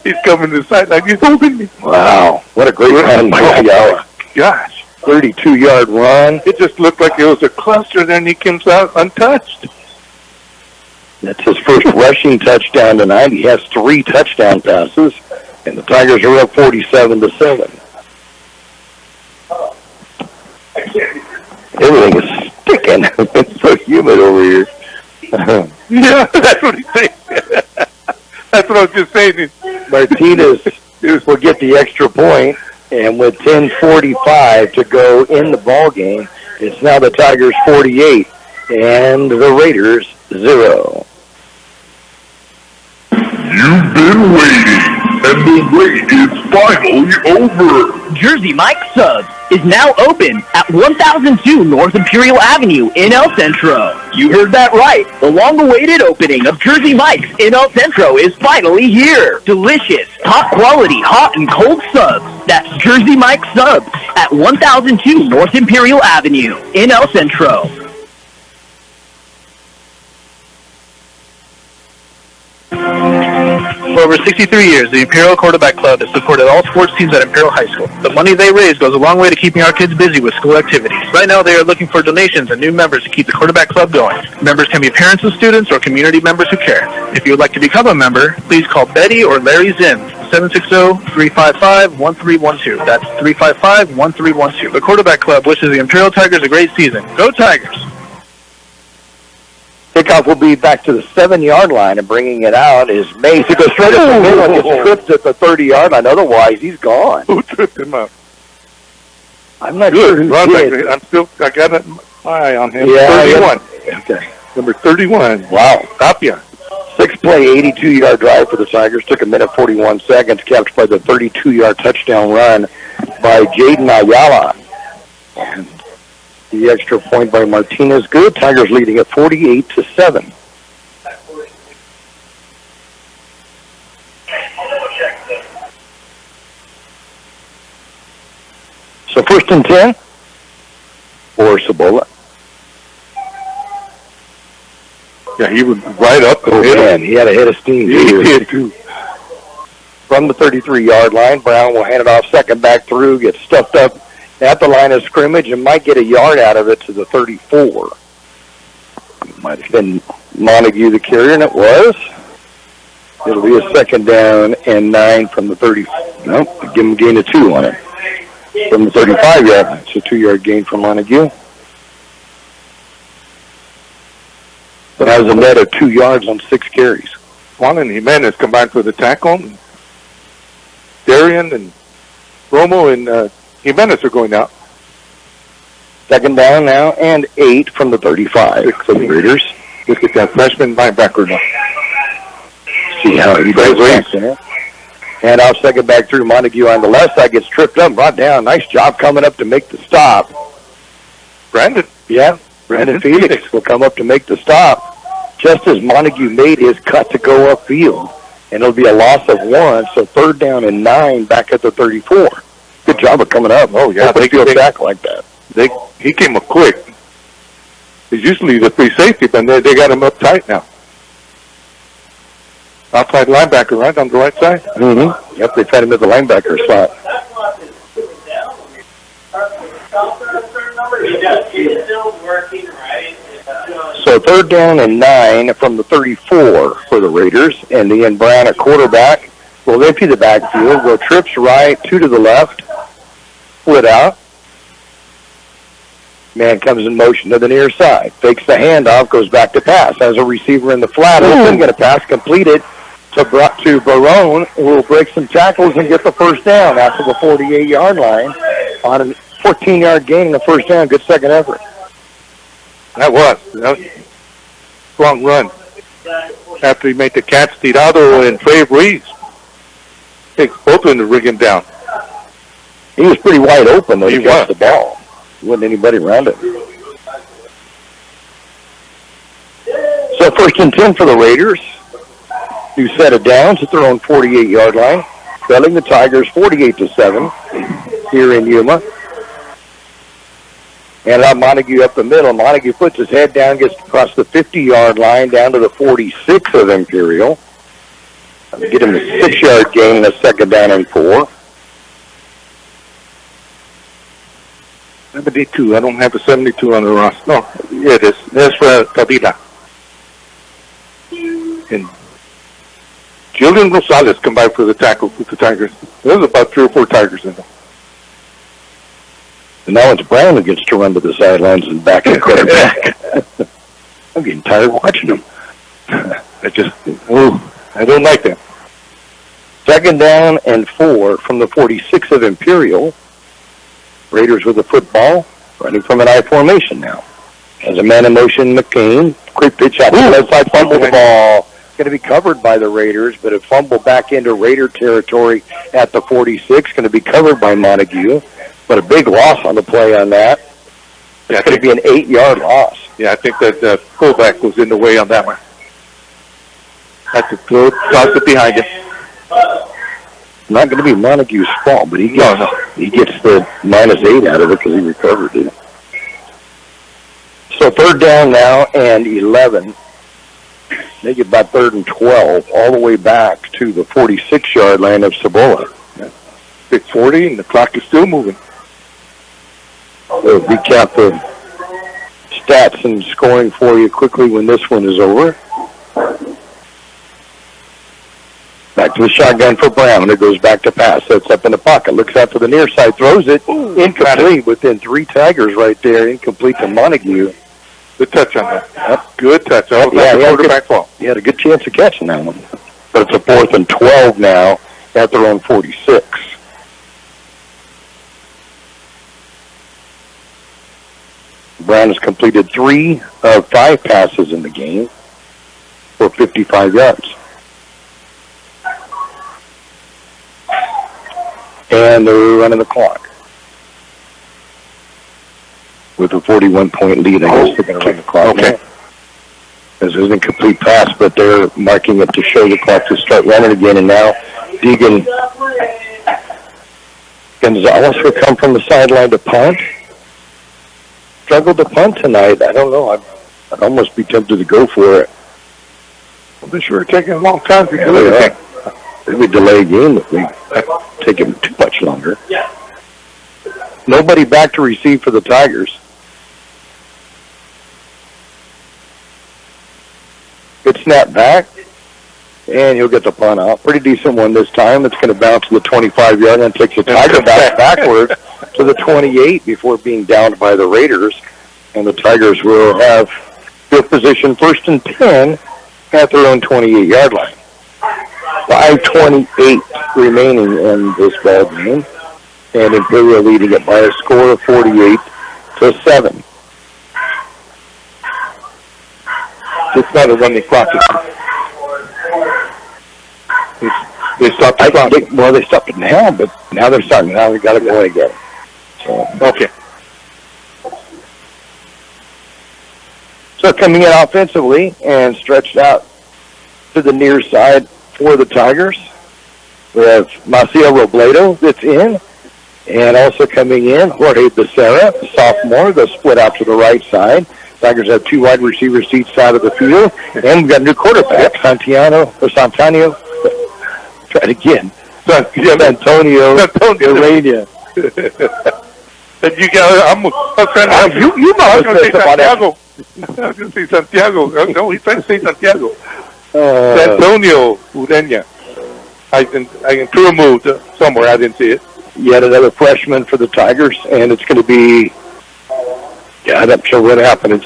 He's coming to the sideline. He's holding me.
Wow. What a great run by Ayala.
Gosh.
32-yard run.
It just looked like it was a cluster, then he comes out untouched.
That's his first rushing touchdown tonight. He has 3 touchdown passes, and the Tigers are up 47-7. Everything is sticking. It's so humid over here.
Yeah, that's what he's saying. That's what I was just saying.
Martinez will get the extra point, and with 10:45 to go in the ball game, it's now the Tigers 48 and the Raiders 0.
You've been waiting, and the wait is finally over.
Jersey Mike Subs is now open at 1002 North Imperial Avenue in El Centro. You heard that right. The long-awaited opening of Jersey Mike's in El Centro is finally here. Delicious, top-quality, hot and cold subs. That's Jersey Mike Subs at 1002 North Imperial Avenue in El Centro.
For over 63 years, the Imperial Quarterback Club has supported all sports teams at Imperial High School. The money they raise goes a long way to keeping our kids busy with school activities. Right now, they are looking for donations and new members to keep the Quarterback Club going. Members can be parents of students or community members who care. If you would like to become a member, please call Betty or Larry Zinn, 760-355-1312. That's 355-1312. The Quarterback Club wishes the Imperial Tigers a great season. Go Tigers!
Kickoff will be back to the 7-yard line, and bringing it out is Mace. He goes straight up the middle and gets tripped at the 30-yard line. Otherwise, he's gone.
Who tripped him up?
I'm not sure who did.
I got an eye on him.
Yeah,
31.
Yeah. Okay.
Number 31.
Wow.
Tapia.
6-play, 82-yard drive for the Tigers. Took a minute 41 seconds, capped by the 32-yard touchdown run by Jaden Ayala. And the extra point by Martinez. Good. Tigers leading at 48-7. So 1st and 10 for Cibola.
Yeah, he was right up the middle.
Man, he had a head of steam.
He did too.
From the 33-yard line, Brown will hand it off second back through, gets stuffed up at the line of scrimmage, and might get a yard out of it to the 34. Might have been Montague the carrier, and it was. It'll be a 2nd down and 9 from the 30. Nope, give him a gain of 2 on it. From the 35-yard line. It's a 2-yard gain from Montague. But has a net of 2 yards on 6 carries.
Juan and Jimenez combined for the tackle. Darian and Romo and Jimenez are going out.
2nd down now and 8 from the 35. For the Raiders.
Look at that freshman linebacker now.
See how he does back there. And off second back through. Montague on the left side gets tripped up, brought down. Nice job coming up to make the stop.
Brandon.
Yeah, Brandon Felix will come up to make the stop just as Montague made his cut to go upfield. And it'll be a loss of 1, so 3rd down and 9 back at the 34. Good job of coming up.
Oh, yeah.
They feel back like that.
He came up quick. He's usually the free safety, but they got him up tight now. Outside linebacker, right, on the right side?
Mm-hmm. Yep, they've had him at the linebacker spot. So 3rd down and 9 from the 34 for the Raiders. And Ian Brown at quarterback will empty the backfield, go trips right, 2 to the left, split out. Man comes in motion to the near side, fakes the handoff, goes back to pass. Has a receiver in the flat, open, get a pass completed to Barone, who will break some tackles and get the 1st down after the 48-yard line on a 14-yard gain in the 1st down. Good second effort.
That was strong run. After he made the catch, Tirado and Trey Reeves takes both of them to rig him down.
He was pretty wide open though. He got the ball. There wasn't anybody around him. So 1st and 10 for the Raiders. New set of downs at their own 48-yard line. Belling the Tigers 48-7 here in Yuma. And Montague up the middle. Montague puts his head down, gets across the 50-yard line down to the 46 of Imperial. Get him a 6-yard gain and a 2nd down and 4.
72. I don't have the 72 on the roster. No, yeah, it is. There's Cadena. And Julian Rosales come by for the tackle with the Tigers. There's about 3 or 4 Tigers in there.
And now it's Brown who gets to run to the sidelines and back the quarterback. I'm getting tired watching him.
I don't like that.
2nd down and 4 from the 46 of Imperial. Raiders with the football, running from an I formation now. As a man in motion, McCain. Quick pitch out to the left side, fumble the ball. Going to be covered by the Raiders, but a fumble back into Raider territory at the 46. Going to be covered by Montague. But a big loss on the play on that. It's going to be an 8-yard loss.
Yeah, I think that the fullback was in the way on that one. Had to toss it behind him.
Not going to be Montague's fault, but he gets the -8 out of it because he recovered it. So 3rd down now and 11. They get about 3rd and 12, all the way back to the 46-yard line of Cibola.
6:40, and the clock is still moving.
We'll recap the stats and scoring for you quickly when this one is over. Back to the shotgun for Brown. It goes back to pass. Sets up in the pocket. Looks out to the near side. Throws it. Incomplete. Within 3 Tigers right there. Incomplete to Montague.
Good touch on that. Yep. Good touch. That was the quarterback fault.
He had a good chance of catching that one. But it's a 4th and 12 now at their own 46. Brown has completed 3 of 5 passes in the game for 55 yards. And they're running the clock. With a 41-point lead, I guess they're going to run the clock. Okay. This is an incomplete pass, but they're marking it to show the clock to start running again. And now Deegan Gonzalez will come from the sideline to punt. Struggled to punt tonight. I don't know. I'd almost be tempted to go for it.
Well, this sure taking a long time to do it.
Maybe delay a game if we take him too much longer. Yeah. Nobody back to receive for the Tigers. Good snap back, and he'll get the punt out. Pretty decent one this time. It's going to bounce to the 25-yard and takes the Tiger backwards to the 28 before being downed by the Raiders. And the Tigers will have field position 1st and 10 at their own 28-yard line. 5:28 remaining in this ball game, and Imperial leading it by a score of 48-7.
It's not a running clock. They stopped the clock.
They stopped it now, but now they're starting. Now we got to go again. So
okay.
So coming in offensively and stretched out to the near side for the Tigers, we have Maciel Robledo that's in, and also coming in, Jorge Becerra, sophomore, the split out to the right side. Tigers have 2 wide receivers each side of the field, and we've got a new quarterback, Santano. Try it again. Antonio Urania.
And you got, I was going to say Santiago. I was going to say Santiago. No, he's trying to say Santiago. Antonio Urania. I threw a move somewhere. I didn't see it.
Yet another freshman for the Tigers, and it's going to be, I'm not sure what happened.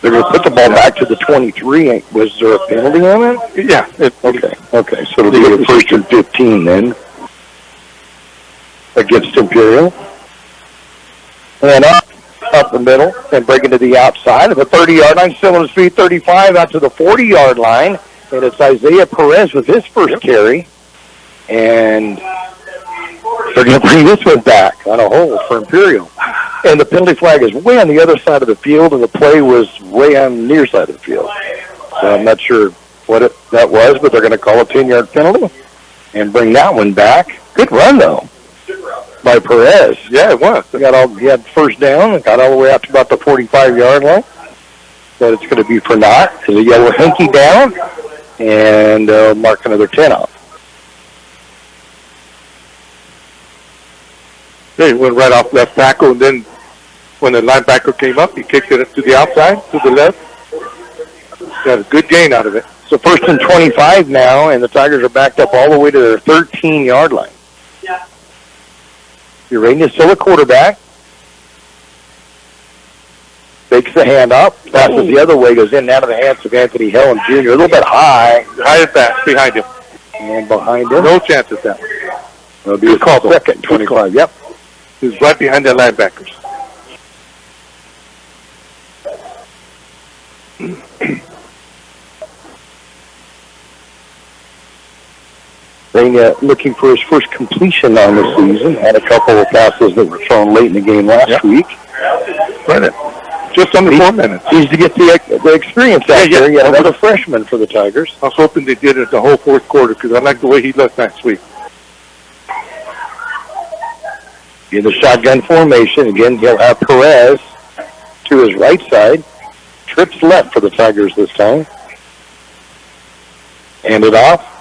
They're going to put the ball back to the 23. Was there a penalty on it?
Yeah.
Okay. So it'll be a 1st and 15 then against Imperial. And up the middle and breaking to the outside of the 30-yard line. Still on his feet, 35 out to the 40-yard line. And it's Isaiah Perez with his first carry. And they're going to bring this one back on a hold for Imperial. And the penalty flag is way on the other side of the field, and the play was way on the near side of the field. So I'm not sure what that was, but they're going to call a 10-yard penalty and bring that one back. Good run, though. by Perez.
Yeah, it was.
He had first down and got all the way out to about the 45-yard line. But it's going to be for naught. There's a yellow hanky down, and mark another 10 off.
He went right off left tackle, and then when the linebacker came up, he kicked it to the outside, to the left. Got a good gain out of it.
So first and 25 now, and the Tigers are backed up all the way to their 13-yard line. Urania's still a quarterback. Fakes the handoff, passes the other way, goes in and out of the hands of Anthony Helen Jr. A little bit high.
High at that, behind him.
And behind him.
No chance at that.
It'll be a call second, 25. Yep.
He's right behind the linebackers.
Urania looking for his first completion on the season. Had a couple of passes that were thrown late in the game last week.
Right. Just under 4 minutes.
Needs to get the experience out there. Yet another freshman for the Tigers.
I was hoping they did it the whole fourth quarter because I like the way he looked last week.
In the shotgun formation, again, he'll have Perez to his right side. Trips left for the Tigers this time. Hand it off.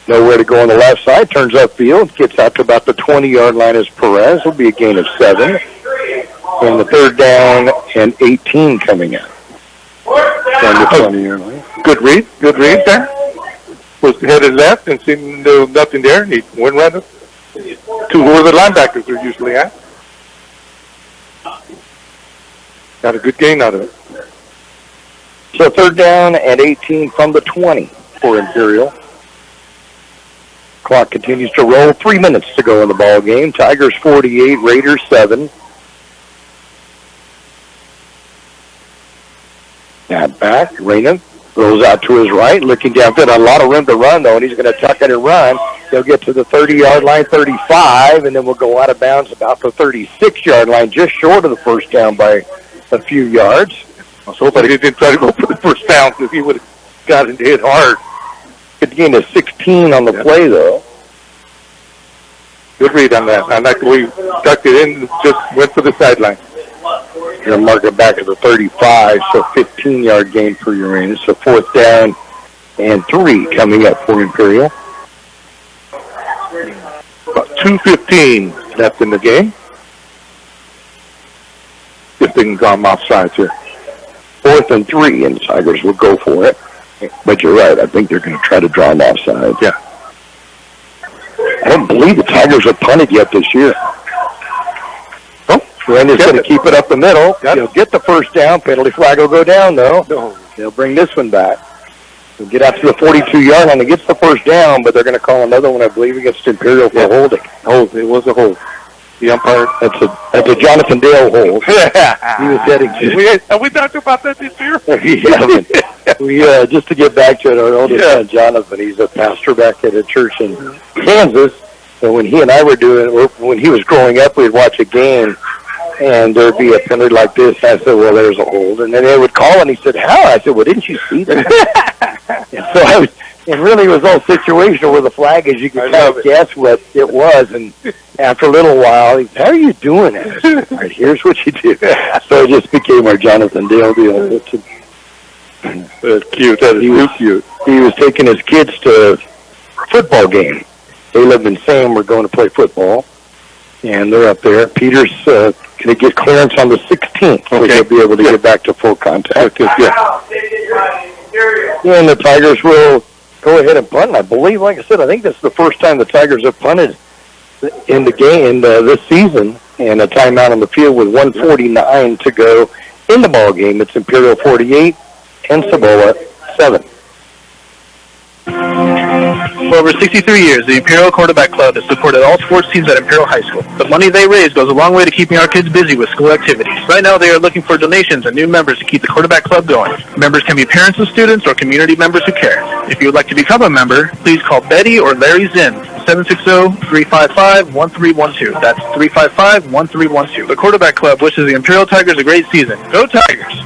Nowhere to go on the left side. Turns upfield. Gets out to about the 20-yard line as Perez. Will be a gain of 7. And the third down and 18 coming out. From the 20-yard line.
Good read there. Was headed left and seemed there was nothing there. He went right up to where the linebackers are usually at. Got a good gain out of it.
So third down and 18 from the 20 for Imperial. Clock continues to roll. 3 minutes to go in the ball game. Tigers 48, Raiders 7. Snap back. Raina rolls out to his right, looking downfield. A lot of room to run, though, and he's going to tuck it and run. He'll get to the 30-yard line, 35, and then we'll go out of bounds about the 36-yard line, just short of the first down by a few yards.
I was hoping he didn't try to go for the first down because he would have gotten hit hard.
Good gain of 16 on the play, though.
Good read on that. I like the way he tucked it in and just went for the sideline.
Going to mark it back to the 35, so 15-yard gain for Uranus. So fourth down and 3 coming up for Imperial.
About 2:15 left in the game. If they can come offsides here.
4th and 3, and the Tigers will go for it. But you're right. I think they're going to try to draw them offside.
Yeah.
I don't believe the Tigers have punted yet this year. Randy's going to keep it up the middle. He'll get the first down. Penalty flag will go down, though.
No.
They'll bring this one back. He'll get out to the 42-yard line and gets the first down, but they're going to call another one, I believe, against Imperial for holding.
Hold. It was a hold. The umpire.
That's a Jonathan Dale hold. He was heading to.
Have we talked about that this year?
We just to get back to it, our oldest son, Jonathan, he's a pastor back at a church in Kansas. And when he and I were when he was growing up, we'd watch a game, and there'd be a penalty like this. I said, well, there's a hold. And then they would call, and he said, how? I said, well, didn't you see that? And so it really was all situational where the flag is. You could kind of guess what it was. And after a little while, he said, how are you doing it? I said, all right, here's what you do. So it just became our Jonathan Dale deal.
That's cute. That is cute.
He was taking his kids to a football game. Caleb and Sam were going to play football, and they're up there. Peter's going to get clearance on the 16th, so he'll be able to get back to full contact. And the Tigers will go ahead and punt. And I believe, like I said, I think this is the first time the Tigers have punted in the game this season, and a timeout on the field with 1:49 to go in the ball game. It's Imperial 48 and Cibola 7.
For over 63 years, the Imperial Quarterback Club has supported all sports teams at Imperial High School. The money they raise goes a long way to keeping our kids busy with school activities. Right now, they are looking for donations and new members to keep the Quarterback Club going. Members can be parents of students or community members who care. If you would like to become a member, please call Betty or Larry Zinn, 760-355-1312. That's 355-1312. The Quarterback Club wishes the Imperial Tigers a great season. Go Tigers!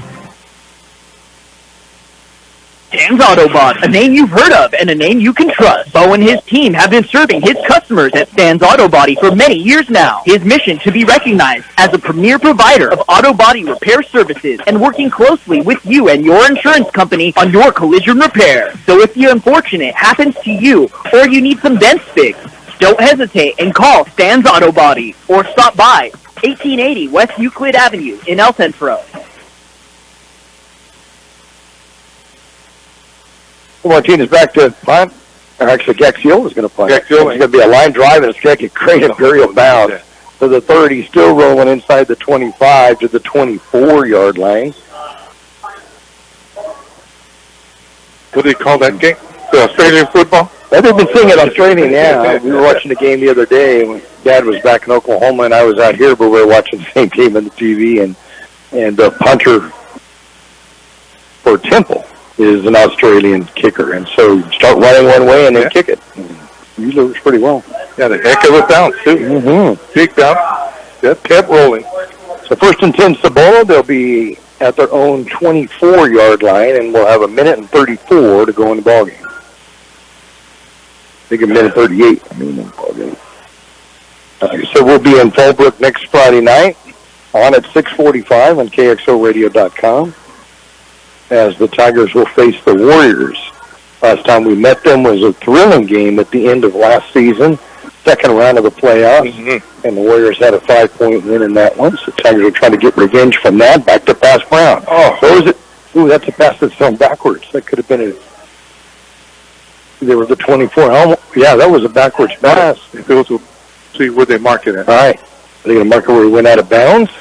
Stan's Autobot, a name you've heard of and a name you can trust. Bo and his team have been serving his customers at Stan's Auto Body for many years now. His mission to be recognized as a premier provider of auto body repair services and working closely with you and your insurance company on your collision repair. So if the unfortunate happens to you or you need some dents fixed, don't hesitate and call Stan's Auto Body or stop by 1880 West Euclid Avenue in El Centro.
Martinez back to punt. Actually, Kxo is going to punt. It's going to be a line drive, and it's going to get great Imperial bounce. To the 30, still rolling inside the 25 to the 24-yard line.
What do they call that game? The Australian football?
They've been seeing it Australian, yeah. We were watching the game the other day. When Dad was back in Oklahoma, and I was out here, but we were watching the same game on the TV, and the punter for Temple is an Australian kicker, and so you start running one way and then kick it. Usually works pretty well.
Yeah, the heck of a bounce, too.
Mm-hmm.
Big bounce. That kept rolling.
So first and 10, Cibola. They'll be at their own 24-yard line, and we'll have 1:34 to go in the ballgame. I think 1:38. In the ballgame. So we'll be in Fallbrook next Friday night on at 6:45 on KXORadio.com. As the Tigers will face the Warriors. Last time we met them was a thrilling game at the end of last season, second round of the playoffs, and the Warriors had a 5-point win in that one. So the Tigers are trying to get revenge from that. Back to pass Brown. Oh, what was it? Ooh, that's a pass that's thrown backwards. That could have been They were the 24. Yeah, that was a backwards pass.
If it was see where they mark it at.
All right. Are they going to mark it where he went out of bounds?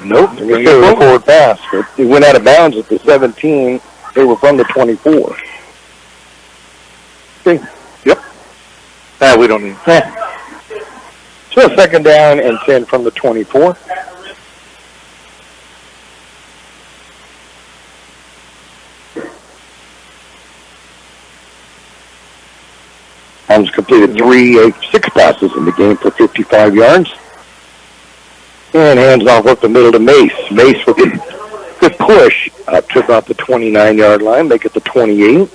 Nope. They're going to go forward pass. But he went out of bounds at the 17. They were from the 24. Okay.
Yep. We don't need.
So a second down and 10 from the 24. Holmes completed 6 passes in the game for 55 yards. And hands off up the middle to Mace. Mace with a good push up to about the 29-yard line. Make it the 28.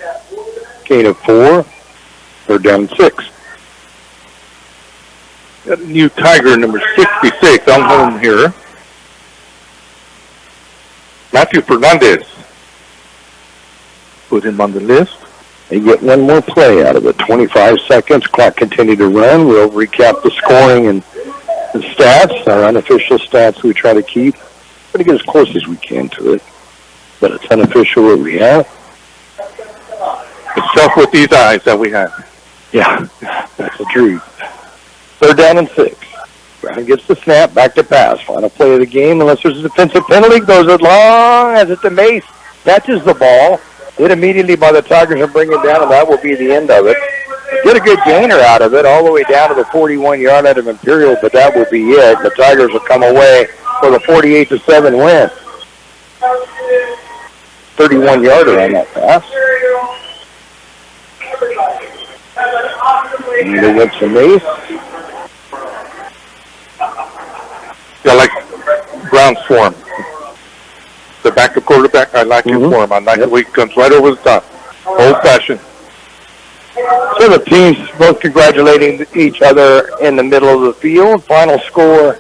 Gain of 4. Third down and 6.
Got a new Tiger, number 66, on home here. Matthew Fernandez. Put him on the list.
They get one more play out of it. 25 seconds. Clock continued to run. We'll recap the scoring and the stats, our unofficial stats we try to keep. Try to get as close as we can to it. But it's unofficial what we have.
It's tough with these eyes that we have.
Yeah, that's the truth. Third down and 6. Brown gets the snap, back to pass. Final play of the game, unless there's a defensive penalty, goes as long as it's to Mace. Catches the ball. Hit immediately by the Tigers and bring it down, and that will be the end of it. Get a good gainer out of it, all the way down to the 41-yard line of Imperial, but that will be it. The Tigers will come away with a 48-7 win. 31-yarder on that pass. And they went to Mace.
Yeah, I like Brown's form. The backup quarterback, I like his form. I like the way he comes right over the top. Old-fashioned.
So the teams both congratulating each other in the middle of the field. Final score,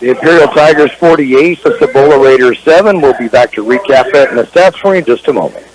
the Imperial Tigers 48, the Cibola Raiders 7. We'll be back to recap that in the stats for you in just a moment.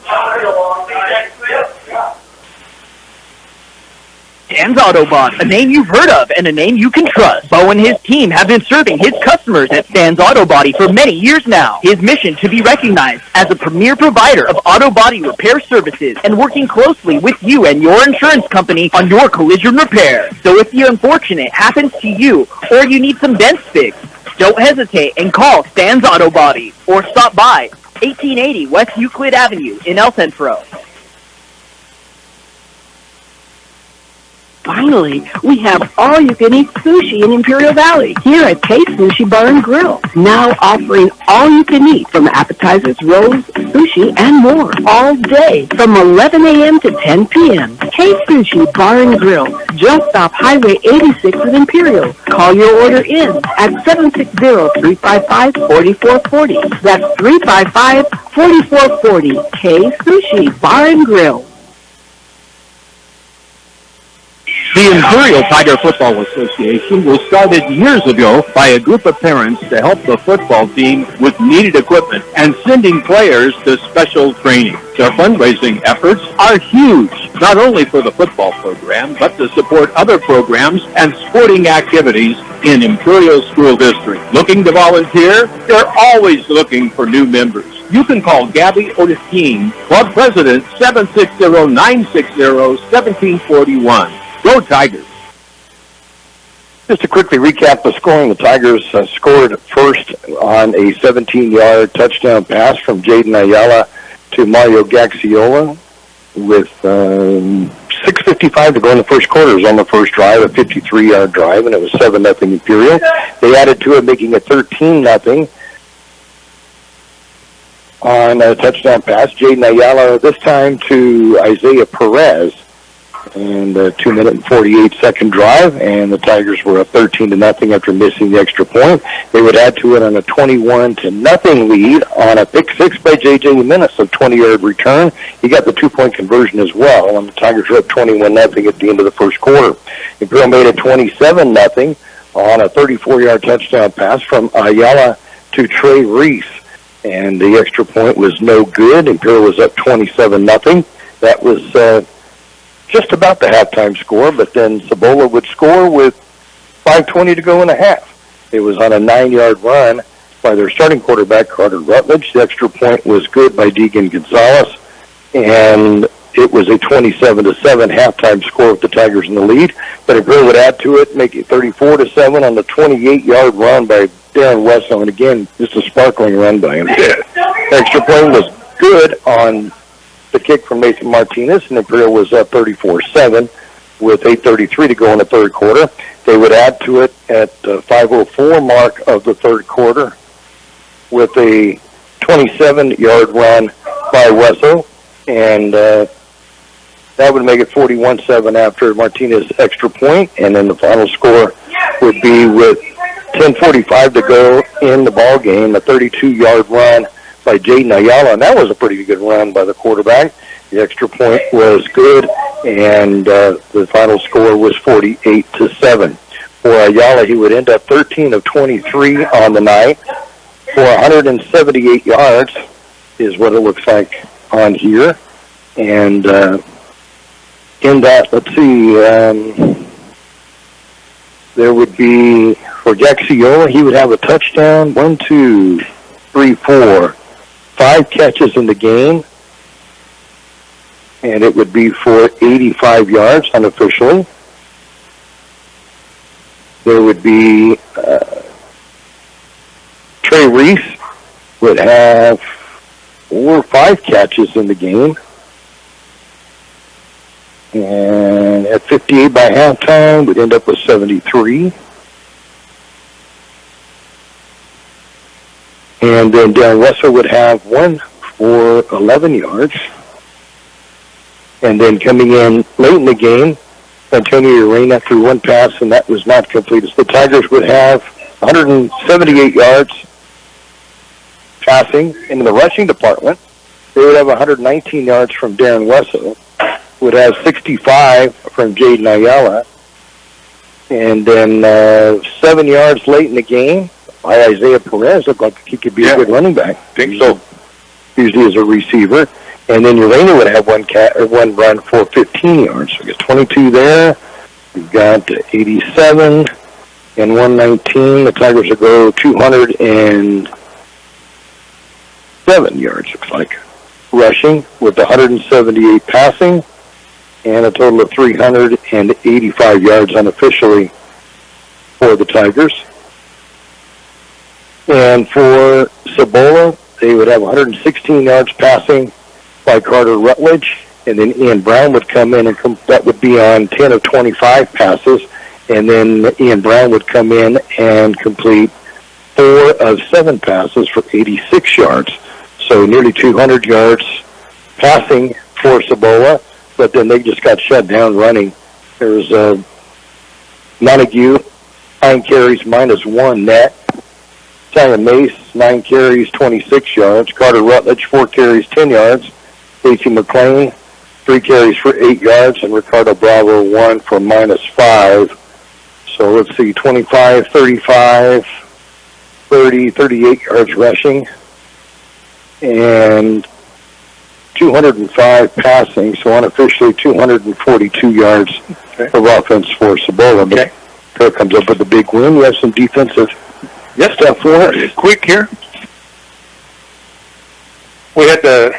Stan's Autobot, a name you've heard of and a name you can trust. Bo and his team have been serving his customers at Stan's Auto Body for many years now. His mission to be recognized as a premier provider of auto body repair services and working closely with you and your insurance company on your collision repair. So if the unfortunate happens to you or you need some dents fixed, don't hesitate and call Stan's Auto Body or stop by 1880 West Euclid Avenue in El Centro.
Finally, we have all-you-can-eat sushi in Imperial Valley here at Kxo Sushi Bar and Grill. Now offering all-you-can-eat from appetizers, rolls, sushi, and more all day from 11 a.m. to 10 p.m. Kxo Bar and Grill, just off Highway 86 in Imperial. Call your order in at 760-355-4440. That's 355-4440. Kxo Bar and Grill.
The Imperial Tiger Football Association was started years ago by a group of parents to help the football team with needed equipment and sending players to special training. Their fundraising efforts are huge, not only for the football program, but to support other programs and sporting activities in Imperial School District. Looking to volunteer? They're always looking for new members. You can call Gabby Otisteen, Club President, 760-960-1741. Go Tigers.
Just to quickly recap the scoring, the Tigers scored first on a 17-yard touchdown pass from Jaden Ayala to Mario Gaxiola with 6:55 to go in the first quarter. It was on the first drive, a 53-yard drive, and it was 7-0 Imperial. They added to it, making it 13-0 on a touchdown pass. Jaden Ayala this time to Isaiah Perez. And a 2-minute and 48-second drive, and the Tigers were up 13-0 after missing the extra point. They would add to it on a 21-0 lead on a pick six by J.J. Jimenez, a 20-yard return. He got the 2-point conversion as well, and the Tigers were up 21-0 at the end of the first quarter. Imperial made it 27-0 on a 34-yard touchdown pass from Ayala to Trey Reese, and the extra point was no good. Imperial was up 27-0. That was just about the halftime score, but then Cibola would score with 5:20 to go in the half. It was on a 9-yard run by their starting quarterback, Carter Rutledge. The extra point was good by Deegan Gonzalez, and it was a 27-7 halftime score with the Tigers in the lead. But Imperial would add to it, make it 34-7 on the 28-yard run by Darren Wessel, and again, just a sparkling run by him. The extra point was good on the kick from Nathan Martinez, and Imperial was up 34-7 with 8:33 to go in the third quarter. They would add to it at the 5:04 mark of the third quarter with a 27-yard run by Wessel, and that would make it 41-7 after Martinez's extra point, and then the final score would be with 10:45 to go in the ball game, a 32-yard run by Jaden Ayala, and that was a pretty good run by the quarterback. The extra point was good, and the final score was 48-7. For Ayala, he would end up 13 of 23 on the night for 178 yards is what it looks like on here. And in that, let's see, there would be, for Gaxiola, he would have a touchdown, 1, 2, 3, 4, 5 catches in the game, and it would be for 85 yards unofficially. There would be Trey Reese would have 4 or 5 catches in the game, and at 58 by halftime, we'd end up with 73. And then Darren Wessel would have 1 for 11 yards. And then coming in late in the game, Antonio Urena threw 1 pass, and that was not complete. So the Tigers would have 178 yards passing. In the rushing department, they would have 119 yards from Darren Wessel, would have 65 from Jaden Ayala, and then 7 yards late in the game by Isaiah Perez. Looked like he could be a good running back.
Think so.
Usually as a receiver. And then Urena would have 1 run for 15 yards. So we got 22 there. We've got 87 and 119. The Tigers will go 207 yards, looks like, rushing, with 178 passing, and a total of 385 yards unofficially for the Tigers. And for Cibola, they would have 116 yards passing by Carter Rutledge, and then Ian Brown would come in, and that would be on 10 of 25 passes, and then Ian Brown would come in and complete 4 of 7 passes for 86 yards. So nearly 200 yards passing for Cibola, but then they just got shut down running. There's Montague, 9 carries, -1 net. Simon Mace, 9 carries, 26 yards. Carter Rutledge, 4 carries, 10 yards. Casey McLean, 3 carries for 8 yards. And Ricardo Bravo, 1 for -5. So let's see, 25, 35, 30, 38 yards rushing. And 205 passing, so unofficially 242 yards of offense for Cibola.
Okay.
Here comes up with a big win. We have some defensive stuff for us.
Quick here. We had the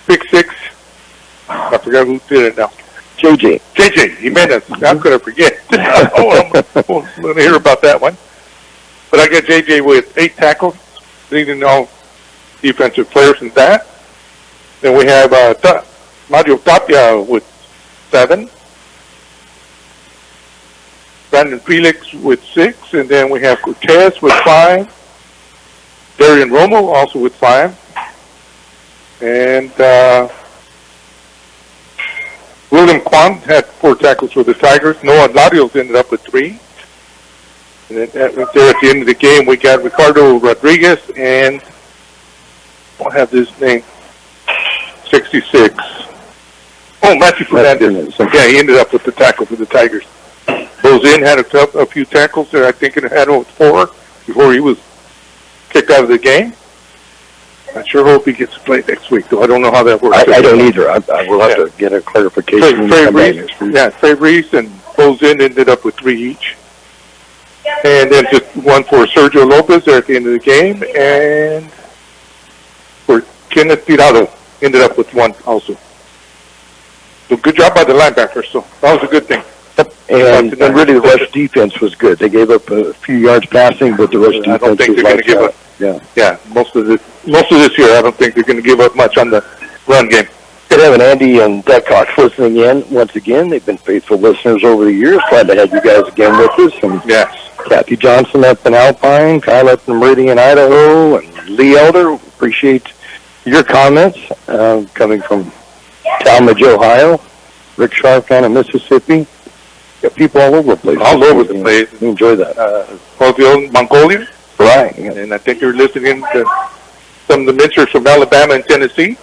pick 6. I forgot who did it now.
JJ,
Jimenez. I'm going to forget. I'm going to hear about that one. But I got JJ with 8 tackles, leading all defensive players in that. Then we have Mario Tapia with 7. Brandon Felix with 6. And then we have Cortez with 5. Darian Romo also with 5. And William Kwan had 4 tackles for the Tigers. Noah Larios ended up with 3. And then there at the end of the game, we got Ricardo Rodriguez and I'll have this name, 66. Oh, Matthew Fernandez. Yeah, he ended up with the tackle for the Tigers. Bozin had a few tackles there. I think it had 4 before he was kicked out of the game. I sure hope he gets to play next week, though. I don't know how that works.
I don't either. I will have to get a clarification.
Trey Reese and Bozin ended up with 3 each. And then just 1 for Sergio Lopez there at the end of the game. And for Kenneth Tirado ended up with 1 also. So good job by the linebacker. So that was a good thing.
And really the rush defense was good. They gave up a few yards passing, but the rush defense
I don't think they're going to give up. Yeah. Most of this year, I don't think they're going to give up much on the run game.
Good having Andy and Doug Cox listening in once again. They've been faithful listeners over the years. Glad to have you guys again with us. And
yes.
Kathy Johnson up in Alpine, Kyle up in Meridian, Idaho, and Lee Elder. Appreciate your comments coming from Talmadge, Ohio. Rick Sharp down in Mississippi. Got people all over the place.
All over the place.
We enjoy that.
Mongolia.
Right.
And I think you're listening to some of the mentors from Alabama and Tennessee.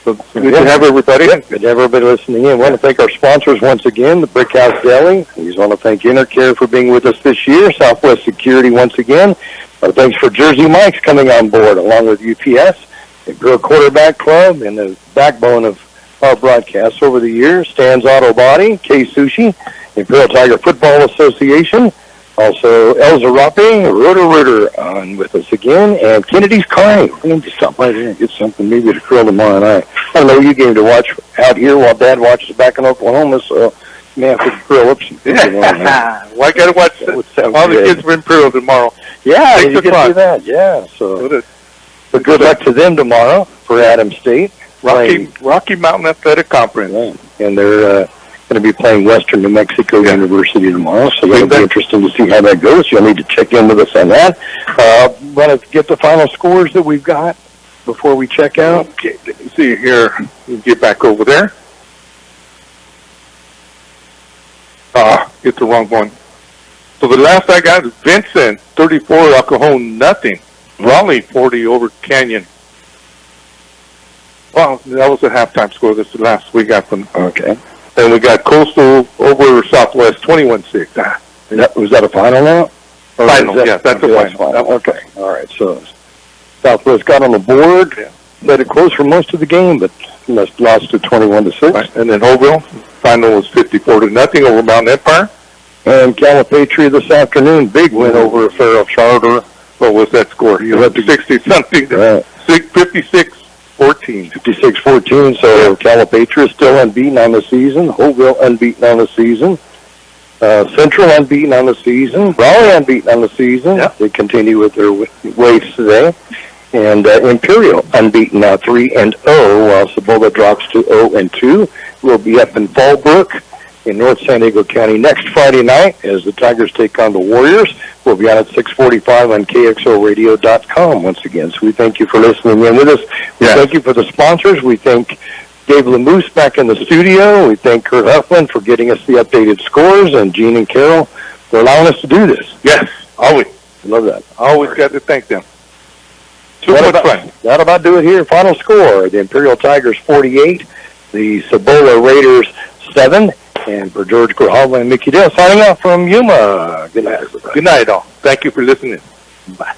So good to have everybody.
Good to have everybody listening in. I want to thank our sponsors once again, the Brick House Deli. We just want to thank Intercare for being with us this year, Southwest Security once again. Thanks for Jersey Mike's coming on board, along with UPS, the Imperial Quarterback Club, and the backbone of our broadcasts over the years, Stan's Auto Body, K Sushi, Imperial Tiger Football Association, also El Zarape, Roto-Rooter on with us again, and Kennedy's Carne. We're going to stop by there and get something, maybe to grill tomorrow night. I know you came to watch out here while Dad watches back in Oklahoma, so you may have to grill up some things.
Well, I got to watch all the kids from Imperial tomorrow.
Yeah, you can do that, yeah. So, but good luck to them tomorrow for Adams State.
Rocky Mountain Athletic Conference.
Right. And they're going to be playing Western New Mexico University tomorrow, so that'll be interesting to see how that goes. You'll need to check in with us on that. Want to get the final scores that we've got before we check out?
Okay, let me see here. We'll get back over there. Get the wrong one. So the last I got is Vincent, 34, El Cajon, nothing. Raleigh, 40 over Canyon. Well, that was a halftime score. That's the last we got from.
Okay.
Then we got Coastal over Southwest, 21-6.
Was that a final now?
Final, yeah, that's a final.
Okay, all right. So Southwest got on the board.
Yeah.
Led it close for most of the game, but lost to 21-6.
Right. And then Hopeville, final was 54-0 over Mount Empire.
And Calipatria this afternoon, big win over Farrell Charter.
What was that score? You had 60-something.
Right.
56-14.
56-14, so Calipatria still unbeaten on the season. Hopeville unbeaten on the season. Centro unbeaten on the season. Raleigh unbeaten on the season.
Yeah.
They continue with their waves today. And Imperial unbeaten now 3-0, while Cibola drops to 0-2. We'll be up in Fallbrook in North San Diego County next Friday night as the Tigers take on the Warriors. We'll be on at 6:45 on KXORadio.com once again. So we thank you for listening in with us. We thank you for the sponsors. We thank Dave Lamoose back in the studio. We thank Kurt Huffman for getting us the updated scores, and Gene and Carol for allowing us to do this.
Yes, always.
Love that.
Always got to thank them. Too much fun.
That'll about do it here. Final score, the Imperial Tigers 48, the Cibola Raiders 7, and for George Grijalva and Mickey Dale signing out from Yuma. Good night, everybody.
Good night, all. Thank you for listening.
Bye.